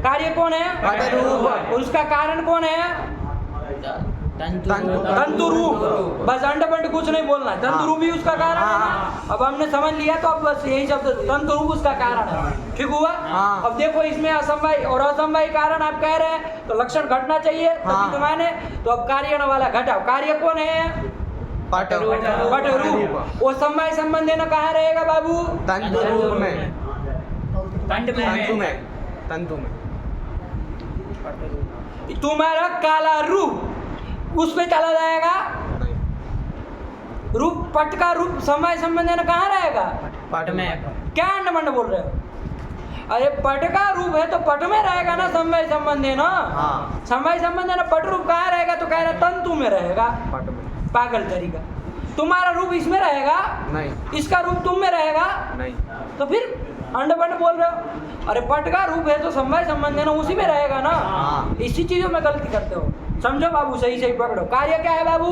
कार्य कौन है? घट रूप। और उसका कारण कौन है? तंतु रूप। बस अंड बंड कुछ नहीं बोलना, तंतु रूप ही उसका कारण है ना। अब हमने समझ लिया तो अब बस यही शब्द तंतु रूप उसका कारण है। ठीक हुआ? हाँ। अब देखो इसमें असमवायी और असमवायी कारण आप कह रहे हैं तो लक्षण घटना चाहिए तभी तो माने। तो अब कार्य वाला घटाओ। कार्य कौन है? पट पट रूप। वो समवायी संबंध है ना कहाँ रहेगा बाबू? तंतु रूप में। तंतु में तुम्हारा काला रूप उस पे चला जाएगा। रूप पट का रूप समय संबंध है ना कहाँ रहेगा? पट में। क्या अंडमंड बोल रहे हो? अरे पट का रूप है तो पट में रहेगा ना, समय संबंध है ना। हाँ। समय संबंध है ना, पट रूप कहाँ रहेगा? तो कह रहा तंतु में रहेगा। पट में। पागल तरीका। तुम्हारा रूप इसमें रहेगा, नहीं। इसका रूप तुम में रहेगा, नहीं। तो फिर अंडमंड बोल रहे हो। अरे पट का रूप है तो समय संबंध है ना, उसी में रहेगा ना। हाँ। इसी चीजों में गलती करते हो। समझो बाबू, सही पकड़ो। कार्य क्या है बाबू?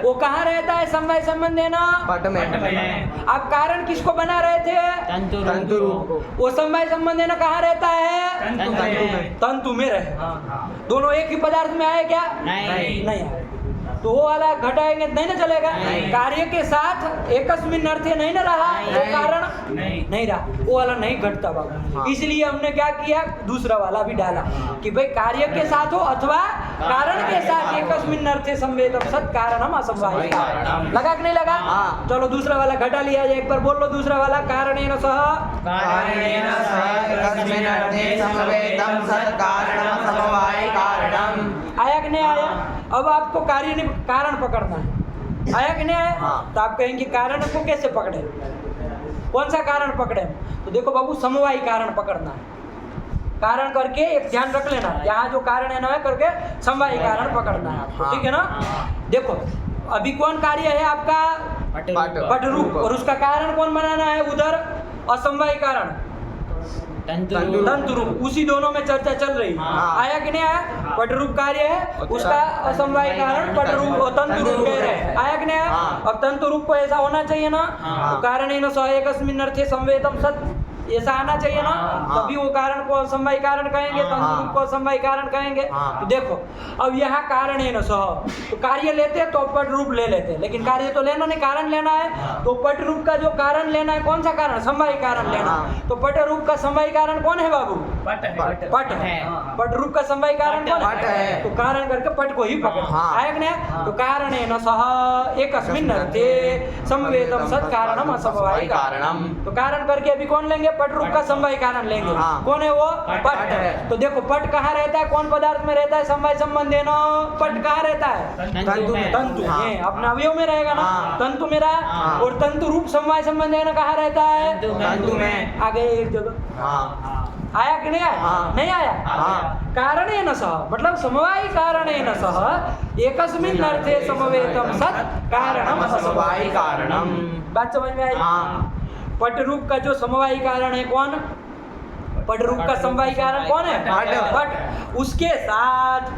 वो कहाँ रहता है? समय संबंध है ना। पट में। आप कारण किसको बना रहे थे? तंतु रूप को। वो समय संबंध है ना कहाँ रहता है? तंतु में। तंतु में रहे। दोनों एक ही पदार्थ में आए क्या? नहीं आए। तो वो वाला घटाएंगे नहीं ना चलेगा। कार्य के साथ एकस्मिन अर्थे नहीं ना रहा, वो कारण नहीं रहा, वो वाला नहीं घटता बाबू। हाँ। इसलिए हमने क्या किया, दूसरा वाला भी डाला कि भाई कार्य के साथ हो अथवा कारण के साथ एकस्मिन अर्थे संवेदम सत कारणम असमवायी कारणम। लगा कि नहीं लगा? हाँ। चलो दूसरा वाला घटा लिया जाए। एक बार बोल लो दूसरा वाला। कारणेन सह कारणेन सह एकस्मिन् अर्थे समवेतं सत् कारणं समवायि कारणम्। आया कि नहीं आया? अब आपको कार्य नहीं, कारण पकड़ना है। आया कि नहीं आया? हाँ। तो आप कहेंगे कारण को कैसे पकड़े? कौन सा कारण पकड़े? तो देखो बाबू, समवायी कारण पकड़ना है। कारण करके एक ध्यान रख लेना, यहाँ जो कारण है ना करके समवायी कारण पकड़ना है आपको। ठीक है ना? देखो अभी कौन कार्य है आपका? पट रूप। और उसका कारण कौन बनाना है उधर? असमवायी कारण तंतु रूप। उसी दोनों में चर्चा चल रही है। आया कि नहीं आया? पट रूप कार्य है, उसका असमवायी कारण पट रूप और तंतु रूप कह रहे हैं। आया कि नहीं आया? अब तंतु रूप को ऐसा होना चाहिए ना। तो कारण है ना सह एकस्मिन् अर्थे संवेदम सत्, ऐसा आना चाहिए ना, हाँ। तभी वो कारण को समवायी कारण कहेंगे, तंतु रूप को समवायी कारण कहेंगे। हाँ। तो देखो अब यहाँ कारण है न सह, तो कार्य लेते हैं तो पट रूप ले लेते हैं, लेकिन कार्य तो लेना नहीं, कारण लेना है। तो पट रूप का जो कारण लेना है, कौन सा कारण? समवायी कारण लेना। हाँ। तो पट रूप का समवायी कारण कौन है बाबू? पट है पट है। पट रूप का समवायी कारण कौन पट है। तो कारण करके पट को ही पकड़। हाँ। आया कि नहीं? तो कारण है न सह एकस्मिन् अर्थे समवेतम सत् कारणम असमवायी कारणम। तो कारण करके अभी कौन लेंगे? पट रूप का समवायी कारण लेंगे। हाँ। कौन है वो? पट है। तो देखो पट कहाँ रहता है, कौन पदार्थ में रहता है? समवाय संबंध है ना। पट कहाँ रहता है? तंतु में। तंतु हाँ। में, अपने अवयव में रहेगा ना। हाँ। तंतु में रहा। हाँ। और तंतु रूप समवाय संबंध है ना, कहाँ रहता है? तंतु में। आ गए एक जगह। हाँ। आया कि नहीं आया? हाँ। नहीं आया। हाँ। कारणेन सह मतलब समवायी कारणेन सह एकस्मिन् अर्थे समवेतम सत् कारणम असमवायी कारणम। बात समझ में आई? हाँ। पट रूप का जो समवायी कारण है कौन? पट रूप का समवायी कारण कौन है? पट। पट। उसके साथ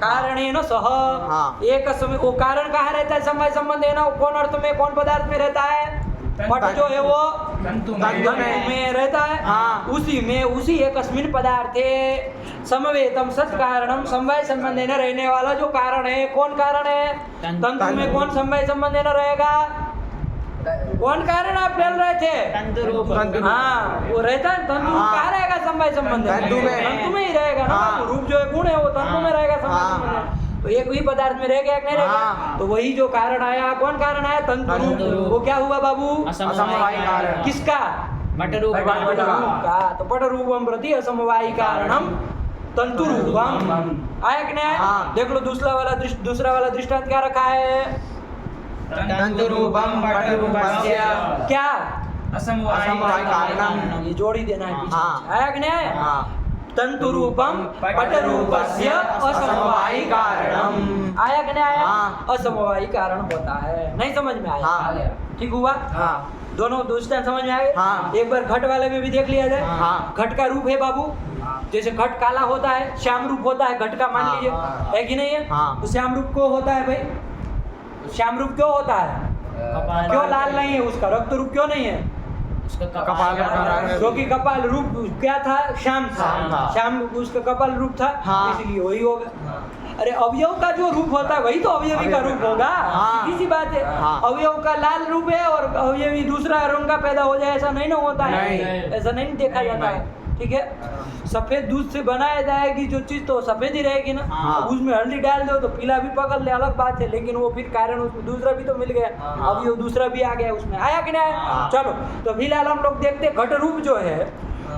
कारणेन सह हाँ। एक समय वो कारण कहाँ रहता है? समवाय संबंध है ना। वो कौन अर्थ में, कौन पदार्थ में रहता है? पट जो है वो तंतु तंतु में रहता है। हाँ। उसी में उसी एकस्मिन् पदार्थे समवेतम सत् कारणम समवाय संबंध न रहने वाला जो कारण है, कौन कारण है? तंतु में कौन समवाय संबंध न रहेगा? कौन कारण आप बोल रहे थे? तंतु रूप। हाँ वो रहता है तंतु रूप। हाँ। कहाँ रहेगा समवाय संबंध? तंतु में। तंतु में ही रहेगा ना। हाँ। रूप जो है गुण है वो तंतु में रहेगा समवाय हाँ। संबंध। तो एक ही पदार्थ में रह गया कि नहीं रह गया? हाँ। तो वही जो कारण आया, कौन कारण आया? तंतु तंतु रूप। रूप। वो क्या हुआ बाबू? असमवायी कारण। किसका? पट रूप। पट रूप का। तो पट रूपम प्रति असमवायी कारणम तंतु रूपम। आया कि नहीं आया? हाँ। देख लो दूसरा वाला दृष्टांत क्या रखा है? तंतु रूपम पट रूपस्य क्या? असमवायी कारणम। ये जोड़ी देना है पीछे। हाँ। आया कि नहीं आया? हाँ। तंतु रूपम पट रूपस्य असमवायी कारणम। आया कि नहीं आया? हाँ। असमवायी कारण होता है। नहीं समझ में आया? हाँ। ठीक हुआ? हाँ। दोनों दृष्टांत समझ में आए? हाँ। एक बार घट वाले में भी देख लिया जाए। हाँ। घट का रूप है बाबू, जैसे घट काला होता है, श्याम रूप होता है घट का, मान हाँ। लीजिए है कि नहीं है? हाँ। तो श्याम रूप क्यों होता है भाई? श्याम रूप क्यों होता है? क्यों लाल नहीं है उसका? रक्त रूप क्यों नहीं है? कपाल का क्योंकि कपाल रूप क्या था? श्याम श्याम था। था। श्याम उसका कपाल रूप था। हाँ। इसलिए वही होगा। अरे अवयव का जो रूप होता है वही तो अवयवी का रूप होगा। हाँ। सीधी सी बात है। हाँ। अवयव का लाल रूप है और अवयवी दूसरा रंग का पैदा हो जाए, ऐसा नहीं ना होता है। नहीं। ऐसा नहीं देखा जाता है। ठीक है। सफेद दूध से बनाया जाएगी जो चीज तो सफेद ही रहेगी ना। हाँ। अब उसमें हल्दी डाल दो तो पीला भी पकड़ ले, अलग बात है, लेकिन वो फिर कारण उसको दूसरा भी तो मिल गया। हाँ। अभी वो दूसरा भी आ गया उसमें। आया कि नहीं आया? हाँ। चलो तो फिलहाल हम लोग देखते हैं घट रूप जो है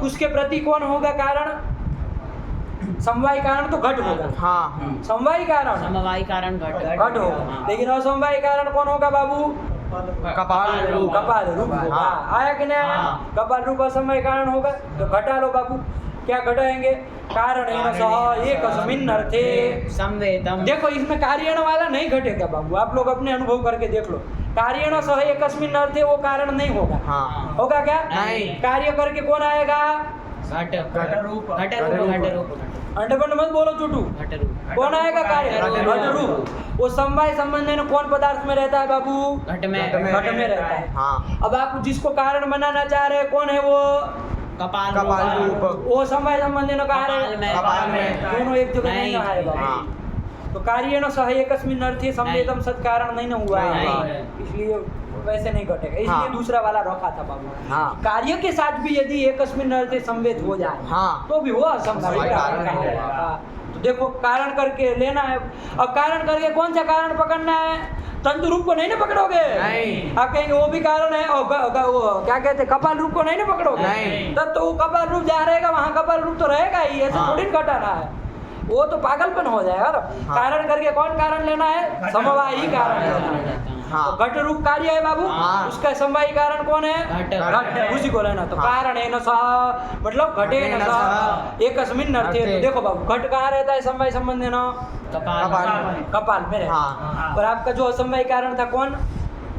उसके प्रति कौन होगा कारण? समवायी कारण तो घट होगा। हाँ। समवायी कारण समवायी कारण घट। घट होगा। लेकिन असमवायी कारण कौन होगा बाबू? कपाल रूप। कपाल रूप होगा। हाँ। आया कि नहीं आया? हाँ। कपाल रूप असमवायी कारण होगा। तो घटा लो बाबू। क्या घटाएंगे? कारणेन सह एकस्मिन् अर्थे। समवेतम। देखो इसमें कार्यण वाला नहीं घटेगा बाबू, आप लोग अपने अनुभव करके देख लो। कार्यण सह एकस्मिन् अर्थे वो कारण नहीं होगा। हाँ। होगा क्या? नहीं। कार्य करके कौन आएगा? घट। घट रूप। घट रूप। घट रूप। अंडपंड मत बोलो चुटू। घट रूप। कौन आएगा कार्य? घट घट रूप। वो समवाय संबंध में कौन पदार्थ में रहता है बाबू? घट में। घट में रहता है। हाँ। अब आप जिसको कारण बनाना चाह रहे हैं कौन है वो? कपाल कपाल रूप। वो समवाय संबंध में कहा कपाल में। कपाल में। दोनों एक जगह नहीं नहीं। आए बाबू। हाँ। तो कार्येण सह एकस्मिन् अर्थे समवेतम सत् कारण नहीं ना हुआ है। नहीं। इसलिए वैसे नहीं घटेगा। इसलिए हाँ। दूसरा वाला रखा था बाबू। हाँ। कार्य के साथ भी यदि एकस्मिन् अर्थे समवेत हो जाए हाँ। तो भी वो असमवायी असमवायी कारण कारण कहेगा। होगा। हाँ। तो देखो कारण करके लेना है। अब कारण करके कौन सा कारण पकड़ना है? तंतु रूप को नहीं ना पकड़ोगे। नहीं। आप कहेंगे वो भी कारण है और वो क्या कहते हैं कपाल रूप को नहीं ना पकड़ोगे। नहीं। तब तो वो कपाल रूप जहाँ रहेगा वहाँ कपाल रूप तो रहेगा ही। ऐसे हाँ। थोड़ी घटाना है, वो तो पागलपन हो जाएगा ना। हाँ। कारण करके कौन कारण लेना है? समवायी कारण लेना है। हाँ। तो घट रूप कार्य है बाबू। हाँ। उसका समवायी कारण कौन है? घट। घट। उसी को लेना। तो हाँ। कारण है न सह मतलब घटे न घटेन सह सह एकस्मिन् अर्थे। अर्थे। तो देखो बाबू घट कहाँ रहता है समवाय संबंध न? कपाल। कपाल में रहता है। हाँ। और आपका जो असमवायी कारण था कौन?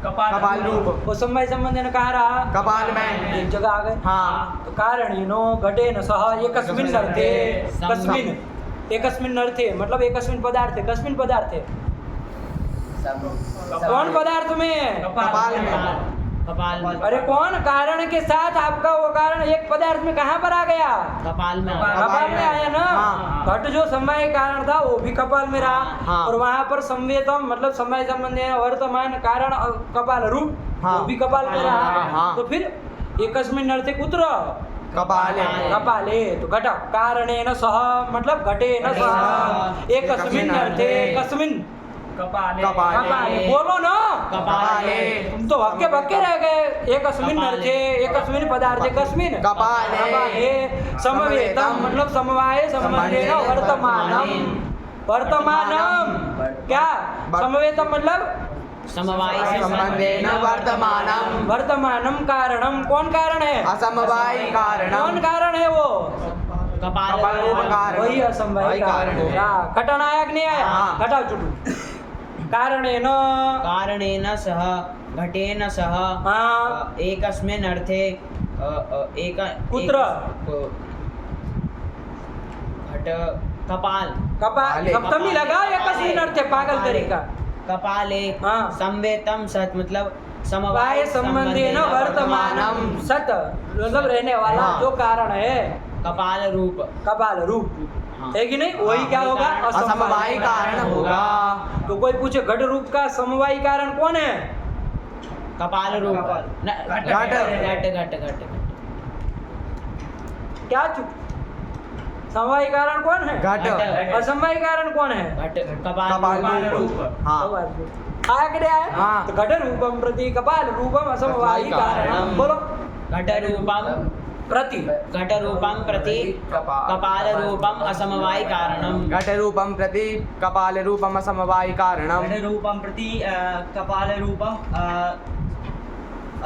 कपाल रूप। वो समवाय संबंध न कहाँ रहा? कपाल में। एक जगह आ गए। हाँ। तो कारणेनो घटेन सह एकस्मिन् अर्थे। कस्मिन्? एकस्मिन् अर्थे मतलब एकस्मिन् पदार्थे। कस्मिन् पदार्थे? कौन पदार्थ में? कपाल में। कपाल में। अरे कौन कारण के साथ आपका वो कारण एक पदार्थ में कहाँ पर आ गया? कपाल में। कपाल में आया ना। हाँ। घट जो समय कारण था वो भी कपाल में रहा। हाँ। और वहाँ पर संवेदम मतलब समय संबंधी वर्तमान कारण कपाल रूप हाँ। वो भी कपाल में रहा। हाँ। तो फिर एकस्मिन् अर्थे कुत्र? कपाले कपाले। तो घट कारणेन सह मतलब घटेन सह एकस्मिन् अर्थे कस्मिन् कपाले कपाले। बोलो ना। कपाले तुम तो भक्के भक्के रह गए। एकस्मिन् अर्थे एकस्मिन् पदार्थे कस्मिन् कपाले। कपाले समवेतम मतलब समवाय संबंधेन वर्तमानम। वर्तमानम क्या? समवेतम मतलब समवाय संबंधेन वर्तमानम वर्तमानम कारणम। कौन कारण है? असमवायी कौन कारणम कारण है वो? कपाल कारण। वही असमवाय कारण है। होगा। घटन आया कि नहीं आया? हाँ। घटाओ चुटू। कारणेन कारणेन सह घटेन सह हाँ। एकस्मिन् अर्थे एक कुत्र? घट कपाल कपाल सप्तमी लगा एकस्मिन् अर्थे पागल तरीका। कपाले हाँ। संवेतम सत मतलब समवाय संबंधेन वर्तमानम सत मतलब रहने वाला हाँ। जो कारण है कपाल रूप। कपाल रूप हाँ। है कि नहीं? वही क्या होगा? असमवायी कारण होगा। तो कोई पूछे घट रूप का समवायी कारण कौन है? कपाल रूप घट घट घट घट क्या चुप? समवायी कारण कौन है? घट असमवायी कारण कौन है? घट कपाल रूप हाँ आया कि नहीं आया? हाँ। तो घट रूपम प्रति कपाल रूपम असमवायी कारणम। बोलो। घट रूपम प्रति घट रूपम प्रति कपाल रूपम असमवाय कारणम। घट रूपम प्रति कपाल रूपम असमवायी कारणम रूपम प्रति कपाल रूपम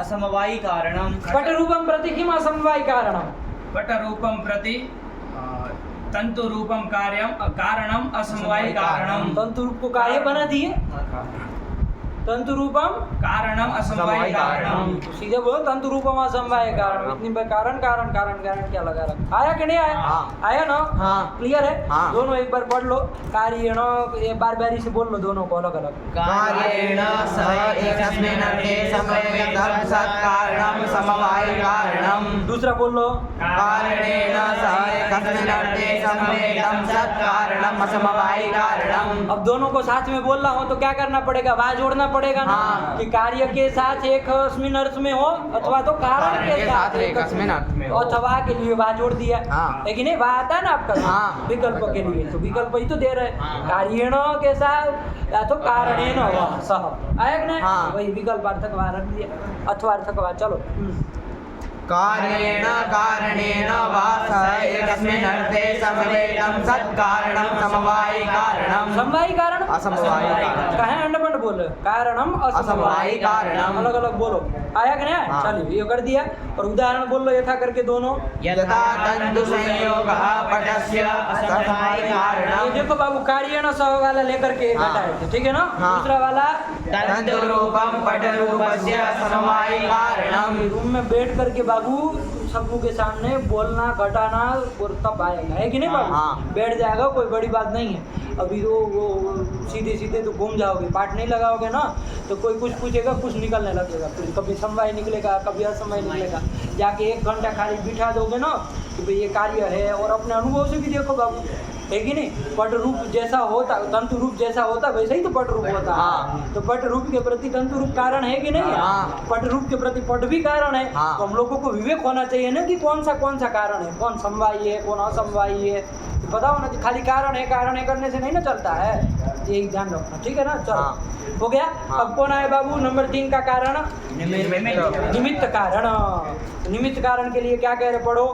असमवायी कारणम घट रूपम प्रति किम असमवायी कारणम? पटरूपम प्रति तंतुरूपम कारणम असमवायी कारणम। तंतु रूप को कार्य बना दिए। तंतु रूपम कारणम असमवाय कारणम। सीधे बोलो तंतु रूपम असमवाय कारण। इतनी बार कारण कारण कारण कारण क्या लगा रखा? आया कि नहीं आया? हाँ। आया ना? हाँ। क्लियर है? हाँ। दोनों एक बार पढ़ लो। कार्येण ये बार बारी से बोल लो दोनों को अलग अलग। कार्येण सह एकस्मिन् अर्थे संवेतम सत्कारणम समवायी कारणम। दूसरा बोल लो। कारणेन सह एकस्मिन् अर्थे संवेतम सत्कारणम असमवायी कारणम। अब दोनों को साथ में बोल रहा हूँ तो क्या करना पड़ेगा? वाह जोड़ना पड़ेगा ना। हाँ। कि कार्य के साथ एक अस्मिन् अर्थ में हो अथवा तो कारण के साथ एक अस्मिन् अर्थ में हो। अथवा के लिए वाह जोड़ दिया। हाँ। लेकिन ये वाह आता है ना आपका हाँ। विकल्प के लिए तो विकल्प ही तो दे रहे हाँ। हैं। कार्येण के साथ या तो कारणेन हुआ सह आया कि नहीं? हाँ। वही विकल्पार्थक वाह रख दिया अथवा अर्थक वाह। चलो कार्येण कारणेन वा सह एकस्मिन् अर्थे संवेतम सत्कारणम समवायी कारणम। समवायी कारण असमवायी कारण। कहे अंडमंड बोल कारणम असमवायी कारणम। अलग अलग बोलो। आया कि नहीं? हाँ। चलिए ये कर दिया। और उदाहरण बोल लो यथा करके दोनों। यथा तंतु संयोगः पटस्य असमवायी ये कारणम। देखो बाबू कार्येण सह वाला लेकर के हाँ। घटाए थे, ठीक है ना? हाँ। दूसरा वाला तंतु रूपम पट रूपस्य समवायी कारणम। रूम में बैठ करके बाबू सबू के सामने बोलना घटाना और तब आएगा है कि नहीं बाबू? हाँ। बैठ जाएगा कोई बड़ी बात नहीं है। अभी तो वो सीधे सीधे तो घूम जाओगे पाठ नहीं लगाओगे ना तो कोई कुछ पूछेगा कुछ निकलने लगेगा। फिर कभी समवाय निकलेगा कभी असमवाय निकलेगा। जाके 1 घंटा खाली बिठा दोगे ना कि भाई ये कार्य है और अपने अनुभव से भी देखो बाबू है कि नहीं? पट रूप जैसा होता तंतु रूप जैसा होता वैसे ही तो पट रूप होता है। हाँ। तो पट रूप के प्रति तंतु रूप कारण है कि नहीं है? हाँ। पट रूप के प्रति पट भी कारण है। हाँ। तो हम लोगों को विवेक होना चाहिए ना कि कौन सा कारण है, कौन समवायी है कौन असमवायी है। तो पता होना चाहिए। खाली कारण है करने से नहीं ना चलता है। यही ध्यान रखना ठीक है ना? चलो हाँ। हो गया। हाँ। अब कौन आए बाबू? नंबर 3 का कारण निमित्त कारण। निमित्त कारण के लिए क्या कह रहे पढ़ो?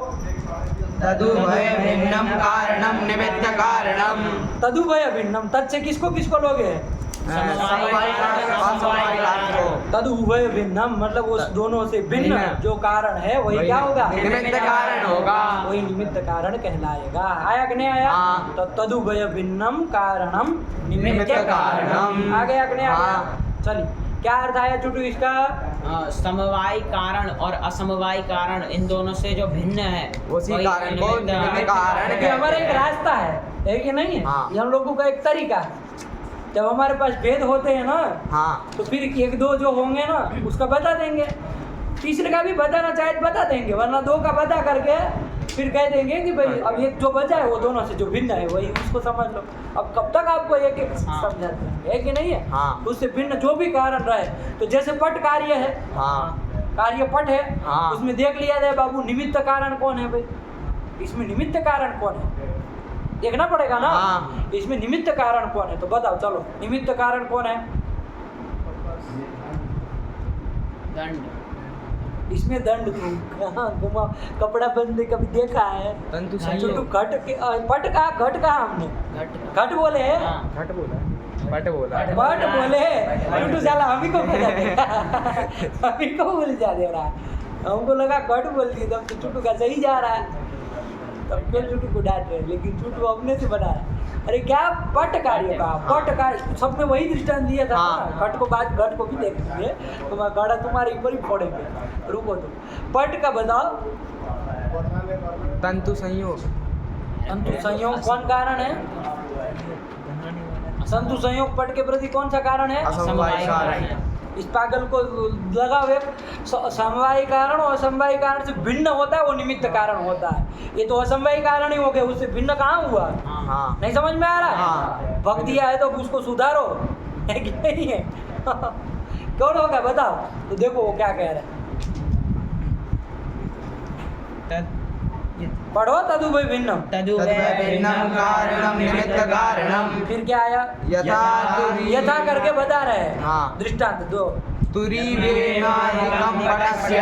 तदुभय भिन्नम कारणम निमित्त कारणम। तदुभय भिन्नम तद से किसको किसको लोगे? समवायी कारण असमवायी कारण को। तदुभय भिन्नम मतलब उस दोनों से भिन्न भिन्न। जो कारण है वही क्या होगा? निमित्त कारण होगा। वही निमित्त कारण कहलाएगा। आया कि नहीं आया? हाँ। तो तदुभय भिन्नम कारणम निमित्त कारणम। आ गया कि नहीं आ गया? हाँ। चलिए क्या अर्थ आया चुटू इसका? समवाय कारण और असमवाय कारण इन दोनों से जो भिन्न है उसी वही कारण को निमित्त कारण ये हमारा एक रास्ता है कि नहीं है? हाँ। ये हम लोगों का एक तरीका है। जब हमारे पास भेद होते हैं ना हाँ। तो फिर 1-2 जो होंगे ना उसका बता देंगे। तीसरे का भी बताना चाहे तो बता देंगे, वरना दो का बता करके फिर कह देंगे कि भाई अब एक जो बचा है वो दोनों से जो भिन्न है वही उसको समझ लो। अब कब तक आपको एक एक समझाते हैं, है कि नहीं है? हाँ। उससे भिन्न जो भी कारण रहे, तो जैसे पट कार्य है, हाँ कार्य पट है, हाँ। उसमें देख लिया जाए बाबू निमित्त कारण कौन है भाई, इसमें निमित्त कारण कौन है देखना पड़ेगा ना। हाँ। इसमें निमित्त कारण कौन है तो बताओ, चलो निमित्त कारण कौन है? दंड। इसमें दंड तुम कहाँ घुमा, कपड़ा बंदे कभी देखा है? तंतु छोटू घट के पट का घट कहा हमने घट। घट बोले हैं, हाँ। घट बोला, पट बोला। बट बोले छोटू साला हम ही को बोल जाते हम ही को बोल जा दे रहा है, हमको लगा घट बोल दी तब तो छोटू का सही जा रहा है, तब फिर छोटू को डांट रहे, लेकिन छोटू अपने से बना है। अरे क्या पट कार्य का, पट कार्य सब में वही दृष्टांत दिया था हाँ। ना। घट को बाद घट को भी देख लीजिए, तो मैं गाड़ा तुम्हारे ऊपर ही फोड़ेंगे, रुको तुम। पट का बताओ। तंतु संयोग। तंतु संयोग कौन कारण है? तंतु संयोग पट के प्रति कौन सा कारण है? असमवाय कारण। इस पागल को लगा हुए समवायी कारण और असमवायी कारण से भिन्न होता है वो निमित्त कारण होता है, ये तो असमवायी कारण ही हो गया, उससे भिन्न कहाँ हुआ? हाँ। नहीं समझ में आ रहा है? हाँ। भक्त दिया है तो उसको सुधारो, है कि नहीं है? कौन होगा बताओ, तो देखो वो क्या कह रहे हैं, पढ़ो तदु वै भिन्नम। तद्भिन्नं कारणं निमित्त कारणं। फिर क्या आया? यथा यथा करके बता रहे हैं। हाँ। दृष्टांत दो। तुरीवेणादिकं पटस्य।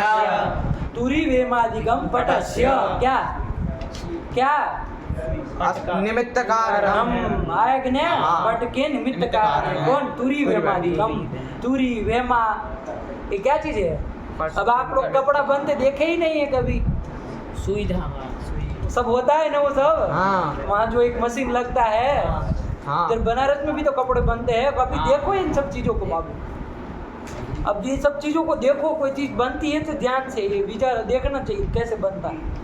तुरी वेमादिकम पटस्य क्या क्या निमित्त कारणं। हम आए कि नहीं? हाँ। पट के निमित्त कारण कौन? तुरी वेमादिकम। तुरी वेमा ये क्या चीज है? अब आप लोग कपड़ा बनते देखे ही नहीं है कभी, सुई धागा। सुई। सब होता है ना वो सब। हाँ। वहाँ जो एक मशीन लगता है, हाँ। इधर बनारस में भी तो कपड़े बनते हैं, कभी हाँ। देखो इन सब चीज़ों को बाबू। अब ये सब चीज़ों को देखो, कोई चीज़ बनती है तो ध्यान से ये विचार देखना चाहिए कैसे बनता है,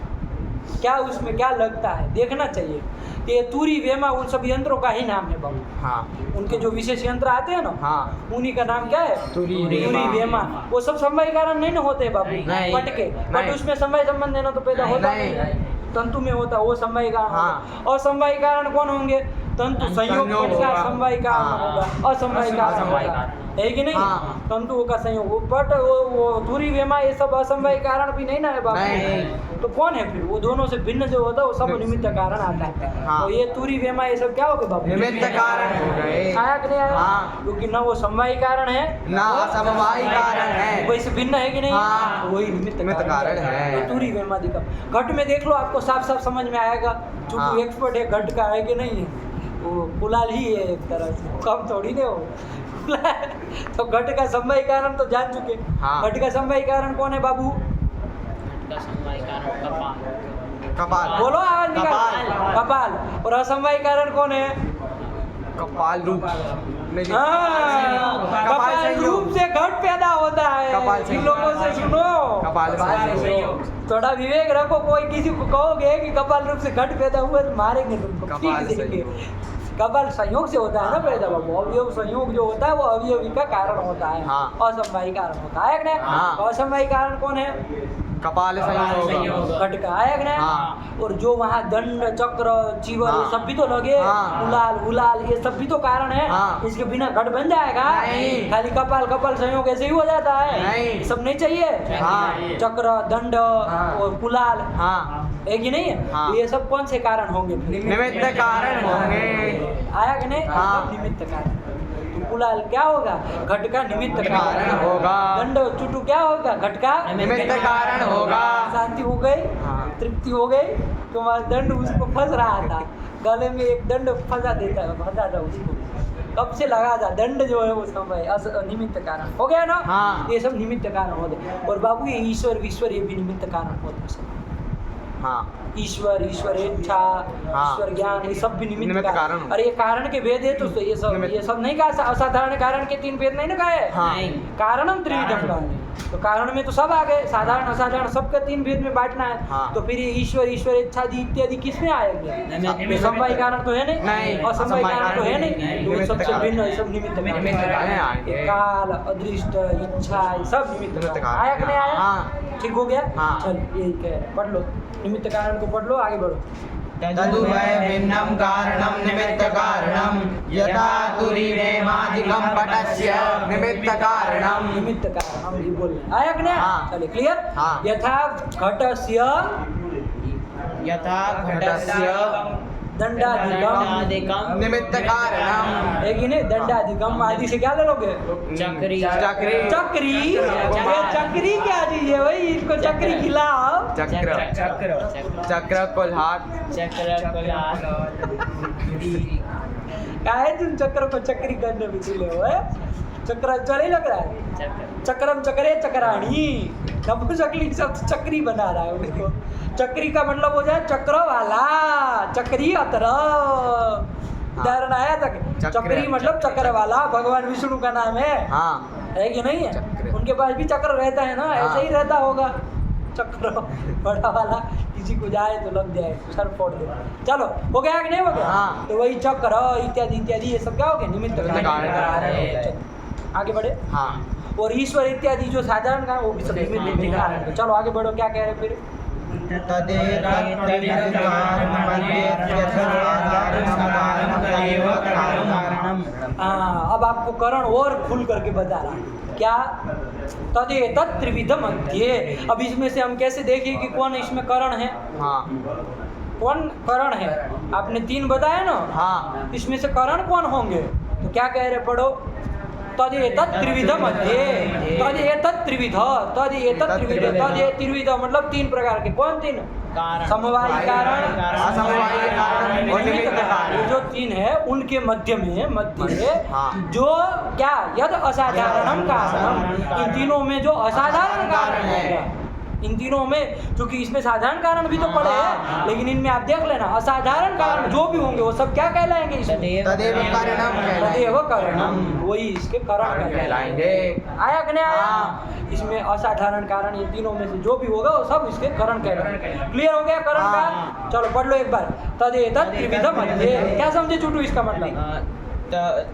क्या उसमें क्या लगता है देखना चाहिए। ये तुरी वेमा उन सब यंत्रों का ही नाम है बाबू। हाँ। उनके जो विशेष यंत्र आते हैं ना, हाँ। उन्हीं का नाम क्या है? तुरी वेमा। वो सब समवाय कारण नहीं ना होते हैं बाबू। नहीं। पट के पट नहीं। उसमें समवाय संबंध है ना, तो पैदा होता नहीं। नहीं, तंतु में होता वो समवाय कारण हाँ। होगा। और समवाय कारण कौन होंगे? तंतु संयोग संयोग पट का होगा। समवाय कारण हाँ। होगा, असमवाय कारण असमवाय होगा, कारण। है कि नहीं? हाँ। तंतुओं का संयोग पट वो तुरी वेमा ये सब असमवाय कारण भी नहीं ना है बाबू। नहीं। तो कौन है फिर? वो दोनों से भिन्न जो होता है वो सब निमित्त कारण आता है। हाँ। तो ये तुरी वेमा ये सब क्या हो गए बाबू? निमित्त कारण हो गए। आया कि नहीं आया? हाँ। क्योंकि ना वो समवायी कारण है ना असमवाय कारण है। वैसे भिन्न है कि नहीं? हाँ। वही निमित्त निमित्त कारण है। तो तुरी वेमादिकम। घट में देख लो, आपको साफ साफ समझ में आएगा, हाँ। चूंकि एक्सपर्ट है घट का, है कि नहीं है? वो कुलाल ही है एक तरह से, कम थोड़ी ने हो। तो घट का समवायी कारण तो जान चुके। हाँ। घट का समवायी कारण कौन है बाबू? घट का समवाय कारण कपाल। कपाल। बोलो आवाज निकाल। कपाल। कपाल। और असमवायी कारण कौन है? कपाल रूप। नहीं। हाँ, कपाल संयोग। रूप से घट पैदा होता है। कपाल इन संयोग। लोगों से सुनो, कपाल संयोग। थोड़ा विवेक रखो। कोई किसी को कहोगे कि कपाल रूप से घट पैदा हुआ तो मारेंगे तुमको, कपाल पीट देंगे। संयोग। कपाल संयोग से होता है ना पैदा बाबू। अवयव संयोग जो होता है वो अवयवी का कारण होता है, हाँ। असमवायी कारण होता है कि नहीं? हाँ। असमवायी कारण कौन है? कपाल संयोग। घट का है कि नहीं? हाँ। और जो वहाँ दंड चक्र चीवर हाँ। ये सब भी तो लगे, हाँ। गुलाल गुलाल ये सब भी तो कारण है। हाँ। इसके बिना घट बन जाएगा? नहीं। खाली कपाल कपाल संयोग ऐसे ही हो जाता है? नहीं। सब नहीं चाहिए? हाँ। चक्र दंड हाँ। और कुलाल, हाँ। है कि नहीं? हाँ। ये सब कौन से कारण होंगे? निमित्त कारण होंगे। आया कि नहीं? हाँ। सब निमित्त कारण। तो कुलाल क्या होगा? घट का निमित्त कारण होगा। दंड चुटू क्या होगा? घट का निमित्त कारण होगा। शांति हो गई, हाँ। तृप्ति हो गई। तुम्हारा दंड उसको फंस रहा था, गले में एक दंड फंसा था उसको, कब से लगा था दंड जो है वो समय निमित्त कारण हो गया ना। हाँ। ये सब निमित्त कारण होते। और बाबू ये ईश्वर विश्वर ये भी निमित्त कारण होते सब। हाँ ईश्वर, ईश्वरेच्छा, ईश्वर ज्ञान, ये सब भी निमित्त निमित्त कारण। कारण। अरे ये कारण के भेद है तो ये सब नहीं कहा, असाधारण कारण के 3 भेद नहीं ना कहे। हाँ। कारणम त्रिविधम कारण, तो कारण में तो सब आ गए, साधारण असाधारण सबके 3 भेद में बांटना है। हाँ। तो फिर ये ईश्वर, ईश्वरेच्छादि इत्यादि किस में आएंगे? समवायी कारण तो है नहीं, असमवायी कारण तो है नहीं, तो सबसे भिन्न है, सब निमित्त कारण आएंगे। काल, अदृष्ट, इच्छा, ये सब निमित्त कारण कारण। आया कि नहीं आया? हाँ। ठीक हो गया। हाँ। चल यही कह रहे, पढ़ लो निमित्त कारण को, पढ़ लो, आगे बढ़ो। तदुभय भिन्नं कारणं निमित्त कारणं यथा तुरीरेमादिकं पटस्य निमित्त कारणं। निमित्त कारण हम ये बोल रहे हैं, आया कि नहीं? हाँ। चलिए क्लियर। हाँ। यथा घटस्य यथा घटस्य दंडाधिकम निमित्त कारणं। है कि नहीं? दंडाधिकम आदि से क्या ले लोगे? चक्री चक्री। ये चक्री क्या चीज है भाई? इसको चक्री खिलाओ। चक्र कोल्हाट क्या है तुम चक्र को चक्री करने में चले हो? चक्र चले लग रहा है। चक्रम चक्रे चक्राणी, नपुंसकलिंग शब्द चक्री बना रहा है उसको। चक्री का मतलब हो जाए चक्र वाला, चक्री अतर। उदाहरण आया था, चक्री मतलब चक्र वाला, भगवान विष्णु का नाम है। हाँ। है कि नहीं है? चक्र। उनके पास भी चक्र रहता है ना, हाँ। ऐसे ही रहता होगा चक्र बड़ा वाला, किसी को जाए तो लग जाए, सर फोड़ दे। चलो हो गया कि नहीं हो गया? हाँ। तो वही चक्र इत्यादि इत्यादि ये सब क्या हो गया? निमित्त कारण। चलो, आगे बढ़े। हाँ। और ईश्वर इत्यादि जो साधारण का वो भी सब निमित्त कारण है। चलो आगे बढ़ो, क्या कह रहे हैं फिर? हाँ, अब आपको करण और खुल करके बता रहा है क्या? तदेतत् त्रिविध मध्य। अब इसमें से हम कैसे देखिए कि कौन इसमें करण है, हाँ। कौन करण है? आपने 3 बताया ना। हाँ। इसमें से करण कौन होंगे? तो क्या कह रहे, पढ़ो। तदेतत् त्रिविध मध्य, तदेतत् त्रिविध, तदेतत् त्रिविध, तदे त्रिविध मतलब 3 प्रकार के। कौन 3? समवायी कारण, असमवायी कारण और निमित्त कारण। ये जो 3 है उनके मध्य हाँ। जो क्या? यद असाधारणम कारण, इन तीनों में जो असाधारण कारण है, इन तीनों में, क्योंकि इसमें साधारण कारण भी तो पड़े हैं, लेकिन इनमें आप देख लेना असाधारण कारण जो भी होंगे वो सब क्या कहलाएंगे? इसमें तदेव कारणम तदेव कारणम, वही इसके कारण कहलाएंगे। आया कि नहीं आया? इसमें असाधारण कारण इन तीनों में से जो भी होगा वो सब इसके करण कहलाएंगे। क्लियर हो गया करण का? चलो पढ़ लो एक बार। तदेतत् त्रिविध मध्य, क्या समझे छोटू इसका मतलब?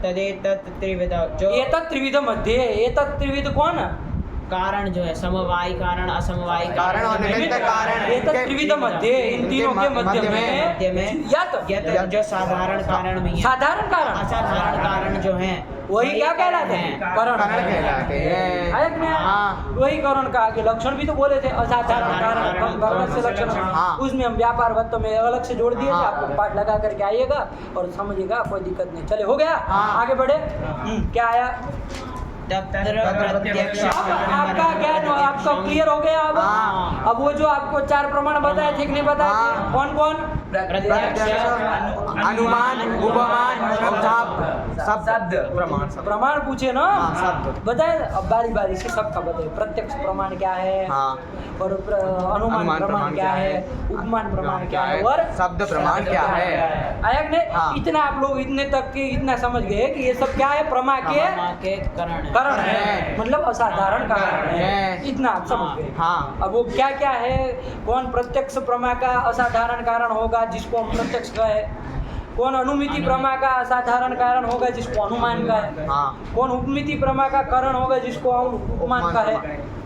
तदेतत् त्रिविध जो एतत् त्रिविध मध्य, एतत् त्रिविध कौन? कारण जो है समवायी कारण, असमवायी कारण और निमित्त कारण। एतत् त्रिविध मध्य, इन तीनों के मध्य में यत जो साधारण कारण भी है, साधारण कारण, असाधारण कारण जो है वही क्या कहलाते हैं? करण कहलाते हैं। आया कि नहीं? हाँ। वही करण का आगे लक्षण भी तो बोले थे, असाधारण कारण करण से लक्षण। हाँ। उसमें हम व्यापार वत्व में अलग से जोड़ दिए थे, हाँ। आपको पाठ लगा करके आइएगा और समझिएगा, कोई दिक्कत नहीं। चले हो गया। हाँ। आगे बढ़े। क्या आया? प्रत्यक्ष आपका ज्ञान आपका क्लियर हो गया। अब हाँ। अब वो जो आपको 4 प्रमाण बताए थे कि नहीं बताए थे? हाँ। कौन कौन? प्रत्यक्ष, अनुमान, उपमान, शब्द प्रमाण। प्रमाण पूछे ना। हाँ, शब्द बताए। अब बारी बारी से सबका बताए। प्रत्यक्ष प्रमाण क्या है, हाँ। और अनुमान प्रमाण क्या है, उपमान प्रमाण क्या है, और शब्द प्रमाण क्या है? आया कि नहीं? हाँ। इतना आप लोग इतने तक के इतना समझ गए कि ये सब क्या है? प्रमा के करण है, मतलब असाधारण कारण है। इतना आप समझ गए। हाँ। अब वो क्या क्या है? कौन प्रत्यक्ष प्रमा का असाधारण कारण होगा जिसको हम प्रत्यक्ष कहे? कौन अनुमिति प्रमा का असाधारण कारण होगा जिसको अनुमान का है? हाँ। कौन उपमिति प्रमा का कारण होगा जिसको हम उपमान का है?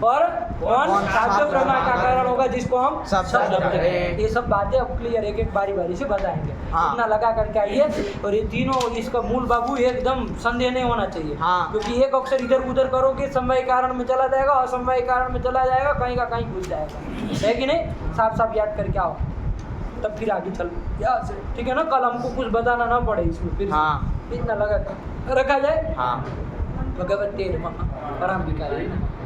और कौन साध्य प्रमा का कारण होगा जिसको हम शब्द कहें? ये सब बातें अब क्लियर एक एक बारी बारी से बताएंगे। हाँ। इतना लगा करके आइए। और ये तीनों इसका मूल बाबू एकदम संदेह नहीं होना चाहिए। हाँ। क्योंकि एक अक्षर इधर उधर करोगे समवायी कारण में चला जाएगा, असमवायी कारण में चला जाएगा, कहीं का कहीं घुस जाएगा। है कि नहीं? साफ साफ याद करके आओ, तब फिर आगे चल यहाँ से। ठीक है ना? कल हमको कुछ बताना ना पड़े इसमें फिर। हाँ। इतना लगा रखा जाए। हाँ। भगवते नमः। परम विकाराय नमः।